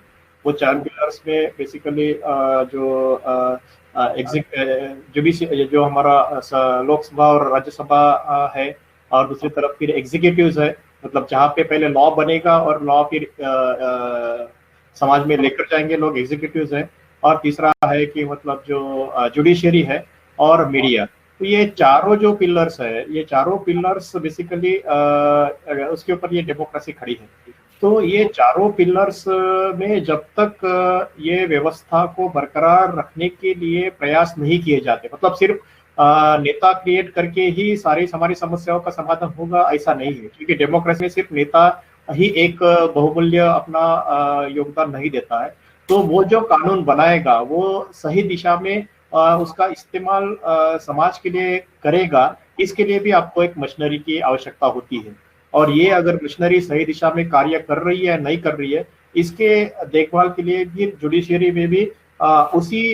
वो 4 पिलर्स में बेसिकली जो जुडिशरी जो हमारा लोकसभा और राज्यसभा है, और दूसरी तरफ फिर एग्जीक्यूटिव्स है, मतलब जहाँ पे पहले लॉ बनेगा और लॉ फिर समाज में लेकर जाएंगे लोग, एग्जीक्यूटिव्स है। और तीसरा है कि मतलब जो जुडिशरी है और मीडिया। तो ये चारों जो पिलर्स है, ये चारों पिलर्स बेसिकली उसके ऊपर ये डेमोक्रेसी खड़ी है। तो ये चारों पिलर्स में जब तक ये व्यवस्था को बरकरार रखने के लिए प्रयास नहीं किए जाते, मतलब सिर्फ नेता क्रिएट करके ही सारी हमारी समस्याओं का समाधान होगा ऐसा नहीं है। क्योंकि डेमोक्रेसी में सिर्फ नेता ही एक बहुमूल्य अपना योगदान नहीं देता है। तो वो जो कानून बनाएगा वो सही दिशा में उसका इस्तेमाल समाज के लिए करेगा, इसके लिए भी आपको एक मशीनरी की आवश्यकता होती है। और ये अगर मशीनरी सही दिशा में कार्य कर रही है नहीं कर रही है, इसके देखभाल के लिए भी जुडिशरी में भी उसी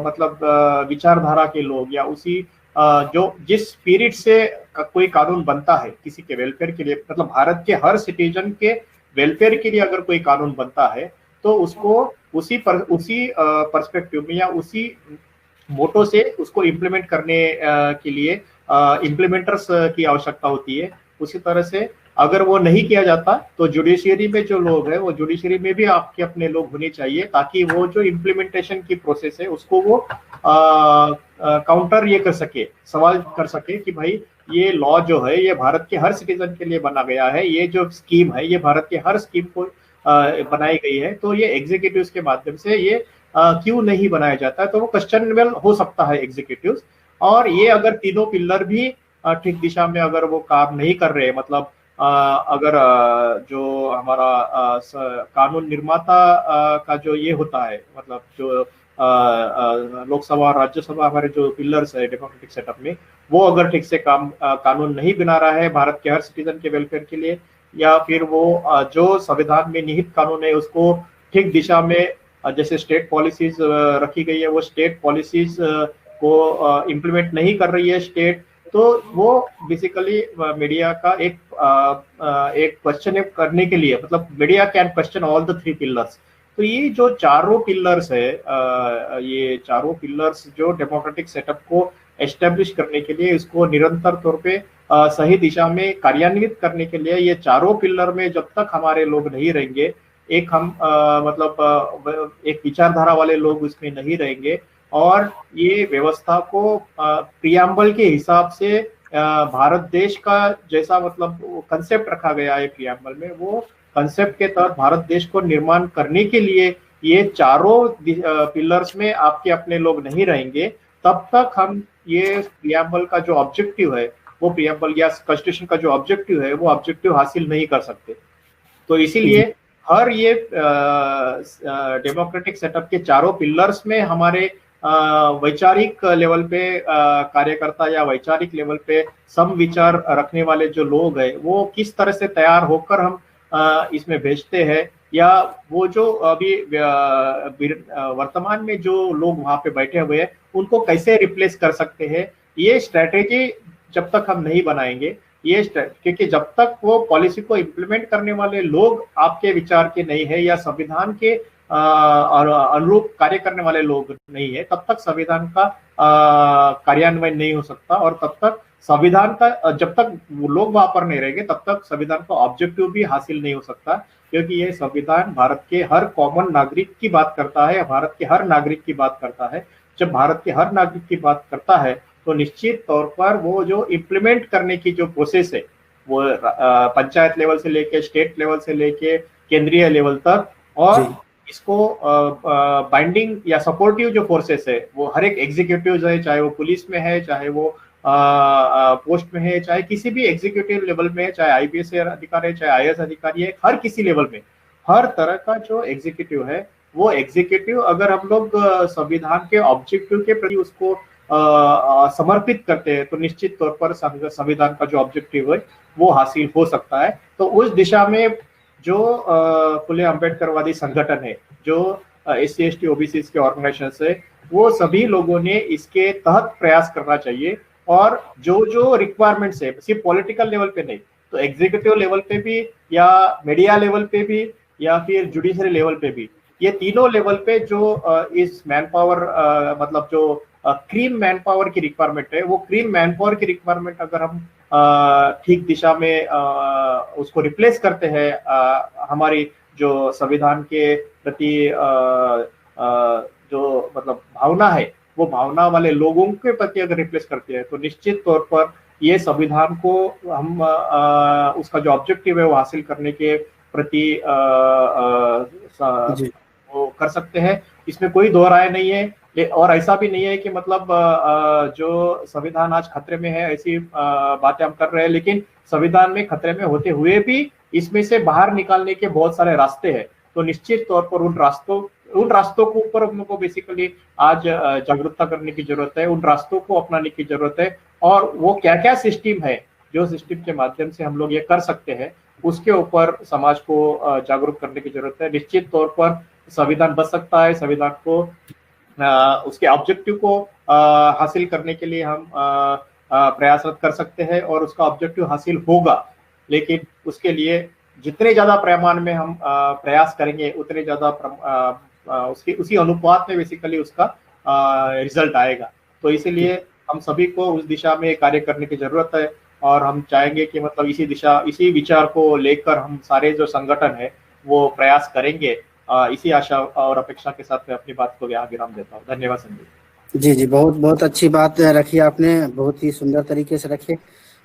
मतलब विचारधारा के लोग या उसी जो जिस स्पिरिट से कोई कानून बनता है किसी के वेलफेयर के लिए, मतलब भारत के हर सिटीजन के वेलफेयर के लिए अगर कोई कानून बनता है तो उसको उसी पर्सपेक्टिव में या उसी मोटो से उसको इम्प्लीमेंट करने के लिए इम्प्लीमेंटर्स की आवश्यकता होती है। उसी तरह से अगर वो नहीं किया जाता तो जुडिशरी में जो लोग हैं वो जुडिशरी में भी आपके अपने लोग होने चाहिए, ताकि वो जो इम्प्लीमेंटेशन की प्रोसेस है उसको वो काउंटर ये कर सके, सवाल कर सके कि भाई ये लॉ जो है ये भारत के हर सिटीजन के लिए बना गया है, ये जो स्कीम है ये भारत के हर स्कीम को बनाई गई है, तो ये एग्जीक्यूटिव के माध्यम से ये क्यों नहीं बनाया जाता है। तो वो क्वेश्चनेबल हो सकता है एग्जीक्यूटिव। और ये अगर तीनों पिलर भी ठीक दिशा में अगर वो काम नहीं कर रहे, मतलब अगर जो हमारा कानून निर्माता का जो ये होता है, मतलब जो लोकसभा और राज्यसभा हमारे जो पिलर्स है डेमोक्रेटिक सेटअप में, वो अगर ठीक से कानून नहीं बना रहा है भारत के हर सिटीजन के वेलफेयर के लिए, या फिर वो जो संविधान में निहित कानून है उसको ठीक दिशा में जैसे स्टेट पॉलिसीज रखी गई है वो स्टेट पॉलिसीज को इम्प्लीमेंट नहीं कर रही है स्टेट, तो वो बेसिकली मीडिया का एक क्वेश्चन करने के लिए, मतलब media can question all the 3 pillars. तो ये जो चारों पिलर्स है, ये चारों पिलर्स जो डेमोक्रेटिक सेटअप को एस्टेब्लिश करने के लिए, इसको निरंतर तौर पे सही दिशा में कार्यान्वित करने के लिए, ये चारों पिलर में जब तक हमारे लोग नहीं रहेंगे, एक हम मतलब एक विचारधारा वाले लोग उसमें नहीं रहेंगे और ये व्यवस्था को प्रियम्बल के हिसाब से भारत देश का जैसा मतलब कंसेप्ट रखा गया है प्रियम्बल में, वो कंसेप्ट के तहत भारत देश को निर्माण करने के लिए ये चारों पिलर्स में आपके अपने लोग नहीं रहेंगे, तब तक हम ये प्रियम्बल का जो ऑब्जेक्टिव है, वो प्रियम्बल या कॉन्स्टिट्यूशन का जो ऑब्जेक्टिव है, वो ऑब्जेक्टिव हासिल नहीं कर सकते। तो इसीलिए हर ये डेमोक्रेटिक सेटअप के चारों पिलर्स में हमारे वैचारिक लेवल पे कार्यकर्ता या वैचारिक लेवल पे सम विचार रखने वाले जो लोग हैं, वो किस तरह से तैयार होकर हम इसमें भेजते हैं, या वो जो अभी वर्तमान में जो लोग वहां पे बैठे हुए हैं उनको कैसे रिप्लेस कर सकते हैं, ये स्ट्रेटेजी जब तक हम नहीं बनाएंगे, ये क्योंकि जब तक वो पॉलिसी को इम्प्लीमेंट करने वाले लोग आपके विचार के नहीं है या संविधान के अनुरूप कार्य करने वाले लोग नहीं है, तब तक संविधान का कार्यान्वयन नहीं हो सकता, और तब तक संविधान का जब तक लोग वहां पर नहीं रहेंगे तब तक संविधान का ऑब्जेक्टिव भी हासिल नहीं हो सकता, क्योंकि ये संविधान भारत के हर कॉमन नागरिक की बात करता है, भारत के हर नागरिक की बात करता है। जब भारत के हर नागरिक की बात करता है तो निश्चित तौर पर वो जो इम्प्लीमेंट करने की जो प्रोसेस है, वो पंचायत लेवल से लेके स्टेट लेवल से लेके केंद्रीय लेवल तक, और इसको बाइंडिंग या सपोर्टिव जो फोर्सेस है, वो हर एक एग्जीक्यूटिव है, चाहे वो पुलिस में है, चाहे वो पोस्ट में है, चाहे किसी भी एग्जीक्यूटिव लेवल में है, चाहे आईपीएस अधिकारी है, चाहे आईएएस अधिकारी है, हर किसी लेवल में हर तरह का जो एग्जीक्यूटिव है, वो एग्जीक्यूटिव अगर हम लोग संविधान के ऑब्जेक्टिव के प्रति उसको समर्पित करते हैं तो निश्चित तौर पर संविधान का जो ऑब्जेक्टिव है वो हासिल हो सकता है। तो उस दिशा में जो फुले अम्बेडकरवादी संगठन है, जो SC ST OBC के ऑर्गेनाइजेशन है, वो सभी लोगों ने इसके तहत प्रयास करना चाहिए, और जो जो रिक्वायरमेंट्स है सिर्फ पॉलिटिकल लेवल पे नहीं, तो एग्जीक्यूटिव लेवल पे भी या मीडिया लेवल पे भी या फिर जुडिशरी लेवल पे भी, ये तीनों लेवल पे जो इस मैन पावर मतलब जो क्रीम मैन पावर की रिक्वायरमेंट है, वो क्रीम मैन पावर की रिक्वायरमेंट अगर हम ठीक दिशा में उसको रिप्लेस करते हैं, हमारी जो संविधान के प्रति जो मतलब भावना है, वो भावना वाले लोगों के प्रति अगर रिप्लेस करते हैं, तो निश्चित तौर पर ये संविधान को हम उसका जो ऑब्जेक्टिव है वो हासिल करने के प्रति वो कर सकते हैं। इसमें कोई दो राय नहीं है, और ऐसा भी नहीं है कि मतलब जो संविधान आज खतरे में है ऐसी बातें हम कर रहे हैं, लेकिन संविधान में खतरे में होते हुए भी इसमें से बाहर निकालने के बहुत सारे रास्ते हैं। तो निश्चित तौर पर उन रास्तों के ऊपर हम लोग को बेसिकली आज जागरूकता करने की जरूरत है, उन रास्तों को अपनाने की जरूरत है, और वो क्या क्या सिस्टम है जो सिस्टम के माध्यम से हम लोग ये कर सकते हैं, उसके ऊपर समाज को जागरूक करने की जरूरत है। निश्चित तौर पर संविधान बच सकता है, संविधान को उसके ऑब्जेक्टिव को हासिल करने के लिए हम प्रयासरत कर सकते हैं, और उसका ऑब्जेक्टिव हासिल होगा, लेकिन उसके लिए जितने ज्यादा पैमाने में हम प्रयास करेंगे उतने ज्यादा उसी अनुपात में बेसिकली उसका रिजल्ट आएगा। तो इसीलिए हम सभी को उस दिशा में कार्य करने की जरूरत है, और हम चाहेंगे कि मतलब इसी विचार को लेकर हम सारे जो संगठन है वो प्रयास करेंगे। इसी आशा और अपेक्षा के साथ मैं अपनी बात को यहाँ विराम देता हूँ। धन्यवाद संदीप जी। बहुत बहुत अच्छी बात रखी आपने, बहुत ही सुंदर तरीके से रखे।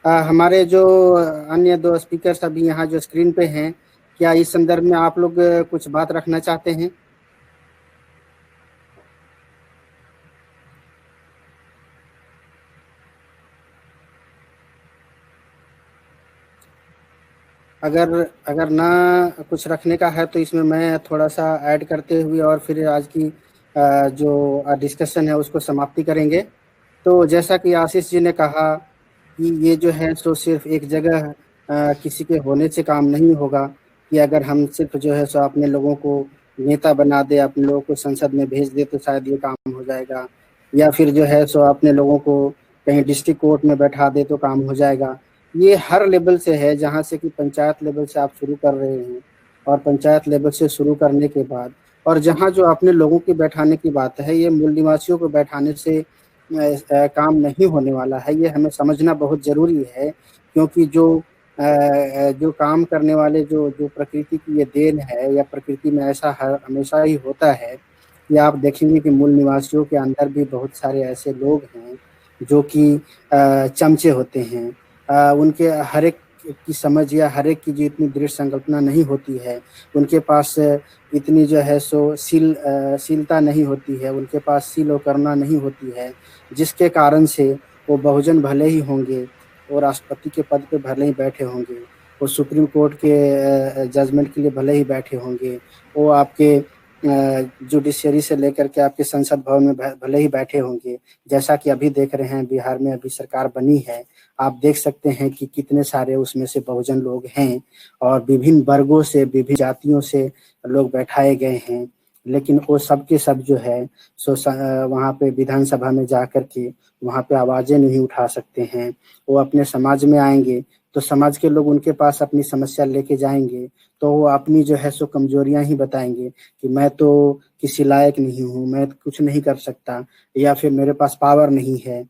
हमारे जो अन्य दो स्पीकर्स अभी यहाँ जो स्क्रीन पे हैं, क्या इस संदर्भ में आप लोग कुछ बात रखना चाहते हैं? अगर ना कुछ रखने का है तो इसमें मैं थोड़ा सा ऐड करते हुए और फिर आज की जो डिस्कशन है उसको समाप्ति करेंगे। तो जैसा कि आशीष जी ने कहा कि ये जो है सो सिर्फ एक जगह किसी के होने से काम नहीं होगा, कि अगर हम सिर्फ जो है सो अपने लोगों को नेता बना दे, अपने लोगों को संसद में भेज दे तो शायद ये काम हो जाएगा, या फिर जो है सो अपने लोगों को कहीं डिस्ट्रिक्ट कोर्ट में बैठा दे तो काम हो जाएगा। ये हर लेवल से है, जहाँ से कि पंचायत लेवल से आप शुरू कर रहे हैं, और पंचायत लेवल से शुरू करने के बाद और जहाँ जो अपने लोगों के बैठाने की बात है, ये मूल निवासियों को बैठाने से काम नहीं होने वाला है। ये हमें समझना बहुत ज़रूरी है, क्योंकि जो काम करने वाले जो प्रकृति की ये देन है, या प्रकृति में ऐसा हमेशा ही होता है कि आप देखेंगे कि मूल निवासियों के अंदर भी बहुत सारे ऐसे लोग हैं जो कि चमचे होते हैं, उनके हर एक की समझ या हर एक की जो इतनी दृढ़ संकल्पना नहीं होती है, उनके पास इतनी जो है सो शीलता नहीं होती है, उनके पास शील और करुणा नहीं होती है, जिसके कारण से वो बहुजन भले ही होंगे और राष्ट्रपति के पद पे भले ही बैठे होंगे, वो सुप्रीम कोर्ट के जजमेंट के लिए भले ही बैठे होंगे, वो आपके जुडिशरी से लेकर के आपके संसद भवन में भले ही बैठे होंगे। जैसा कि अभी देख रहे हैं बिहार में अभी सरकार बनी है, आप देख सकते हैं कि कितने सारे उसमें से बहुजन लोग हैं और विभिन्न वर्गों से, विभिन्न जातियों से लोग बैठाए गए हैं, लेकिन वो सब के सब जो है सो वहाँ पे विधानसभा में जा कर के वहाँ पे आवाजें नहीं उठा सकते हैं। वो अपने समाज में आएंगे तो समाज के लोग उनके पास अपनी समस्या लेके जाएंगे, तो वो अपनी जो है सो कमजोरियां ही बताएंगे कि मैं तो किसी लायक नहीं हूँ, मैं कुछ नहीं कर सकता, या फिर मेरे पास पावर नहीं है।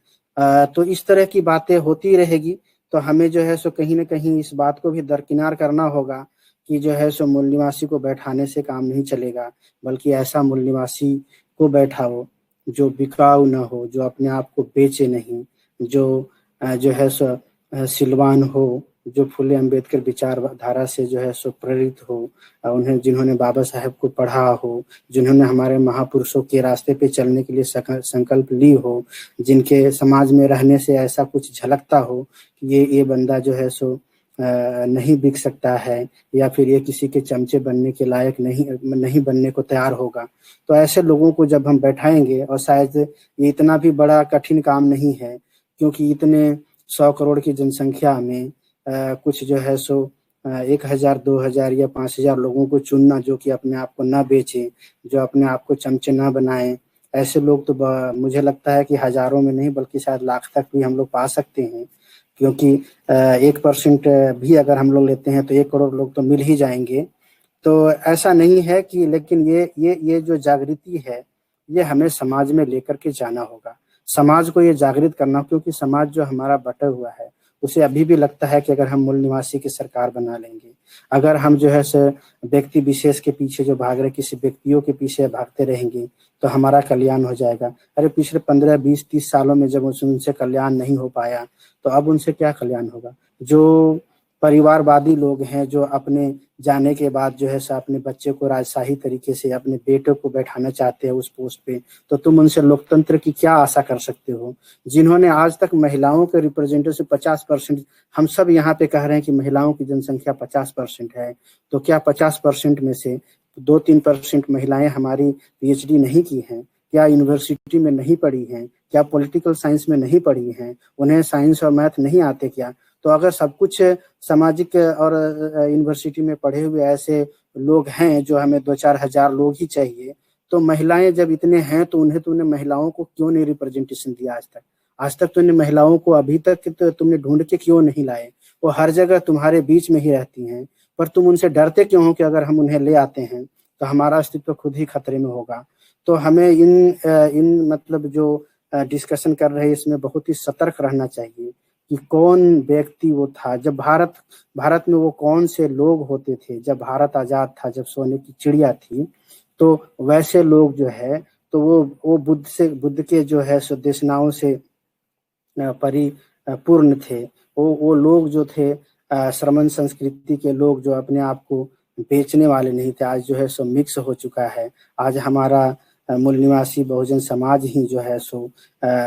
तो इस तरह की बातें होती रहेगी। तो हमें जो है सो कहीं ना कहीं इस बात को भी दरकिनार करना होगा कि जो है सो मूल निवासी को बैठाने से काम नहीं चलेगा, बल्कि ऐसा मूल निवासी को बैठाओ जो बिकाऊ न हो, जो अपने आप को बेचे नहीं, जो है सो सिलवान हो, जो फुले अम्बेडकर विचारधारा से जो है सो प्रेरित हो, उन्हें जिन्होंने बाबा साहेब को पढ़ा हो, जिन्होंने हमारे महापुरुषों के रास्ते पे चलने के लिए संकल्प ली हो, जिनके समाज में रहने से ऐसा कुछ झलकता हो कि ये बंदा जो है सो नहीं बिक सकता है, या फिर ये किसी के चमचे बनने के लायक नहीं बनने को तैयार होगा। तो ऐसे लोगों को जब हम बैठाएंगे, और शायद ये इतना भी बड़ा कठिन काम नहीं है, क्योंकि इतने 100 करोड़ की जनसंख्या में कुछ जो है सो 1000, 2000 या 5000 लोगों को चुनना जो कि अपने आप को ना बेचे, जो अपने आप को चमचे ना बनाए, ऐसे लोग तो मुझे लगता है कि हजारों में नहीं बल्कि शायद लाख तक भी हम लोग पा सकते हैं, क्योंकि 1% भी अगर हम लोग लेते हैं तो 1 करोड़ लोग तो मिल ही जाएंगे। तो ऐसा नहीं है कि, लेकिन ये जो जागृति है ये हमें समाज में लेकर के जाना होगा, समाज को ये जागृत करना, क्योंकि समाज जो हमारा बटा हुआ है उसे अभी भी लगता है कि अगर हम मूल निवासी की सरकार बना लेंगे, अगर हम जो है सो व्यक्ति विशेष के पीछे जो भाग रहे, किसी व्यक्तियों के पीछे भागते रहेंगे तो हमारा कल्याण हो जाएगा। अरे पिछले 15, 20, 30 सालों में जब उनसे कल्याण नहीं हो पाया तो अब उनसे क्या कल्याण होगा। जो परिवारवादी लोग हैं, जो अपने जाने के बाद जो है सो अपने बच्चे को राजशाही तरीके से, अपने बेटे को बैठाना चाहते हैं उस पोस्ट पे, तो तुम उनसे लोकतंत्र की क्या आशा कर सकते हो, जिन्होंने आज तक महिलाओं के रिप्रेजेंटेटिव 50%, हम सब यहाँ पे कह रहे हैं कि महिलाओं की जनसंख्या 50% है, तो क्या 50% में से 2-3% महिलाएं हमारी PhD नहीं की हैं, क्या यूनिवर्सिटी में नहीं पढ़ी हैं, क्या पॉलिटिकल साइंस में नहीं पढ़ी हैं, उन्हें साइंस और मैथ नहीं आते क्या। तो अगर सब कुछ सामाजिक और यूनिवर्सिटी में पढ़े हुए ऐसे लोग हैं जो हमें 2-4 हजार लोग ही चाहिए, तो महिलाएं जब इतने हैं तो उन्हें महिलाओं को क्यों नहीं रिप्रेजेंटेशन दिया आज तक तुमने महिलाओं को अभी तक तो तुमने ढूंढ के क्यों नहीं लाए। वो हर जगह तुम्हारे बीच में ही रहती हैं, पर तुम उनसे डरते क्यों हो कि अगर हम उन्हें ले आते हैं तो हमारा अस्तित्व खुद ही खतरे में होगा। तो हमें इन मतलब जो डिस्कशन कर रहे हैं इसमें बहुत ही सतर्क रहना चाहिए कि कौन व्यक्ति वो था, जब भारत में वो कौन से लोग होते थे, जब भारत आजाद था, जब सोने की चिड़िया थी, तो वैसे लोग जो है तो वो बुद्ध के जो है सो देशनाओं से परिपूर्ण थे। वो लोग जो थे श्रमण संस्कृति के लोग, जो अपने आप को बेचने वाले नहीं थे। आज जो है सो मिक्स हो चुका है। आज हमारा मूल निवासी बहुजन समाज ही जो है सो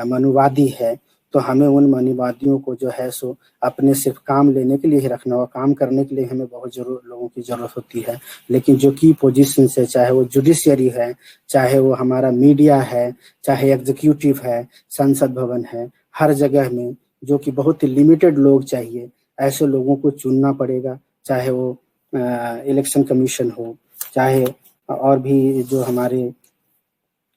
मनुवादी है। तो हमें उन मनुवादियों को जो है सो अपने सिर्फ काम लेने के लिए ही रखना होगा। काम करने के लिए हमें बहुत लोगों की जरूरत होती है, लेकिन जो की पोजीशन से, चाहे वो जुडिशियरी है, चाहे वो हमारा मीडिया है, चाहे एग्जीक्यूटिव है, संसद भवन है, हर जगह में जो कि बहुत ही लिमिटेड लोग चाहिए, ऐसे लोगों को चुनना पड़ेगा। चाहे वो इलेक्शन कमीशन हो, चाहे और भी जो हमारे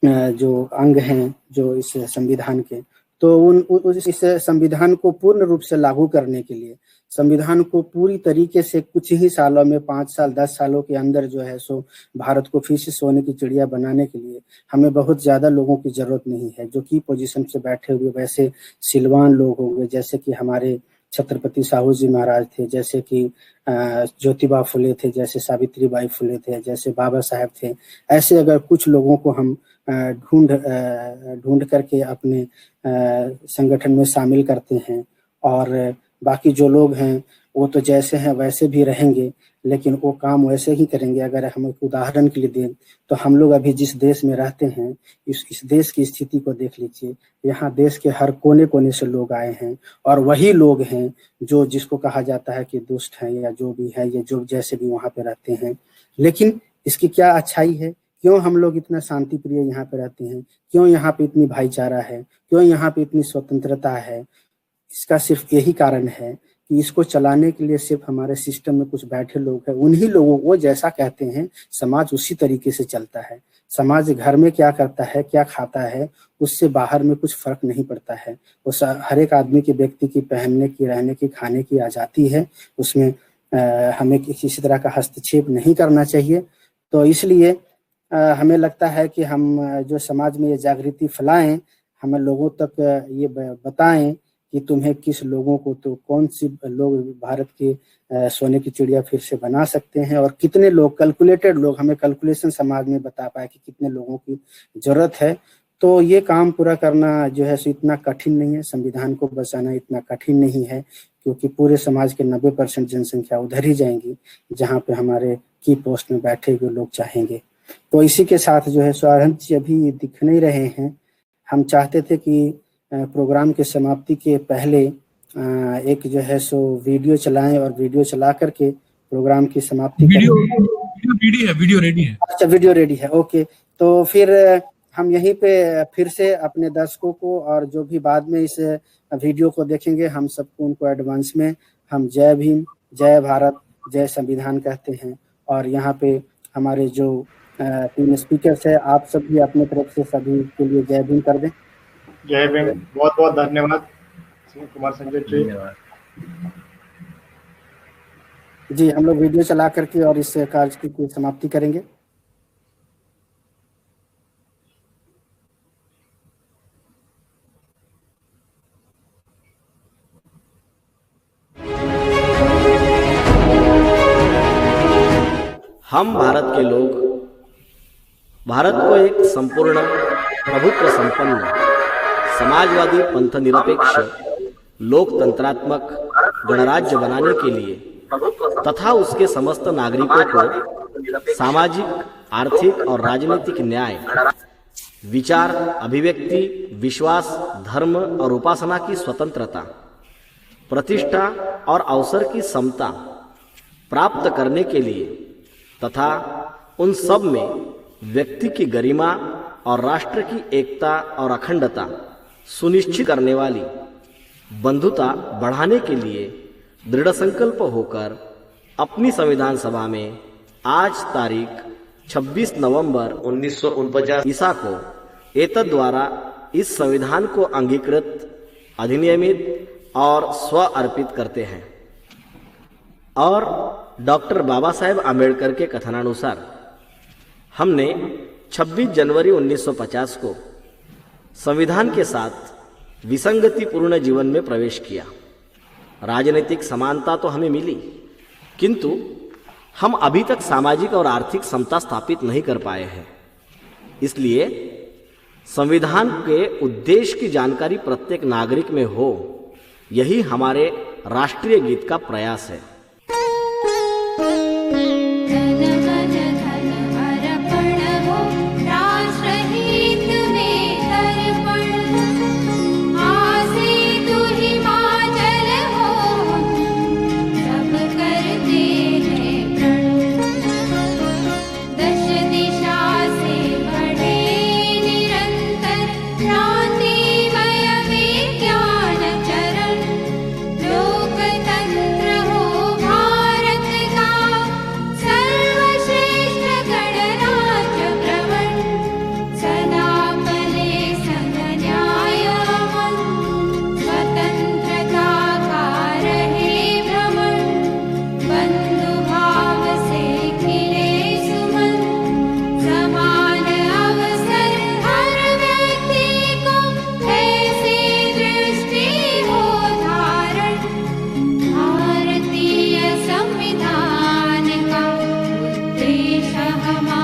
जो अंग हैं जो इस संविधान के, तो इस संविधान को पूर्ण रूप से लागू करने के लिए, संविधान को पूरी तरीके से कुछ ही सालों में 5 साल 10 सालों के अंदर जो है सो भारत को फिर से सोने की चिड़िया बनाने के लिए हमें बहुत ज्यादा लोगों की जरूरत नहीं है जो की पोजीशन से बैठे हुए वैसे सिलवान लोग हो गए, जैसे कि हमारे छत्रपति साहू जी महाराज थे, जैसे कि ज्योतिबा फुले थे, जैसे सावित्रीबाई फुले थे, जैसे बाबा साहेब थे। ऐसे अगर कुछ लोगों को हम ढूंढ करके अपने संगठन में शामिल करते हैं, और बाकी जो लोग हैं वो तो जैसे हैं वैसे भी रहेंगे, लेकिन वो काम वैसे ही करेंगे। अगर हम एक उदाहरण के लिए दें तो हम लोग अभी जिस देश में रहते हैं, इस देश की स्थिति को देख लीजिए। यहाँ देश के हर कोने कोने से लोग आए हैं, और वही लोग हैं जो जिसको कहा जाता है कि दुष्ट हैं या जो भी है, या जो जैसे भी वहाँ पे रहते हैं। लेकिन इसकी क्या अच्छाई है? क्यों हम लोग इतना शांति प्रिय यहाँ पे रहते हैं? क्यों यहाँ पे इतनी भाईचारा है? क्यों यहाँ पे इतनी स्वतंत्रता है? इसका सिर्फ यही कारण है कि इसको चलाने के लिए सिर्फ हमारे सिस्टम में कुछ बैठे लोग हैं। उन्हीं लोगों को जैसा कहते हैं समाज उसी तरीके से चलता है। समाज घर में क्या करता है, क्या खाता है, उससे बाहर में कुछ फर्क नहीं पड़ता है। उस हर एक आदमी की, व्यक्ति की पहनने की, रहने की, खाने की आज़ादी है, उसमें हमें किसी तरह का हस्तक्षेप नहीं करना चाहिए। तो इसलिए हमें लगता है कि हम जो समाज में ये जागृति फैलाएं, हमें लोगों तक ये बताएं कि तुम्हें किस लोगों को, तो कौन सी लोग भारत के सोने की चिड़िया फिर से बना सकते हैं, और कितने लोग, कैलकुलेटेड लोग, हमें कैलकुलेशन समाज में बता पाए कि कितने लोगों की जरूरत है। तो ये काम पूरा करना जो है सो इतना कठिन नहीं है। संविधान को बचाना इतना कठिन नहीं है, क्योंकि पूरे समाज के 90% जनसंख्या उधर ही जाएंगी जहाँ पे हमारे की पोस्ट में बैठे हुए लोग चाहेंगे। तो इसी के साथ जो है सो अरहंत जी अभी दिख नहीं रहे हैं। हम चाहते थे कि प्रोग्राम के समाप्ति के पहले एक जो है सो वीडियो चलाएं, और वीडियो चला करके प्रोग्राम की समाप्ति वीडियो रेडी है। अच्छा, वीडियो रेडी है, ओके। तो फिर हम यहीं पे फिर से अपने दर्शकों को, और जो भी बाद में इस वीडियो को देखेंगे, हम सबको, उनको एडवांस में हम जय भीम, जय भारत, जय संविधान कहते हैं। और यहाँ पे हमारे जो 3 स्पीकर्स है, आप सब भी अपने तरफ से सभी के लिए जय भीम कर दें। जय भीम। बहुत बहुत धन्यवाद कुमार संजय जी। जी, हम लोग वीडियो चला करके और इस कार्य की समाप्ति करेंगे। हम भारत के लोग भारत को एक संपूर्ण प्रभुत्व संपन्न समाजवादी पंथ निरपेक्ष लोकतंत्रात्मक गणराज्य बनाने के लिए तथा उसके समस्त नागरिकों को सामाजिक, आर्थिक और राजनीतिक न्याय, विचार, अभिव्यक्ति, विश्वास, धर्म और उपासना की स्वतंत्रता, प्रतिष्ठा और अवसर की समता प्राप्त करने के लिए तथा उन सब में व्यक्ति की गरिमा और राष्ट्र की एकता और अखंडता सुनिश्चित करने वाली बंधुता बढ़ाने के लिए दृढ़ संकल्प होकर अपनी संविधान सभा में आज तारीख 26 नवंबर 1949 ईसा को एतद द्वारा इस संविधान को अंगीकृत, अधिनियमित और स्व अर्पित करते हैं। और डॉक्टर बाबा साहेब आम्बेडकर के कथनानुसार हमने 26 जनवरी 1950 को संविधान के साथ विसंगतिपूर्ण जीवन में प्रवेश किया। राजनीतिक समानता तो हमें मिली, किंतु हम अभी तक सामाजिक और आर्थिक समता स्थापित नहीं कर पाए हैं। इसलिए संविधान के उद्देश्य की जानकारी प्रत्येक नागरिक में हो, यही हमारे राष्ट्रीय गीत का प्रयास है। हमारा